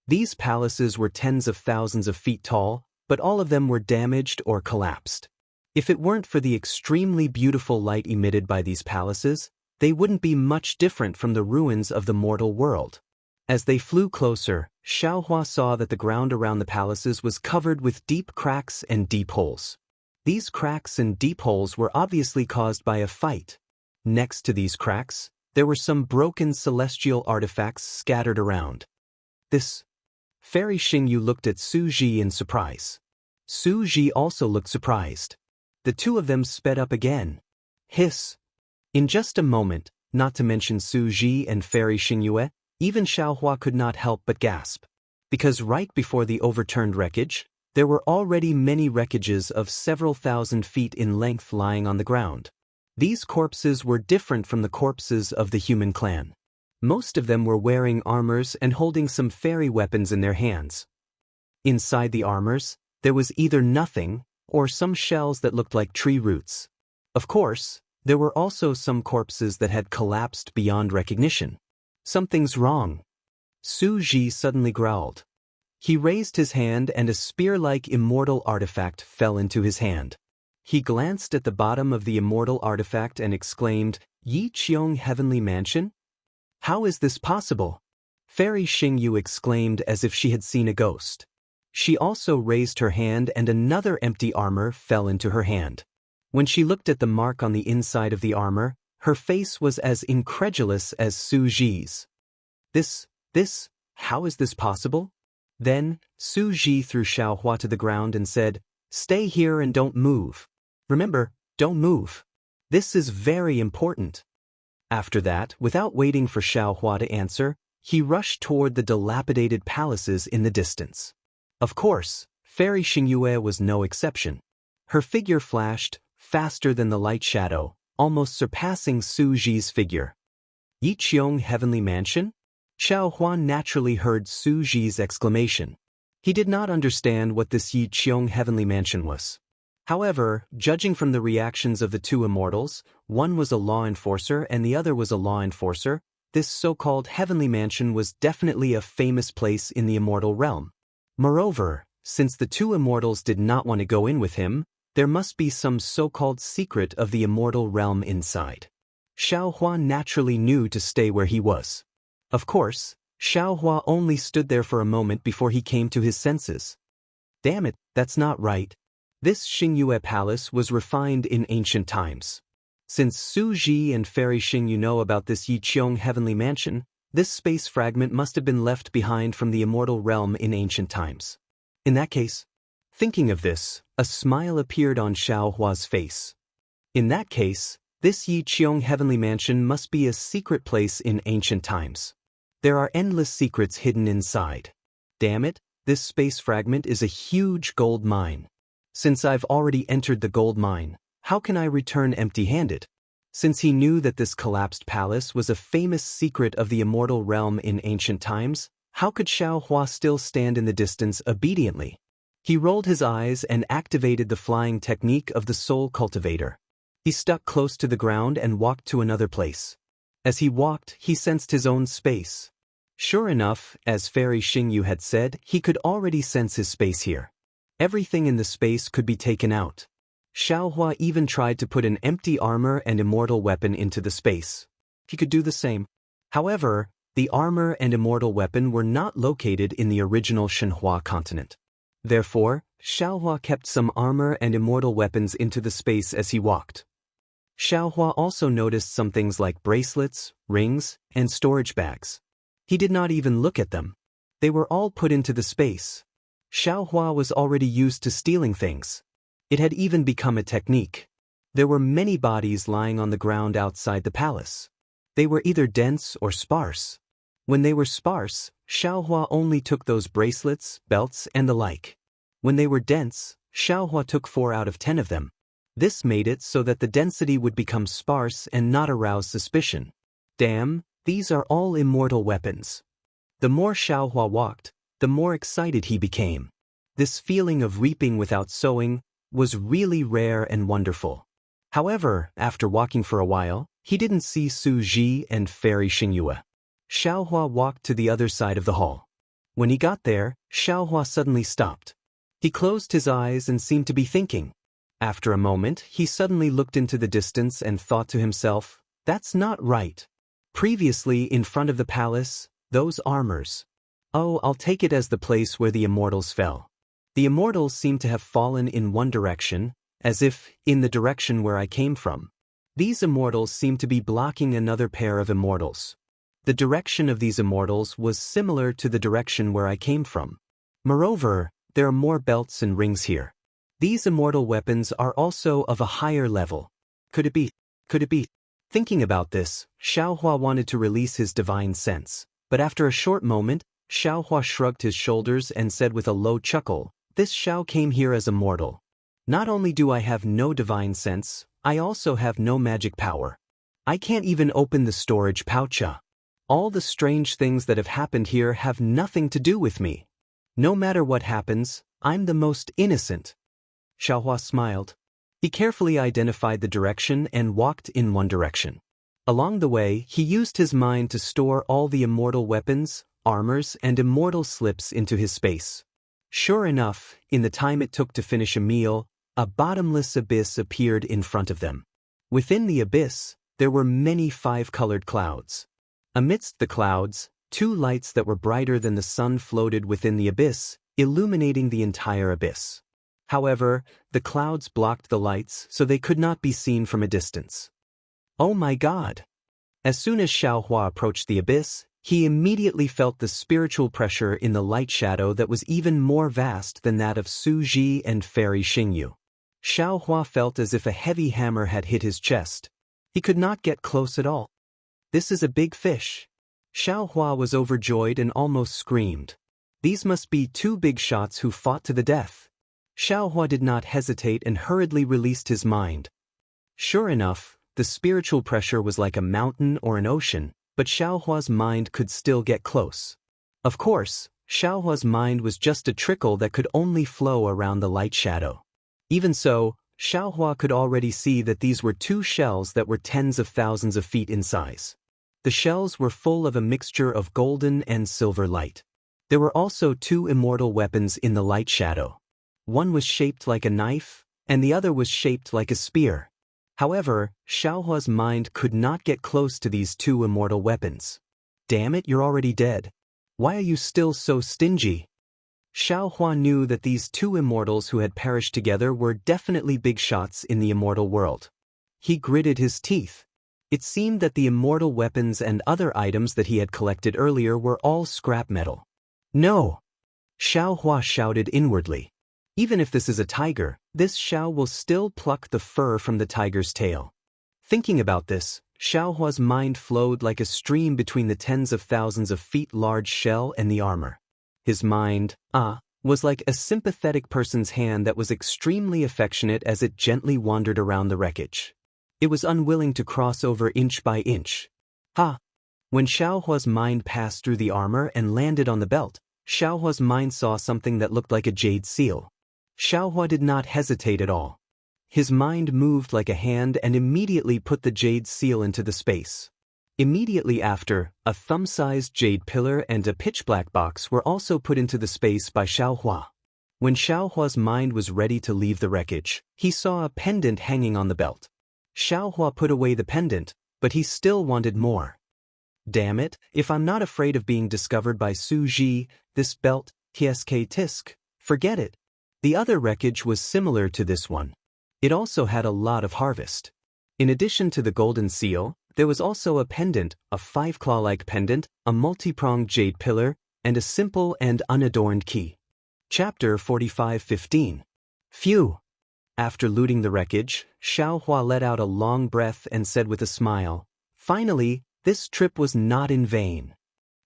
These palaces were tens of thousands of feet tall, but all of them were damaged or collapsed. If it weren't for the extremely beautiful light emitted by these palaces, they wouldn't be much different from the ruins of the mortal world. As they flew closer, Xiaohua saw that the ground around the palaces was covered with deep cracks and deep holes. These cracks and deep holes were obviously caused by a fight. Next to these cracks, there were some broken celestial artifacts scattered around. This. Fairy Xingyu looked at Su Ji in surprise. Su Ji also looked surprised. The two of them sped up again. Hiss. In just a moment, not to mention Su Ji and Fairy Xingyue, even Xiaohua could not help but gasp. Because right before the overturned wreckage, there were already many wreckages of several thousand feet in length lying on the ground. These corpses were different from the corpses of the human clan. Most of them were wearing armors and holding some fairy weapons in their hands. Inside the armors, there was either nothing, or some shells that looked like tree roots. Of course, there were also some corpses that had collapsed beyond recognition. Something's wrong. Su Ji suddenly growled. He raised his hand and a spear-like immortal artifact fell into his hand. He glanced at the bottom of the immortal artifact and exclaimed, "Yi Qiong Heavenly Mansion? How is this possible?" Fairy Xingyu exclaimed as if she had seen a ghost. She also raised her hand and another empty armor fell into her hand. When she looked at the mark on the inside of the armor, her face was as incredulous as Su Ji's. How is this possible? Then, Su Ji threw Xiaohua to the ground and said, "Stay here and don't move. Remember, don't move. This is very important." After that, without waiting for Xiaohua to answer, he rushed toward the dilapidated palaces in the distance. Of course, Fairy Xingyue was no exception. Her figure flashed, faster than the light shadow, almost surpassing Su Ji's figure. "Yi Qiong Heavenly Mansion?" Xiaohua naturally heard Su Ji's exclamation. He did not understand what this Yi Qiong Heavenly Mansion was. However, judging from the reactions of the two immortals, one was a law enforcer and the other was a law enforcer, this so-called Heavenly Mansion was definitely a famous place in the immortal realm. Moreover, since the two immortals did not want to go in with him, there must be some so-called secret of the immortal realm inside. Xiaohua naturally knew to stay where he was. Of course, Xiaohua only stood there for a moment before he came to his senses. Damn it, that's not right. This Xingyue Palace was refined in ancient times. Since Su Ji and Fairy Xingyu know about this Yi Qiong Heavenly Mansion, this space fragment must have been left behind from the immortal realm in ancient times. In that case, thinking of this, a smile appeared on Xiaohua's face. In that case, this Yi Qiong Heavenly Mansion must be a secret place in ancient times. There are endless secrets hidden inside. Damn it, this space fragment is a huge gold mine. Since I've already entered the gold mine, how can I return empty-handed? Since he knew that this collapsed palace was a famous secret of the immortal realm in ancient times, how could Xiaohua still stand in the distance obediently? He rolled his eyes and activated the flying technique of the soul cultivator. He stuck close to the ground and walked to another place. As he walked, he sensed his own space. Sure enough, as Fairy Xingyu had said, he could already sense his space here. Everything in the space could be taken out. Xiaohua even tried to put an empty armor and immortal weapon into the space. He could do the same. However, the armor and immortal weapon were not located in the original Shenhua continent. Therefore, Xiaohua kept some armor and immortal weapons into the space as he walked. Xiaohua also noticed some things like bracelets, rings, and storage bags. He did not even look at them. They were all put into the space. Xiaohua was already used to stealing things. It had even become a technique. There were many bodies lying on the ground outside the palace. They were either dense or sparse. When they were sparse, Xiaohua only took those bracelets, belts, and the like. When they were dense, Xiaohua took 4 out of 10 of them. This made it so that the density would become sparse and not arouse suspicion. Damn, these are all immortal weapons. The more Xiaohua walked, the more excited he became. This feeling of reaping without sowing was really rare and wonderful. However, after walking for a while, he didn't see Su Ji and Fairy Xingyue. Xiaohua walked to the other side of the hall. When he got there, Xiaohua suddenly stopped. He closed his eyes and seemed to be thinking. After a moment, he suddenly looked into the distance and thought to himself, "That's not right." Previously, in front of the palace, Those armors. Oh, I'll take it as the place where the immortals fell. The immortals seem to have fallen in one direction, as if in the direction where I came from. These immortals seem to be blocking another pair of immortals. The direction of these immortals was similar to the direction where I came from. Moreover, there are more belts and rings here. These immortal weapons are also of a higher level. Could it be? Could it be? Thinking about this, Xiaohua wanted to release his divine sense, but after a short moment, Xiaohua shrugged his shoulders and said with a low chuckle, "This Xiao came here as a mortal. Not only do I have no divine sense, I also have no magic power. I can't even open the storage pouch. All the strange things that have happened here have nothing to do with me. No matter what happens, I'm the most innocent." Xiaohua smiled. He carefully identified the direction and walked in one direction. Along the way, he used his mind to store all the immortal weapons, armors, and immortal slips into his space. Sure enough, in the time it took to finish a meal, a bottomless abyss appeared in front of them. Within the abyss, there were many five-colored clouds. Amidst the clouds, two lights that were brighter than the sun floated within the abyss, illuminating the entire abyss. However, the clouds blocked the lights so they could not be seen from a distance. Oh my God! As soon as Xiaohua approached the abyss, he immediately felt the spiritual pressure in the light shadow that was even more vast than that of Su Ji and Fairy Xingyu. Xiaohua felt as if a heavy hammer had hit his chest. He could not get close at all. This is a big fish. Xiaohua was overjoyed and almost screamed. These must be two big shots who fought to the death. Xiaohua did not hesitate and hurriedly released his mind. Sure enough, the spiritual pressure was like a mountain or an ocean, but Xiaohua's mind could still get close. Of course, Xiaohua's mind was just a trickle that could only flow around the light shadow. Even so, Xiaohua could already see that these were two shells that were tens of thousands of feet in size. The shells were full of a mixture of golden and silver light. There were also two immortal weapons in the light shadow. One was shaped like a knife, and the other was shaped like a spear. However, Xiaohua's mind could not get close to these two immortal weapons. Damn it, you're already dead. Why are you still so stingy? Xiaohua knew that these two immortals who had perished together were definitely big shots in the immortal world. He gritted his teeth. It seemed that the immortal weapons and other items that he had collected earlier were all scrap metal. No! Xiaohua shouted inwardly. Even if this is a tiger, this Xiao will still pluck the fur from the tiger's tail. Thinking about this, Xiaohua's mind flowed like a stream between the tens of thousands of feet large shell and the armor. His mind, was like a sympathetic person's hand that was extremely affectionate as it gently wandered around the wreckage. It was unwilling to cross over inch by inch. When Xiaohua's mind passed through the armor and landed on the belt, Xiaohua's mind saw something that looked like a jade seal. Xiaohua did not hesitate at all. His mind moved like a hand and immediately put the jade seal into the space. Immediately after, a thumb-sized jade pillar and a pitch-black box were also put into the space by Xiaohua. When Xiaohua's mind was ready to leave the wreckage, he saw a pendant hanging on the belt. Xiaohua put away the pendant, but he still wanted more. Damn it, if I'm not afraid of being discovered by Su Ji, this belt, tsk tisk, forget it. The other wreckage was similar to this one. It also had a lot of harvest. In addition to the golden seal, there was also a pendant, a five-claw-like pendant, a multi-pronged jade pillar, and a simple and unadorned key. Chapter 45:15. Phew! After looting the wreckage, Xiaohua let out a long breath and said with a smile, "Finally, this trip was not in vain."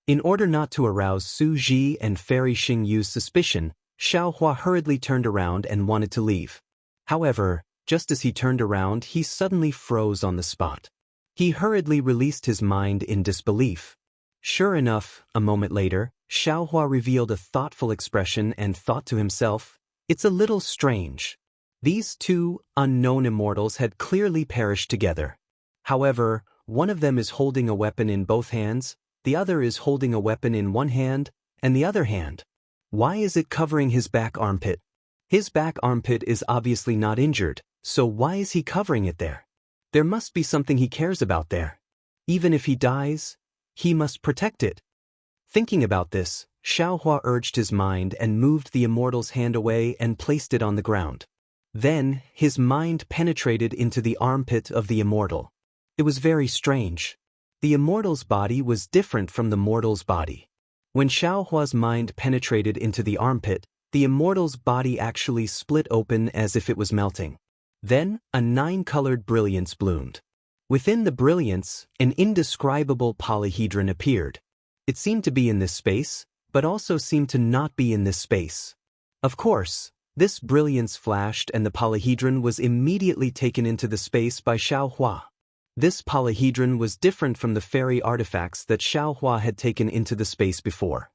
In order not to arouse Su Ji and Fairy Xingyu's suspicion, Xiaohua hurriedly turned around and wanted to leave. However, just as he turned around, he suddenly froze on the spot. He hurriedly released his mind in disbelief. Sure enough, a moment later, Xiaohua revealed a thoughtful expression and thought to himself, "It's a little strange. These two unknown immortals had clearly perished together. However, one of them is holding a weapon in both hands, the other is holding a weapon in one hand, and the other hand. Why is it covering his back armpit? His back armpit is obviously not injured, so why is he covering it there? There must be something he cares about there. Even if he dies, he must protect it." Thinking about this, Xiaohua urged his mind and moved the immortal's hand away and placed it on the ground. Then, his mind penetrated into the armpit of the immortal. It was very strange. The immortal's body was different from the mortal's body. When Xiaohua's mind penetrated into the armpit, the immortal's body actually split open as if it was melting. Then, a 9-colored brilliance bloomed. Within the brilliance, an indescribable polyhedron appeared. It seemed to be in this space, but also seemed to not be in this space. Of course, this brilliance flashed and the polyhedron was immediately taken into the space by Xiaohua. This polyhedron was different from the fairy artifacts that Xiaohua had taken into the space before.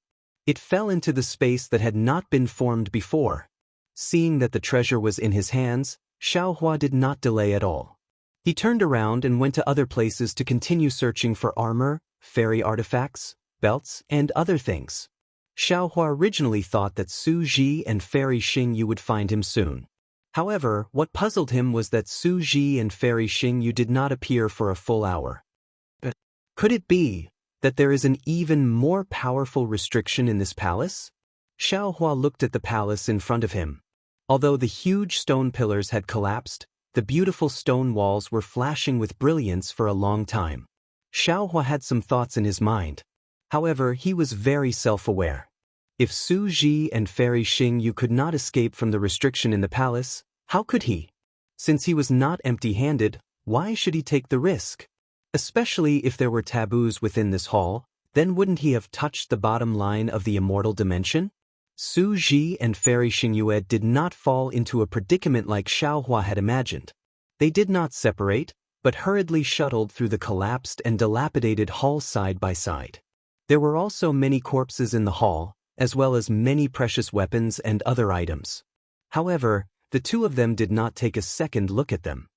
It fell into the space that had not been formed before. Seeing that the treasure was in his hands, Xiaohua did not delay at all. He turned around and went to other places to continue searching for armor, fairy artifacts, belts, and other things. Xiaohua originally thought that Su Ji and Fairy Xingyu would find him soon. However, what puzzled him was that Su Ji and Fairy Xingyu did not appear for a full hour. Could it be that there is an even more powerful restriction in this palace? Xiaohua looked at the palace in front of him. Although the huge stone pillars had collapsed, the beautiful stone walls were flashing with brilliance for a long time. Xiaohua had some thoughts in his mind. However, he was very self-aware. If Su Ji and Fairy Xingyu could not escape from the restriction in the palace, how could he? Since he was not empty-handed, why should he take the risk? Especially if there were taboos within this hall, then wouldn't he have touched the bottom line of the immortal dimension? Su Ji and Fairy Xingyu did not fall into a predicament like Xiaohua had imagined. They did not separate, but hurriedly shuttled through the collapsed and dilapidated hall side by side. There were also many corpses in the hall, as well as many precious weapons and other items. However, the two of them did not take a second look at them.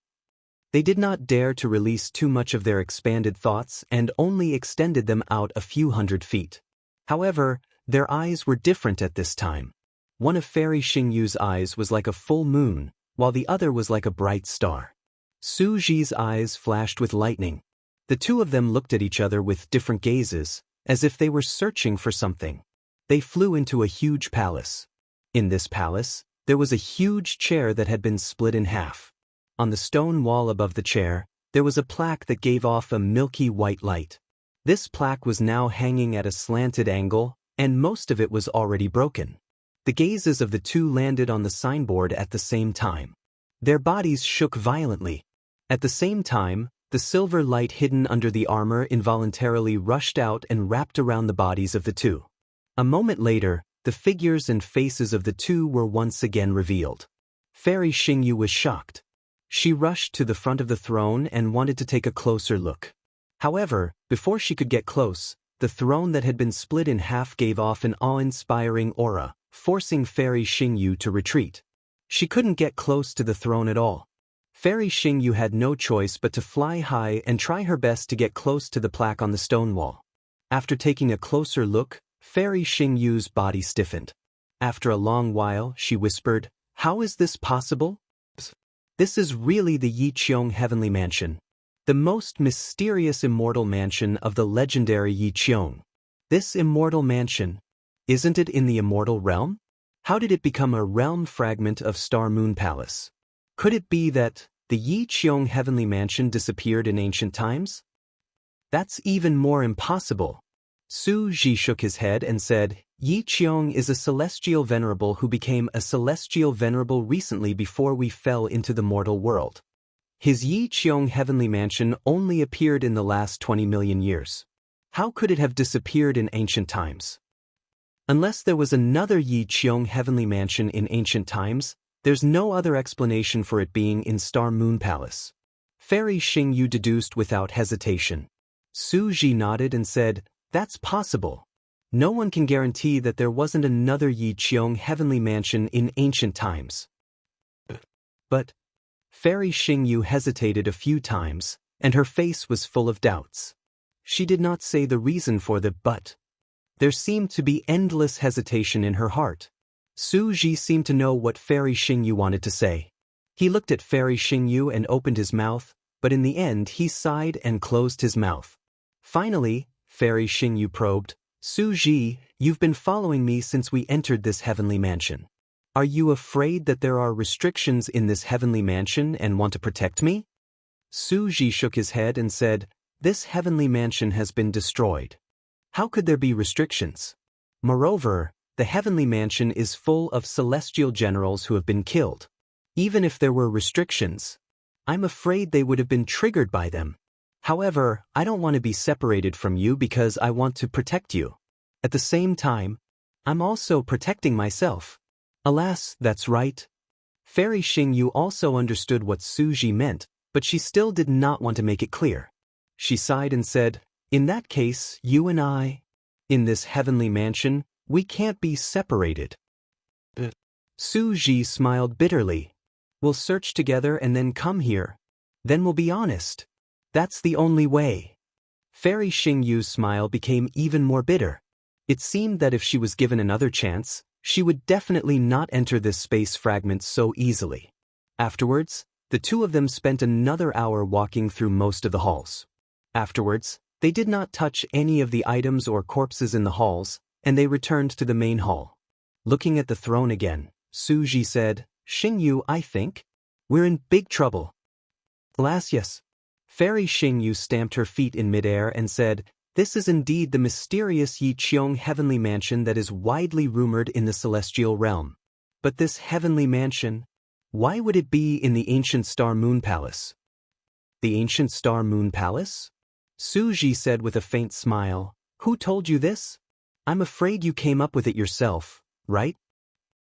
They did not dare to release too much of their expanded thoughts and only extended them out a few hundred feet. However, their eyes were different at this time. One of Fairy Xingyu's eyes was like a full moon, while the other was like a bright star. Su Ji's eyes flashed with lightning. The two of them looked at each other with different gazes, as if they were searching for something. They flew into a huge palace. In this palace, there was a huge chair that had been split in half. On the stone wall above the chair, there was a plaque that gave off a milky white light. This plaque was now hanging at a slanted angle, and most of it was already broken. The gazes of the two landed on the signboard at the same time. Their bodies shook violently. At the same time, the silver light hidden under the armor involuntarily rushed out and wrapped around the bodies of the two. A moment later, the figures and faces of the two were once again revealed. Fairy Xingyu was shocked. She rushed to the front of the throne and wanted to take a closer look. However, before she could get close, the throne that had been split in half gave off an awe-inspiring aura, forcing Fairy Xingyu to retreat. She couldn't get close to the throne at all. Fairy Xingyu had no choice but to fly high and try her best to get close to the plaque on the stone wall. After taking a closer look, Fairy Xingyu's body stiffened. After a long while, she whispered, "How is this possible? This is really the Yiqiong Heavenly Mansion. The most mysterious immortal mansion of the legendary Yiqiong. This immortal mansion, isn't it in the immortal realm? How did it become a realm fragment of Star Moon Palace? Could it be that the Yiqiong Heavenly Mansion disappeared in ancient times? That's even more impossible." Su Ji shook his head and said, "Yiqiong is a celestial venerable who became a celestial venerable recently before we fell into the mortal world. His Yiqiong Heavenly Mansion only appeared in the last 20 million years. How could it have disappeared in ancient times? Unless there was another Yiqiong Heavenly Mansion in ancient times, there's no other explanation for it being in Star Moon Palace." Fairy Xingyu deduced without hesitation. Su Ji nodded and said, "That's possible. No one can guarantee that there wasn't another Yiqiong Heavenly Mansion in ancient times." But Fairy Xingyu hesitated a few times, and her face was full of doubts. She did not say the reason for the but. There seemed to be endless hesitation in her heart. Su Ji seemed to know what Fairy Xingyu wanted to say. He looked at Fairy Xingyu and opened his mouth, but in the end he sighed and closed his mouth. Finally, Fairy Xingyu probed, Su Ji, you've been following me since we entered this heavenly mansion. Are you afraid that there are restrictions in this heavenly mansion and want to protect me? Su Ji shook his head and said, this heavenly mansion has been destroyed. How could there be restrictions? Moreover, the heavenly mansion is full of celestial generals who have been killed. Even if there were restrictions, I'm afraid they would have been triggered by them. However, I don't want to be separated from you because I want to protect you. At the same time, I'm also protecting myself. Alas, that's right. Fairy Xingyu also understood what Su Ji meant, but she still did not want to make it clear. She sighed and said, in that case, you and I, in this heavenly mansion, we can't be separated. Su Ji smiled bitterly. We'll search together and then come here. Then we'll be honest. That's the only way. Fairy Xingyu's smile became even more bitter. It seemed that if she was given another chance, she would definitely not enter this space fragment so easily. Afterwards, the two of them spent another hour walking through most of the halls. Afterwards, they did not touch any of the items or corpses in the halls, and they returned to the main hall. Looking at the throne again, Su Ji said, Xingyu, I think we're in big trouble. Alas, yes. Fairy Xingyu stamped her feet in midair and said, this is indeed the mysterious Yi Qiong heavenly mansion that is widely rumored in the celestial realm. But this heavenly mansion, why would it be in the ancient Star Moon Palace? The ancient Star Moon Palace? Su Ji said with a faint smile, who told you this? I'm afraid you came up with it yourself, right?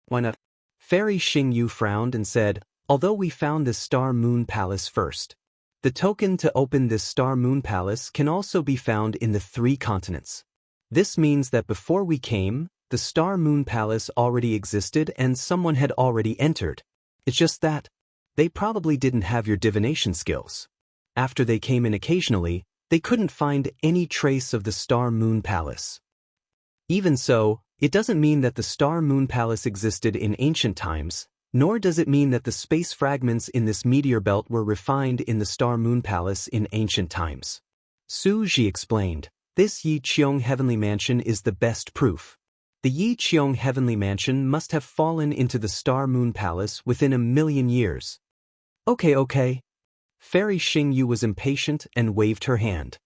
Why not? Fairy Xingyu frowned and said, although we found this Star Moon Palace first, the token to open this Star Moon Palace can also be found in the 3 continents. This means that before we came, the Star Moon Palace already existed and someone had already entered. It's just that they probably didn't have your divination skills. After they came in occasionally, they couldn't find any trace of the Star Moon Palace. Even so, it doesn't mean that the Star Moon Palace existed in ancient times, nor does it mean that the space fragments in this meteor belt were refined in the Star Moon Palace in ancient times. Su Ji explained, this Yi Qiong heavenly mansion is the best proof. The Yi Qiong heavenly mansion must have fallen into the Star Moon Palace within 1,000,000 years. Okay. Fairy Xingyu was impatient and waved her hand.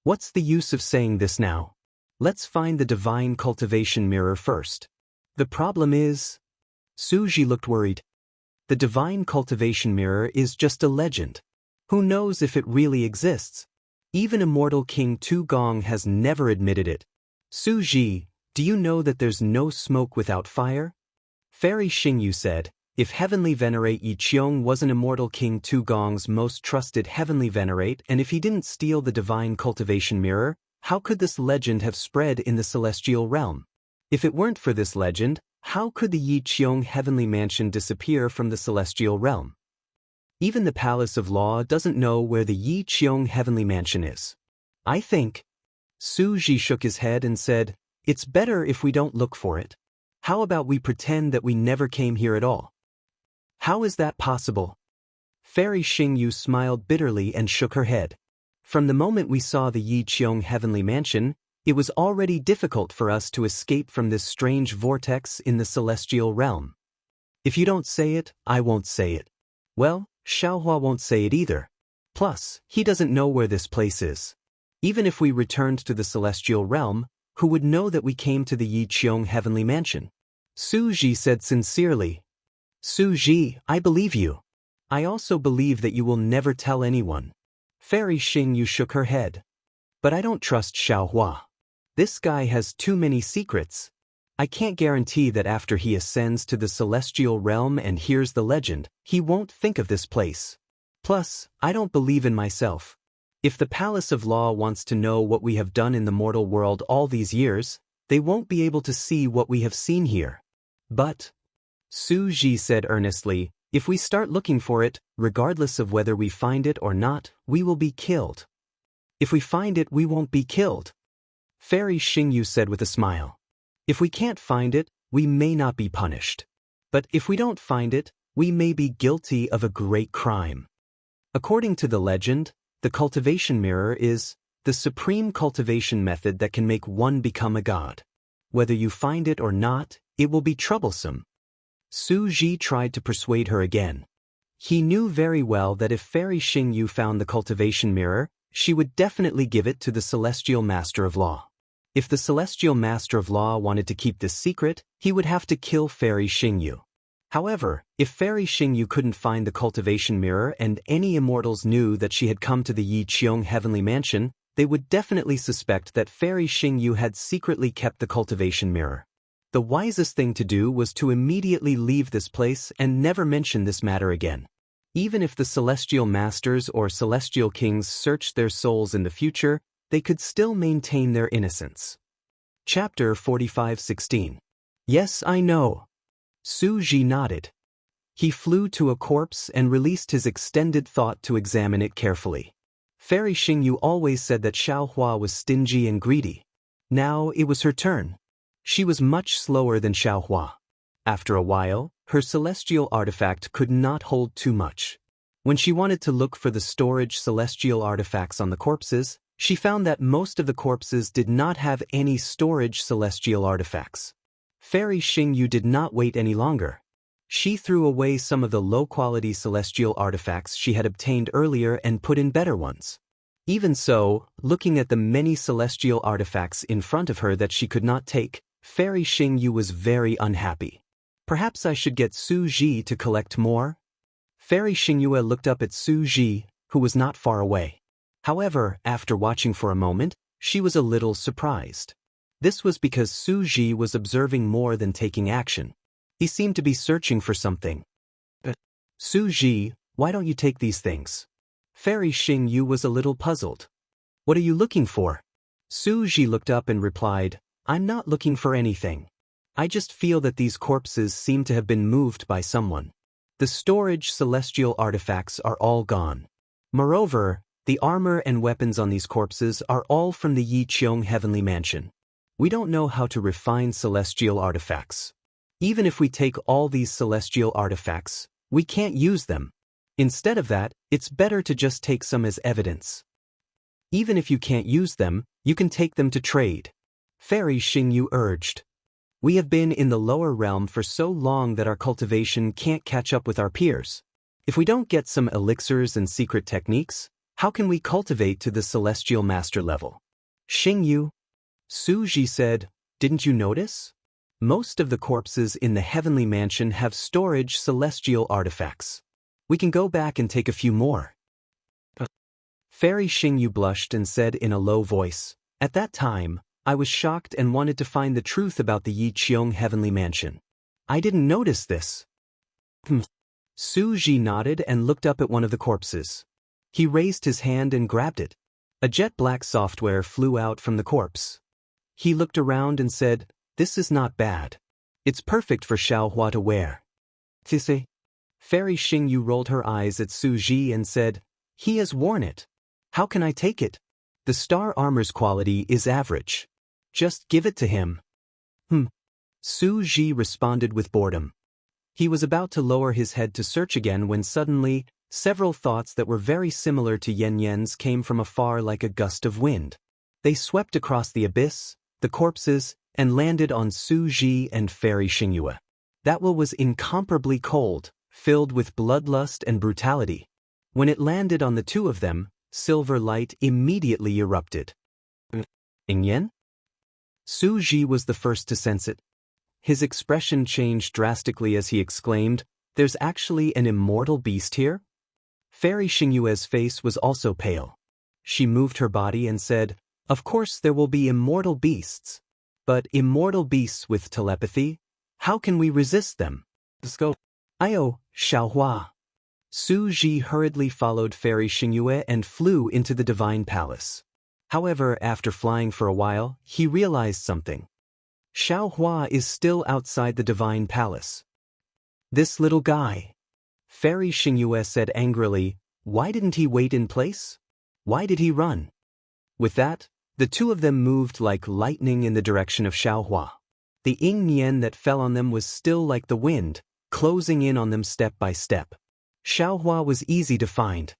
What's the use of saying this now? Let's find the divine cultivation mirror first. The problem is... Su Ji looked worried. The divine cultivation mirror is just a legend. Who knows if it really exists? Even immortal King Tu Gong has never admitted it. Su Ji, do you know that there's no smoke without fire? Fairy Xingyu said, if Heavenly Venerate Yi Qiong wasn't immortal King Tu Gong's most trusted Heavenly Venerate and if he didn't steal the divine cultivation mirror, how could this legend have spread in the celestial realm? If it weren't for this legend, how could the Yi Qiong heavenly mansion disappear from the celestial realm? Even the Palace of Law doesn't know where the Yi Qiong heavenly mansion is. I think. Su Ji shook his head and said, it's better if we don't look for it. How about we pretend that we never came here at all? How is that possible? Fairy Xingyu smiled bitterly and shook her head. From the moment we saw the Yi Qiong heavenly mansion, it was already difficult for us to escape from this strange vortex in the celestial realm. If you don't say it, I won't say it. Well, Xiaohua won't say it either. Plus, he doesn't know where this place is. Even if we returned to the celestial realm, who would know that we came to the Yi Qiong heavenly mansion? Su Ji said sincerely. Su Ji, I believe you. I also believe that you will never tell anyone. Fairy Xingyu shook her head. But I don't trust Xiaohua. This guy has too many secrets. I can't guarantee that after he ascends to the celestial realm and hears the legend, he won't think of this place. Plus, I don't believe in myself. If the Palace of Law wants to know what we have done in the mortal world all these years, they won't be able to see what we have seen here. But, Su Ji said earnestly, if we start looking for it, regardless of whether we find it or not, we will be killed. If we find it, we won't be killed. Fairy Xingyu said with a smile. If we can't find it, we may not be punished. But if we don't find it, we may be guilty of a great crime. According to the legend, the cultivation mirror is the supreme cultivation method that can make one become a god. Whether you find it or not, it will be troublesome. Su Ji tried to persuade her again. He knew very well that if Fairy Xingyu found the cultivation mirror, she would definitely give it to the Celestial Master of Law. If the Celestial Master of Law wanted to keep this secret, he would have to kill Fairy Xingyu. However, if Fairy Xingyu couldn't find the cultivation mirror and any immortals knew that she had come to the Yi Qiong Heavenly Mansion, they would definitely suspect that Fairy Xingyu had secretly kept the cultivation mirror. The wisest thing to do was to immediately leave this place and never mention this matter again. Even if the Celestial Masters or Celestial Kings searched their souls in the future, they could still maintain their innocence. Chapter 45:16. Yes, I know. Su Ji nodded. He flew to a corpse and released his extended thought to examine it carefully. Fairy Xingyu always said that Xiaohua was stingy and greedy. Now it was her turn. She was much slower than Xiaohua. After a while, her celestial artifact could not hold too much. When she wanted to look for the storage celestial artifacts on the corpses, she found that most of the corpses did not have any storage celestial artifacts. Fairy Xingyu did not wait any longer. She threw away some of the low-quality celestial artifacts she had obtained earlier and put in better ones. Even so, looking at the many celestial artifacts in front of her that she could not take, Fairy Xingyu was very unhappy. Perhaps I should get Su Ji to collect more? Fairy Xingyu looked up at Su Ji, who was not far away. However, after watching for a moment, she was a little surprised. This was because Su Ji was observing more than taking action. He seemed to be searching for something. Su Ji, why don't you take these things? Fairy Xingyu was a little puzzled. What are you looking for? Su Ji looked up and replied, I'm not looking for anything. I just feel that these corpses seem to have been moved by someone. The storage celestial artifacts are all gone. Moreover, the armor and weapons on these corpses are all from the Yi Qiong Heavenly Mansion. We don't know how to refine celestial artifacts. Even if we take all these celestial artifacts, we can't use them. Instead of that, it's better to just take some as evidence. Even if you can't use them, you can take them to trade. Fairy Xingyu urged. We have been in the lower realm for so long that our cultivation can't catch up with our peers. If we don't get some elixirs and secret techniques, how can we cultivate to the celestial master level? Xingyu, Su Ji said, didn't you notice? Most of the corpses in the heavenly mansion have storage celestial artifacts. We can go back and take a few more. Fairy Xingyu blushed and said in a low voice, at that time, I was shocked and wanted to find the truth about the Yi Qiong Heavenly Mansion. I didn't notice this. Su Ji nodded and looked up at one of the corpses. He raised his hand and grabbed it. A jet-black software flew out from the corpse. He looked around and said, this is not bad. It's perfect for Xiaohua to wear. Tise. Fairy Xingyu rolled her eyes at Su Ji and said, he has worn it. How can I take it? The star armor's quality is average. Just give it to him. Su Ji responded with boredom. He was about to lower his head to search again when suddenly, several thoughts that were very similar to Yen Yen's came from afar like a gust of wind. They swept across the abyss, the corpses, and landed on Su Ji and Fairy Xingyu. That will was incomparably cold, filled with bloodlust and brutality. When it landed on the two of them, silver light immediately erupted. Yen? Su Ji was the first to sense it. His expression changed drastically as he exclaimed, there's actually an immortal beast here? Fairy Xingyue's face was also pale. She moved her body and said, of course there will be immortal beasts. But immortal beasts with telepathy? How can we resist them? Let's go. Io, Xiaohua. Su Ji hurriedly followed Fairy Xingyue and flew into the divine palace. However, after flying for a while, he realized something. Xiaohua is still outside the divine palace. This little guy. Fairy Xingyue said angrily, why didn't he wait in place? Why did he run? With that, the two of them moved like lightning in the direction of Xiaohua. The yin yen that fell on them was still like the wind, closing in on them step by step. Xiaohua was easy to find.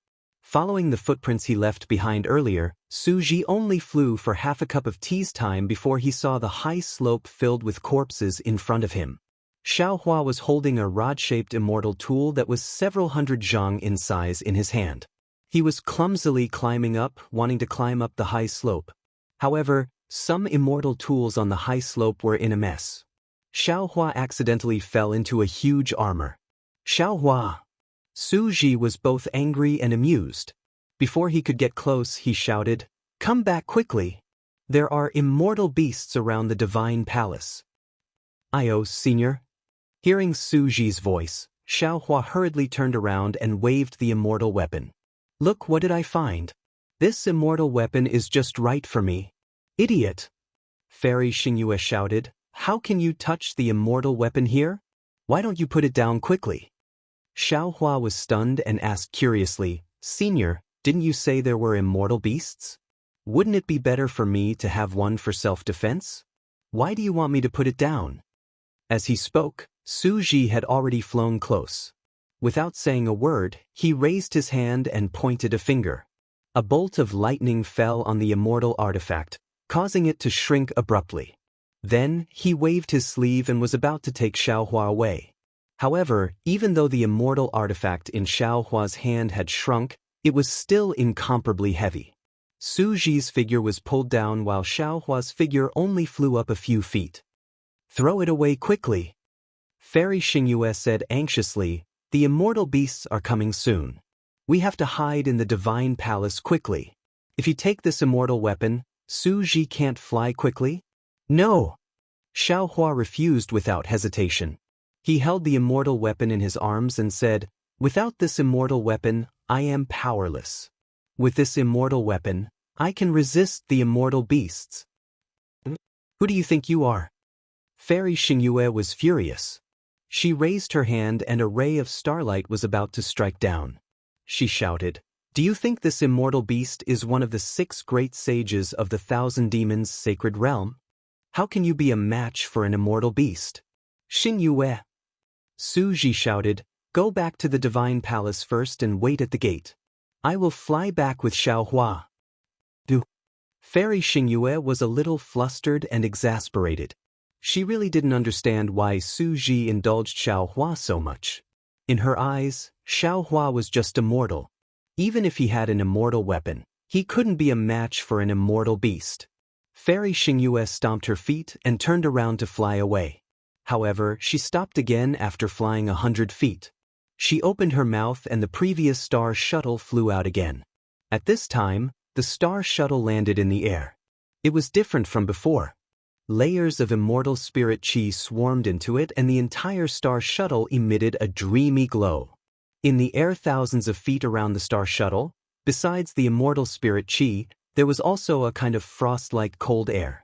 Following the footprints he left behind earlier, Su Ji only flew for half a cup of tea's time before he saw the high slope filled with corpses in front of him. Xiao Hua was holding a rod-shaped immortal tool that was several hundred zhang in size in his hand. He was clumsily climbing up, wanting to climb up the high slope. However, some immortal tools on the high slope were in a mess. Xiao Hua accidentally fell into a huge armor. Xiao Hua! Su Ji was both angry and amused. Before he could get close, he shouted, "Come back quickly! There are immortal beasts around the divine palace." "Io, Senior." Hearing Su Ji's voice, Xiao Hua hurriedly turned around and waved the immortal weapon. "Look, what did I find? This immortal weapon is just right for me." "Idiot!" Fairy Xingyue shouted, "How can you touch the immortal weapon here? Why don't you put it down quickly?" Xiao Hua was stunned and asked curiously, "Senior, didn't you say there were immortal beasts? Wouldn't it be better for me to have one for self-defense? Why do you want me to put it down?" As he spoke, Su Ji had already flown close. Without saying a word, he raised his hand and pointed a finger. A bolt of lightning fell on the immortal artifact, causing it to shrink abruptly. Then, he waved his sleeve and was about to take Xiao Hua away. However, even though the immortal artifact in Xiao Hua's hand had shrunk, it was still incomparably heavy. Su Ji's figure was pulled down while Xiao Hua's figure only flew up a few feet. "Throw it away quickly," Fairy Xingyue said anxiously. "The immortal beasts are coming soon. We have to hide in the divine palace quickly. If you take this immortal weapon, Su Ji can't fly quickly?" "No!" Xiao Hua refused without hesitation. He held the immortal weapon in his arms and said, "Without this immortal weapon, I am powerless. With this immortal weapon, I can resist the immortal beasts." "Who do you think you are?" Fairy Xingyue was furious. She raised her hand and a ray of starlight was about to strike down. She shouted, "Do you think this immortal beast is one of the 6 great sages of the 1,000 demons' sacred realm? How can you be a match for an immortal beast?" "Xingyue!" Su Ji shouted, "Go back to the divine palace first and wait at the gate. I will fly back with Xiao Hua." Fairy Xingyue was a little flustered and exasperated. She really didn't understand why Su Ji indulged Xiao Hua so much. In her eyes, Xiao Hua was just a mortal. Even if he had an immortal weapon, he couldn't be a match for an immortal beast. Fairy Xingyue stomped her feet and turned around to fly away. However, she stopped again after flying 100 feet. She opened her mouth and the previous star shuttle flew out again. At this time, the star shuttle landed in the air. It was different from before. Layers of immortal spirit chi swarmed into it and the entire star shuttle emitted a dreamy glow. In the air thousands of feet around the star shuttle, besides the immortal spirit chi, there was also a kind of frost-like cold air.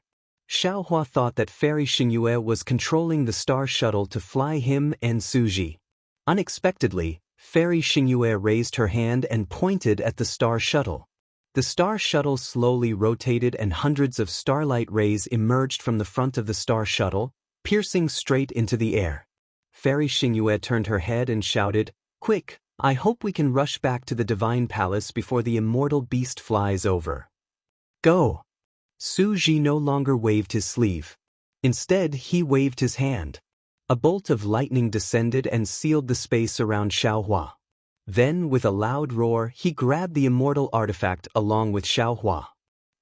Xiao Hua thought that Fairy Xingyue was controlling the star shuttle to fly him and Su Ji. Unexpectedly, Fairy Xingyue raised her hand and pointed at the star shuttle. The star shuttle slowly rotated and hundreds of starlight rays emerged from the front of the star shuttle, piercing straight into the air. Fairy Xingyue turned her head and shouted, "Quick, I hope we can rush back to the divine palace before the immortal beast flies over." "Go!" Su Ji no longer waved his sleeve. Instead, he waved his hand. A bolt of lightning descended and sealed the space around Xiao Hua. Then, with a loud roar, he grabbed the immortal artifact along with Xiao Hua.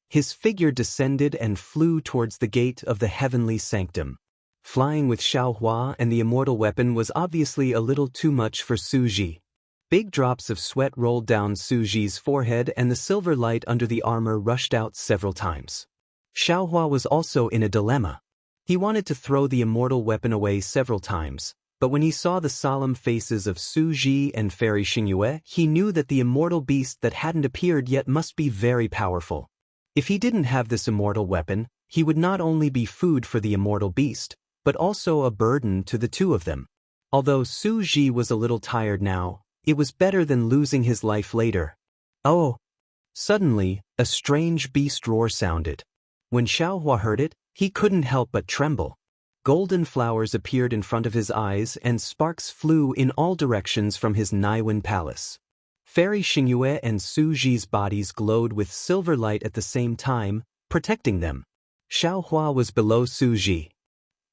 His figure descended and flew towards the gate of the heavenly sanctum. Flying with Xiao Hua and the immortal weapon was obviously a little too much for Su Ji. Big drops of sweat rolled down Su Ji's forehead and the silver light under the armor rushed out several times. Xiao Hua was also in a dilemma. He wanted to throw the immortal weapon away several times, but when he saw the solemn faces of Su Ji and Fairy Xingyue, he knew that the immortal beast that hadn't appeared yet must be very powerful. If he didn't have this immortal weapon, he would not only be food for the immortal beast, but also a burden to the two of them. Although Su Ji was a little tired now, it was better than losing his life later. Oh! Suddenly, a strange beast roar sounded. When Xiao Hua heard it, he couldn't help but tremble. Golden flowers appeared in front of his eyes and sparks flew in all directions from his Naiwen palace. Fairy Xingyue and Su Ji's bodies glowed with silver light at the same time, protecting them. Xiaohua was below Su Ji.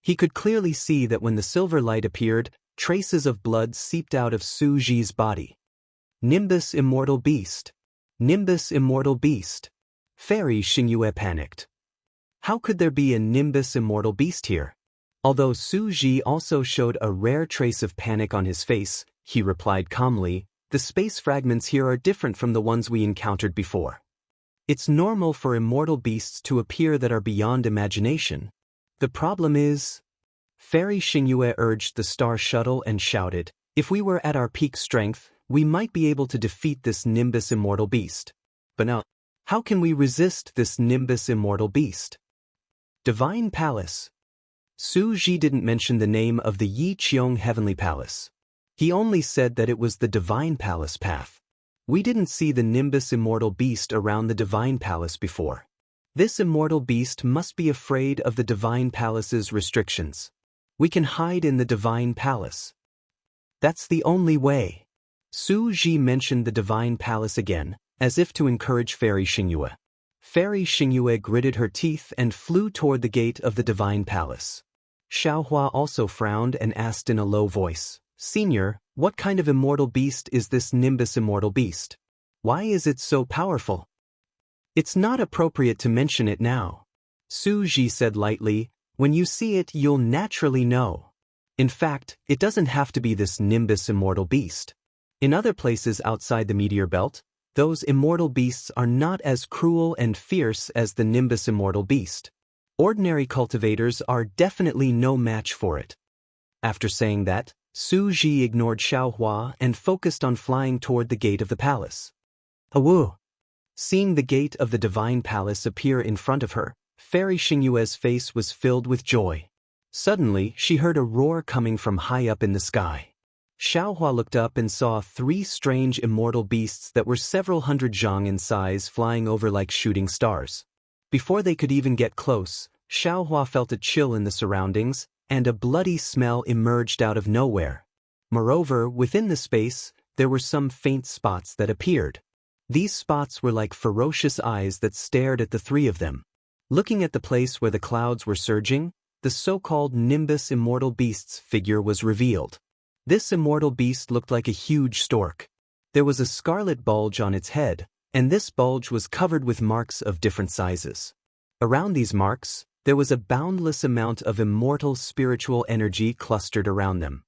He could clearly see that when the silver light appeared, traces of blood seeped out of Su Ji's body. Nimbus Immortal Beast. Nimbus Immortal Beast. Fairy Xingyue panicked. How could there be a Nimbus Immortal Beast here? Although Su Ji also showed a rare trace of panic on his face, he replied calmly, "The space fragments here are different from the ones we encountered before. It's normal for immortal beasts to appear that are beyond imagination. The problem is..." Fairy Xingyue urged the star shuttle and shouted, "If we were at our peak strength, we might be able to defeat this Nimbus Immortal Beast. But now, how can we resist this Nimbus Immortal Beast?" Divine Palace. Su Ji didn't mention the name of the Yi Qiong Heavenly Palace. He only said that it was the Divine Palace path. We didn't see the Nimbus Immortal Beast around the Divine Palace before. This immortal beast must be afraid of the Divine Palace's restrictions. We can hide in the Divine Palace. That's the only way. Su Ji mentioned the Divine Palace again, as if to encourage Fairy Xingyue. Fairy Xingyue gritted her teeth and flew toward the gate of the Divine Palace. Xiaohua also frowned and asked in a low voice, "Senior, what kind of immortal beast is this Nimbus Immortal Beast? Why is it so powerful?" "It's not appropriate to mention it now," Su Ji said lightly. "When you see it, you'll naturally know. In fact, it doesn't have to be this Nimbus Immortal Beast. In other places outside the meteor belt, those immortal beasts are not as cruel and fierce as the Nimbus Immortal Beast. Ordinary cultivators are definitely no match for it." After saying that, Su Ji ignored Xiaohua and focused on flying toward the gate of the palace. Awoo! Seeing the gate of the Divine Palace appear in front of her, Fairy Xingyue's face was filled with joy. Suddenly, she heard a roar coming from high up in the sky. Xiaohua looked up and saw 3 strange immortal beasts that were several hundred zhang in size flying over like shooting stars. Before they could even get close, Xiaohua felt a chill in the surroundings, and a bloody smell emerged out of nowhere. Moreover, within the space, there were some faint spots that appeared. These spots were like ferocious eyes that stared at the 3 of them. Looking at the place where the clouds were surging, the so-called Nimbus Immortal Beast's figure was revealed. This immortal beast looked like a huge stork. There was a scarlet bulge on its head, and this bulge was covered with marks of different sizes. Around these marks, there was a boundless amount of immortal spiritual energy clustered around them.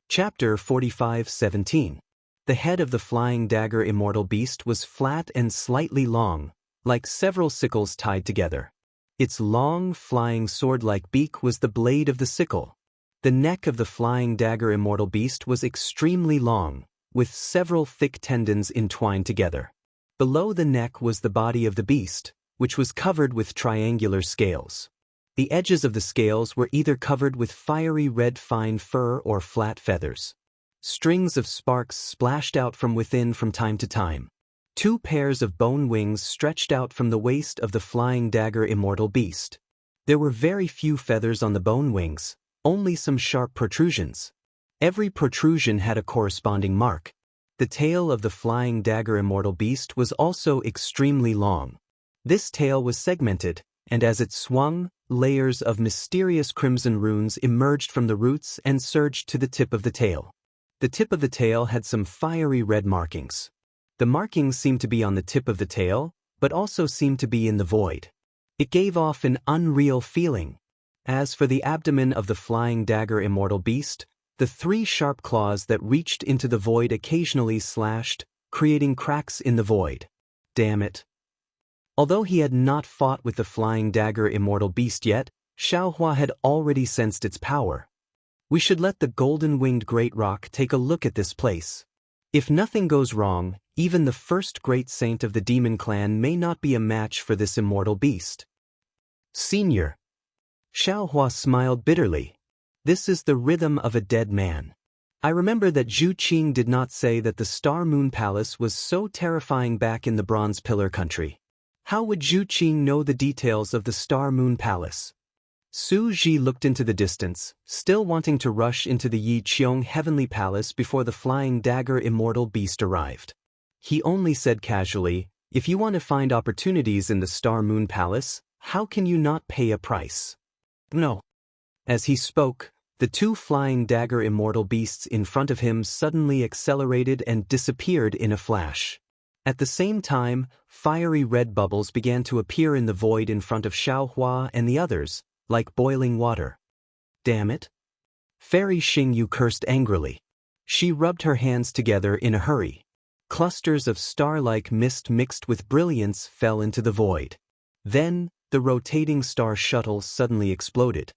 Chapter 45:17. The head of the flying dagger immortal beast was flat and slightly long, like several sickles tied together. Its long, flying sword-like beak was the blade of the sickle. The neck of the flying dagger immortal beast was extremely long, with several thick tendons entwined together. Below the neck was the body of the beast, which was covered with triangular scales. The edges of the scales were either covered with fiery red fine fur or flat feathers. Strings of sparks splashed out from within from time to time. 2 pairs of bone wings stretched out from the waist of the flying dagger immortal beast. There were very few feathers on the bone wings, only some sharp protrusions. Every protrusion had a corresponding mark. The tail of the flying dagger immortal beast was also extremely long. This tail was segmented, and as it swung, layers of mysterious crimson runes emerged from the roots and surged to the tip of the tail. The tip of the tail had some fiery red markings. The markings seemed to be on the tip of the tail, but also seemed to be in the void. It gave off an unreal feeling. As for the abdomen of the flying dagger immortal beast, the 3 sharp claws that reached into the void occasionally slashed, creating cracks in the void. Damn it. Although he had not fought with the flying dagger immortal beast yet, Xiaohua had already sensed its power. We should let the golden-winged great rock take a look at this place. If nothing goes wrong, even the first great saint of the demon clan may not be a match for this immortal beast. Senior. Xiaohua smiled bitterly. This is the rhythm of a dead man. I remember that Zhu Qing did not say that the Star Moon Palace was so terrifying back in the Bronze Pillar country. How would Zhu Qing know the details of the Star Moon Palace? Su Ji looked into the distance, still wanting to rush into the Yi Qiong Heavenly Palace before the flying dagger immortal beast arrived. He only said casually, "If you want to find opportunities in the Star Moon Palace, how can you not pay a price?" No. As he spoke, the two flying dagger immortal beasts in front of him suddenly accelerated and disappeared in a flash. At the same time, fiery red bubbles began to appear in the void in front of Xiaohua and the others, like boiling water. Damn it! Fairy Xingyu cursed angrily. She rubbed her hands together in a hurry. Clusters of star-like mist mixed with brilliance fell into the void. Then, the rotating star shuttle suddenly exploded.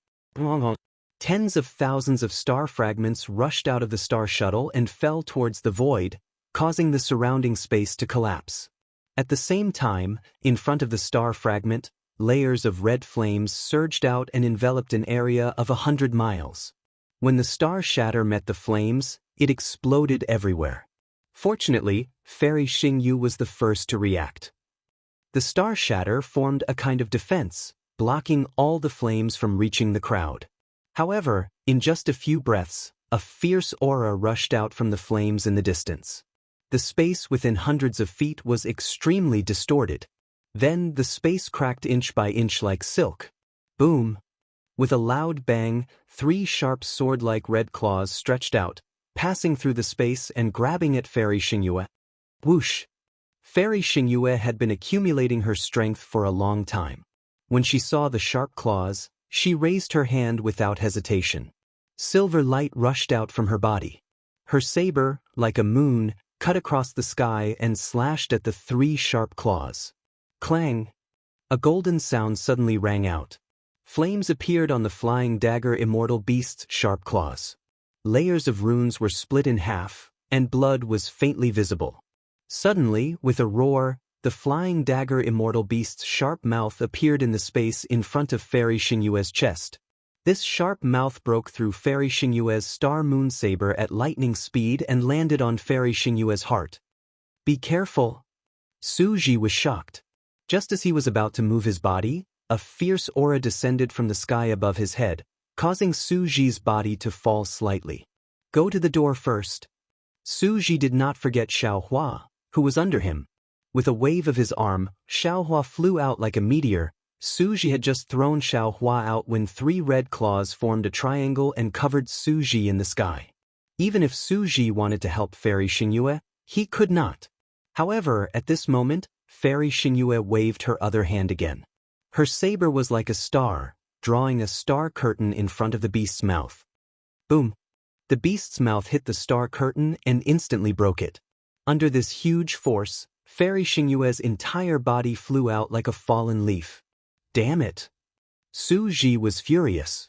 Tens of thousands of star fragments rushed out of the star shuttle and fell towards the void, causing the surrounding space to collapse. At the same time, in front of the star fragment, layers of red flames surged out and enveloped an area of 100 miles. When the star shatter met the flames, it exploded everywhere. Fortunately, Fairy Xingyu was the first to react. The star shatter formed a kind of defense, blocking all the flames from reaching the crowd. However, in just a few breaths, a fierce aura rushed out from the flames in the distance. The space within hundreds of feet was extremely distorted. Then the space cracked inch by inch like silk. Boom! With a loud bang, 3 sharp sword-like red claws stretched out, passing through the space and grabbing at Fairy Xingyue. Whoosh! Fairy Xingyue had been accumulating her strength for a long time. When she saw the sharp claws, she raised her hand without hesitation. Silver light rushed out from her body. Her saber, like a moon, cut across the sky and slashed at the 3 sharp claws. Clang! A golden sound suddenly rang out. Flames appeared on the flying dagger immortal beast's sharp claws. Layers of runes were split in half, and blood was faintly visible. Suddenly, with a roar, the flying dagger immortal beast's sharp mouth appeared in the space in front of Fairy Xingyue's chest. This sharp mouth broke through Fairy Xingyue's star moon saber at lightning speed and landed on Fairy Xingyue's heart. "Be careful!" Su Ji was shocked. Just as he was about to move his body, a fierce aura descended from the sky above his head, causing Su Ji's body to fall slightly. "Go to the door first." Su Ji did not forget Xiaohua, who was under him. With a wave of his arm, Xiaohua flew out like a meteor. Su Ji had just thrown Xiaohua out when 3 red claws formed a triangle and covered Su Ji in the sky. Even if Su Ji wanted to help Fairy Xingyue, he could not. However, at this moment, Fairy Xingyue waved her other hand again. Her saber was like a star, drawing a star curtain in front of the beast's mouth. Boom! The beast's mouth hit the star curtain and instantly broke it. Under this huge force, Fairy Xingyue's entire body flew out like a fallen leaf. Damn it! Su Ji was furious.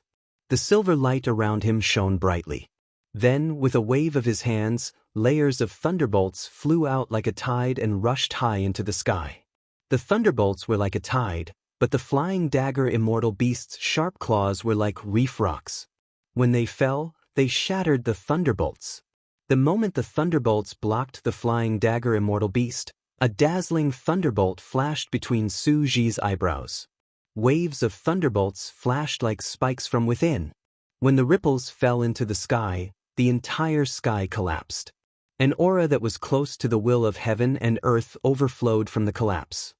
The silver light around him shone brightly. Then, with a wave of his hands, layers of thunderbolts flew out like a tide and rushed high into the sky. The thunderbolts were like a tide, but the flying dagger immortal beast's sharp claws were like reef rocks. When they fell, they shattered the thunderbolts. The moment the thunderbolts blocked the flying dagger immortal beast, a dazzling thunderbolt flashed between Su Ji's eyebrows. Waves of thunderbolts flashed like spikes from within. When the ripples fell into the sky, the entire sky collapsed. An aura that was close to the will of heaven and earth overflowed from the collapse.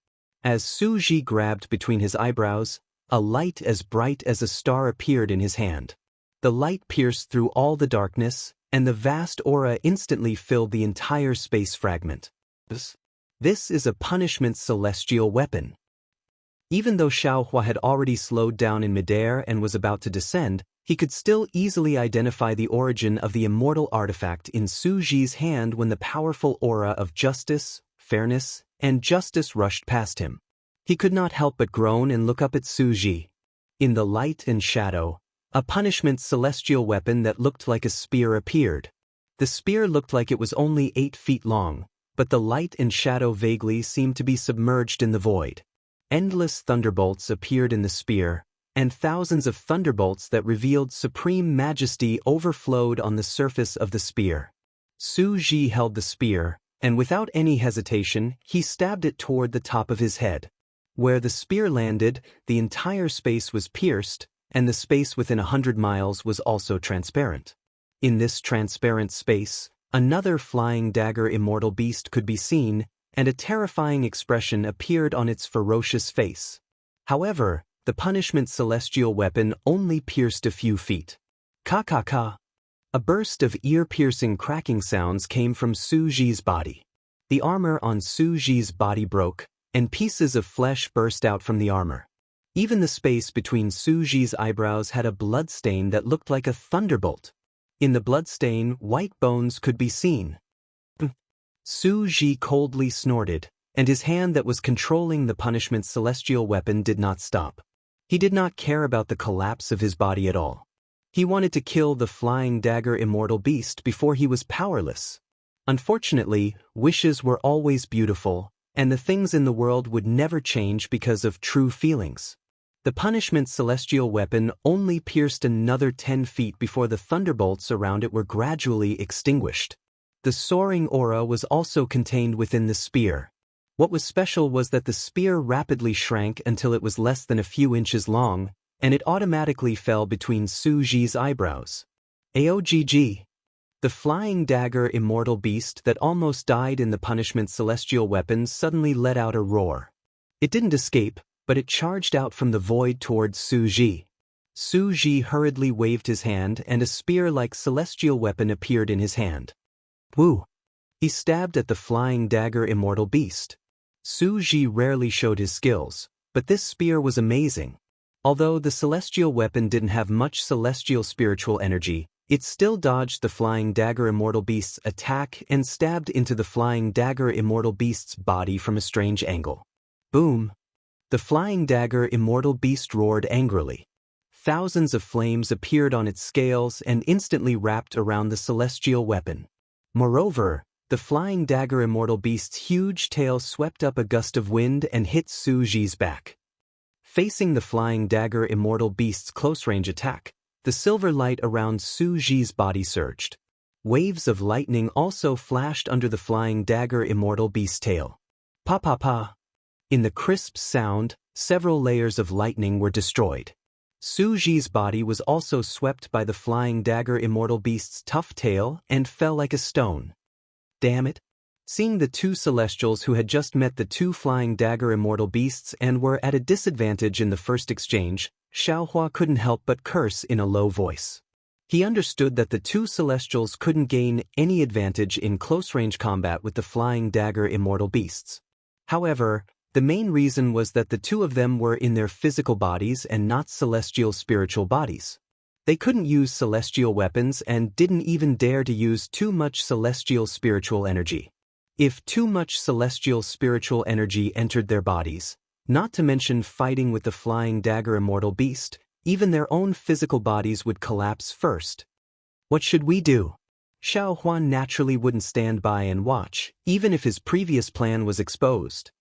As Su Ji grabbed between his eyebrows, a light as bright as a star appeared in his hand. The light pierced through all the darkness, and the vast aura instantly filled the entire space fragment. This is a punishment celestial weapon. Even though Xiaohua had already slowed down in midair and was about to descend, he could still easily identify the origin of the immortal artifact in Su Ji's hand when the powerful aura of justice, fairness, and justice rushed past him. He could not help but groan and look up at Su Ji. In the light and shadow, a punishment celestial weapon that looked like a spear appeared. The spear looked like it was only 8 feet long, but the light and shadow vaguely seemed to be submerged in the void. Endless thunderbolts appeared in the spear, and thousands of thunderbolts that revealed supreme majesty overflowed on the surface of the spear. Su Ji held the spear, and without any hesitation, he stabbed it toward the top of his head. Where the spear landed, the entire space was pierced, and the space within 100 miles was also transparent. In this transparent space, Another flying dagger immortal beast could be seen, and a terrifying expression appeared on its ferocious face. However, the punishment celestial weapon only pierced a few feet. Ka-ka-ka. A burst of ear-piercing cracking sounds came from Su Ji's body. The armor on Su Ji's body broke, and pieces of flesh burst out from the armor. Even the space between Su Ji's eyebrows had a blood stain that looked like a thunderbolt. In the blood stain, white bones could be seen. Su Ji coldly snorted, and his hand that was controlling the punishment celestial weapon did not stop. He did not care about the collapse of his body at all. He wanted to kill the flying dagger immortal beast before he was powerless. Unfortunately, wishes were always beautiful, and the things in the world would never change because of true feelings. The punishment celestial weapon only pierced another 10 feet before the thunderbolts around it were gradually extinguished. The soaring aura was also contained within the spear. What was special was that the spear rapidly shrank until it was less than a few inches long, and it automatically fell between Su Ji's eyebrows. Aogg. The flying dagger immortal beast that almost died in the punishment celestial weapon suddenly let out a roar. It didn't escape, but it charged out from the void towards Su Ji. Su Ji hurriedly waved his hand and a spear-like celestial weapon appeared in his hand. Woo! He stabbed at the flying dagger immortal beast. Su Ji rarely showed his skills, but this spear was amazing. Although the celestial weapon didn't have much celestial spiritual energy, it still dodged the flying dagger immortal beast's attack and stabbed into the flying dagger immortal beast's body from a strange angle. Boom! The flying dagger immortal beast roared angrily. Thousands of flames appeared on its scales and instantly wrapped around the celestial weapon. Moreover, the flying dagger immortal beast's huge tail swept up a gust of wind and hit Su Ji's back. Facing the flying dagger immortal beast's close-range attack, the silver light around Su Ji's body surged. Waves of lightning also flashed under the flying dagger immortal beast's tail. Pa-pa-pa. In the crisp sound, several layers of lightning were destroyed. Su Ji's body was also swept by the flying dagger immortal beast's tough tail and fell like a stone. Damn it! Seeing the two celestials who had just met the two flying dagger immortal beasts and were at a disadvantage in the first exchange, Xiaohua couldn't help but curse in a low voice. He understood that the two celestials couldn't gain any advantage in close-range combat with the flying dagger immortal beasts. However, the main reason was that the two of them were in their physical bodies and not celestial spiritual bodies. They couldn't use celestial weapons and didn't even dare to use too much celestial spiritual energy. If too much celestial spiritual energy entered their bodies, not to mention fighting with the flying dagger immortal beast, even their own physical bodies would collapse first. What should we do? Xiao Huan naturally wouldn't stand by and watch, even if his previous plan was exposed.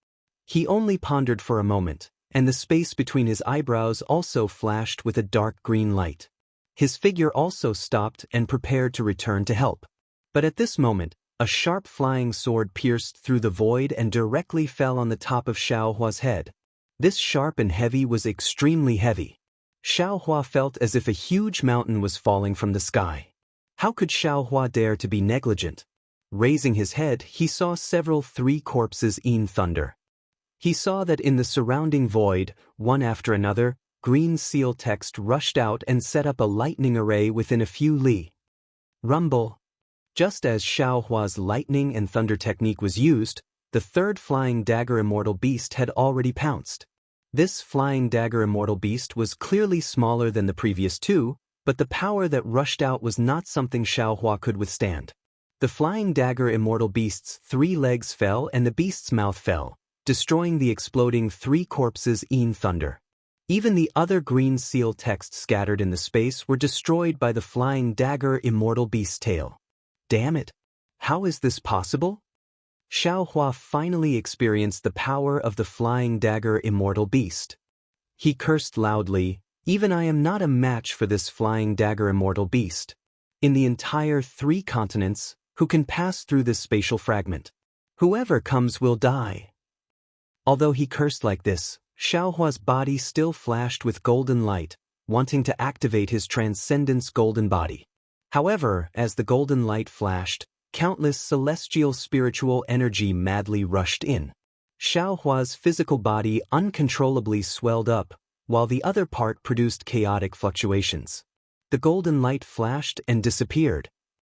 He only pondered for a moment, and the space between his eyebrows also flashed with a dark green light. His figure also stopped and prepared to return to help. But at this moment, a sharp flying sword pierced through the void and directly fell on the top of Xiao Hua's head. This sharp and heavy was extremely heavy. Xiao Hua felt as if a huge mountain was falling from the sky. How could Xiao Hua dare to be negligent? Raising his head, he saw several three corpses in thunder. He saw that in the surrounding void, one after another, green seal text rushed out and set up a lightning array within a few li. Rumble. Just as Xiao Hua's lightning and thunder technique was used, the third flying dagger immortal beast had already pounced. This flying dagger immortal beast was clearly smaller than the previous two, but the power that rushed out was not something Xiao Hua could withstand. The flying dagger immortal beast's 3 legs fell and the beast's mouth fell, destroying the exploding 3 corpses in thunder. Even the other green seal text scattered in the space were destroyed by the flying dagger immortal beast's tail. Damn it! How is this possible? Xiao Hua finally experienced the power of the flying dagger immortal beast. He cursed loudly, "Even I am not a match for this flying dagger immortal beast. In the entire 3 continents, who can pass through this spatial fragment? Whoever comes will die." Although he cursed like this, Xiao Hua's body still flashed with golden light, wanting to activate his transcendence golden body. However, as the golden light flashed, Countless celestial spiritual energy madly rushed in. Xiaohua's physical body uncontrollably swelled up, while the other part produced chaotic fluctuations. The golden light flashed and disappeared,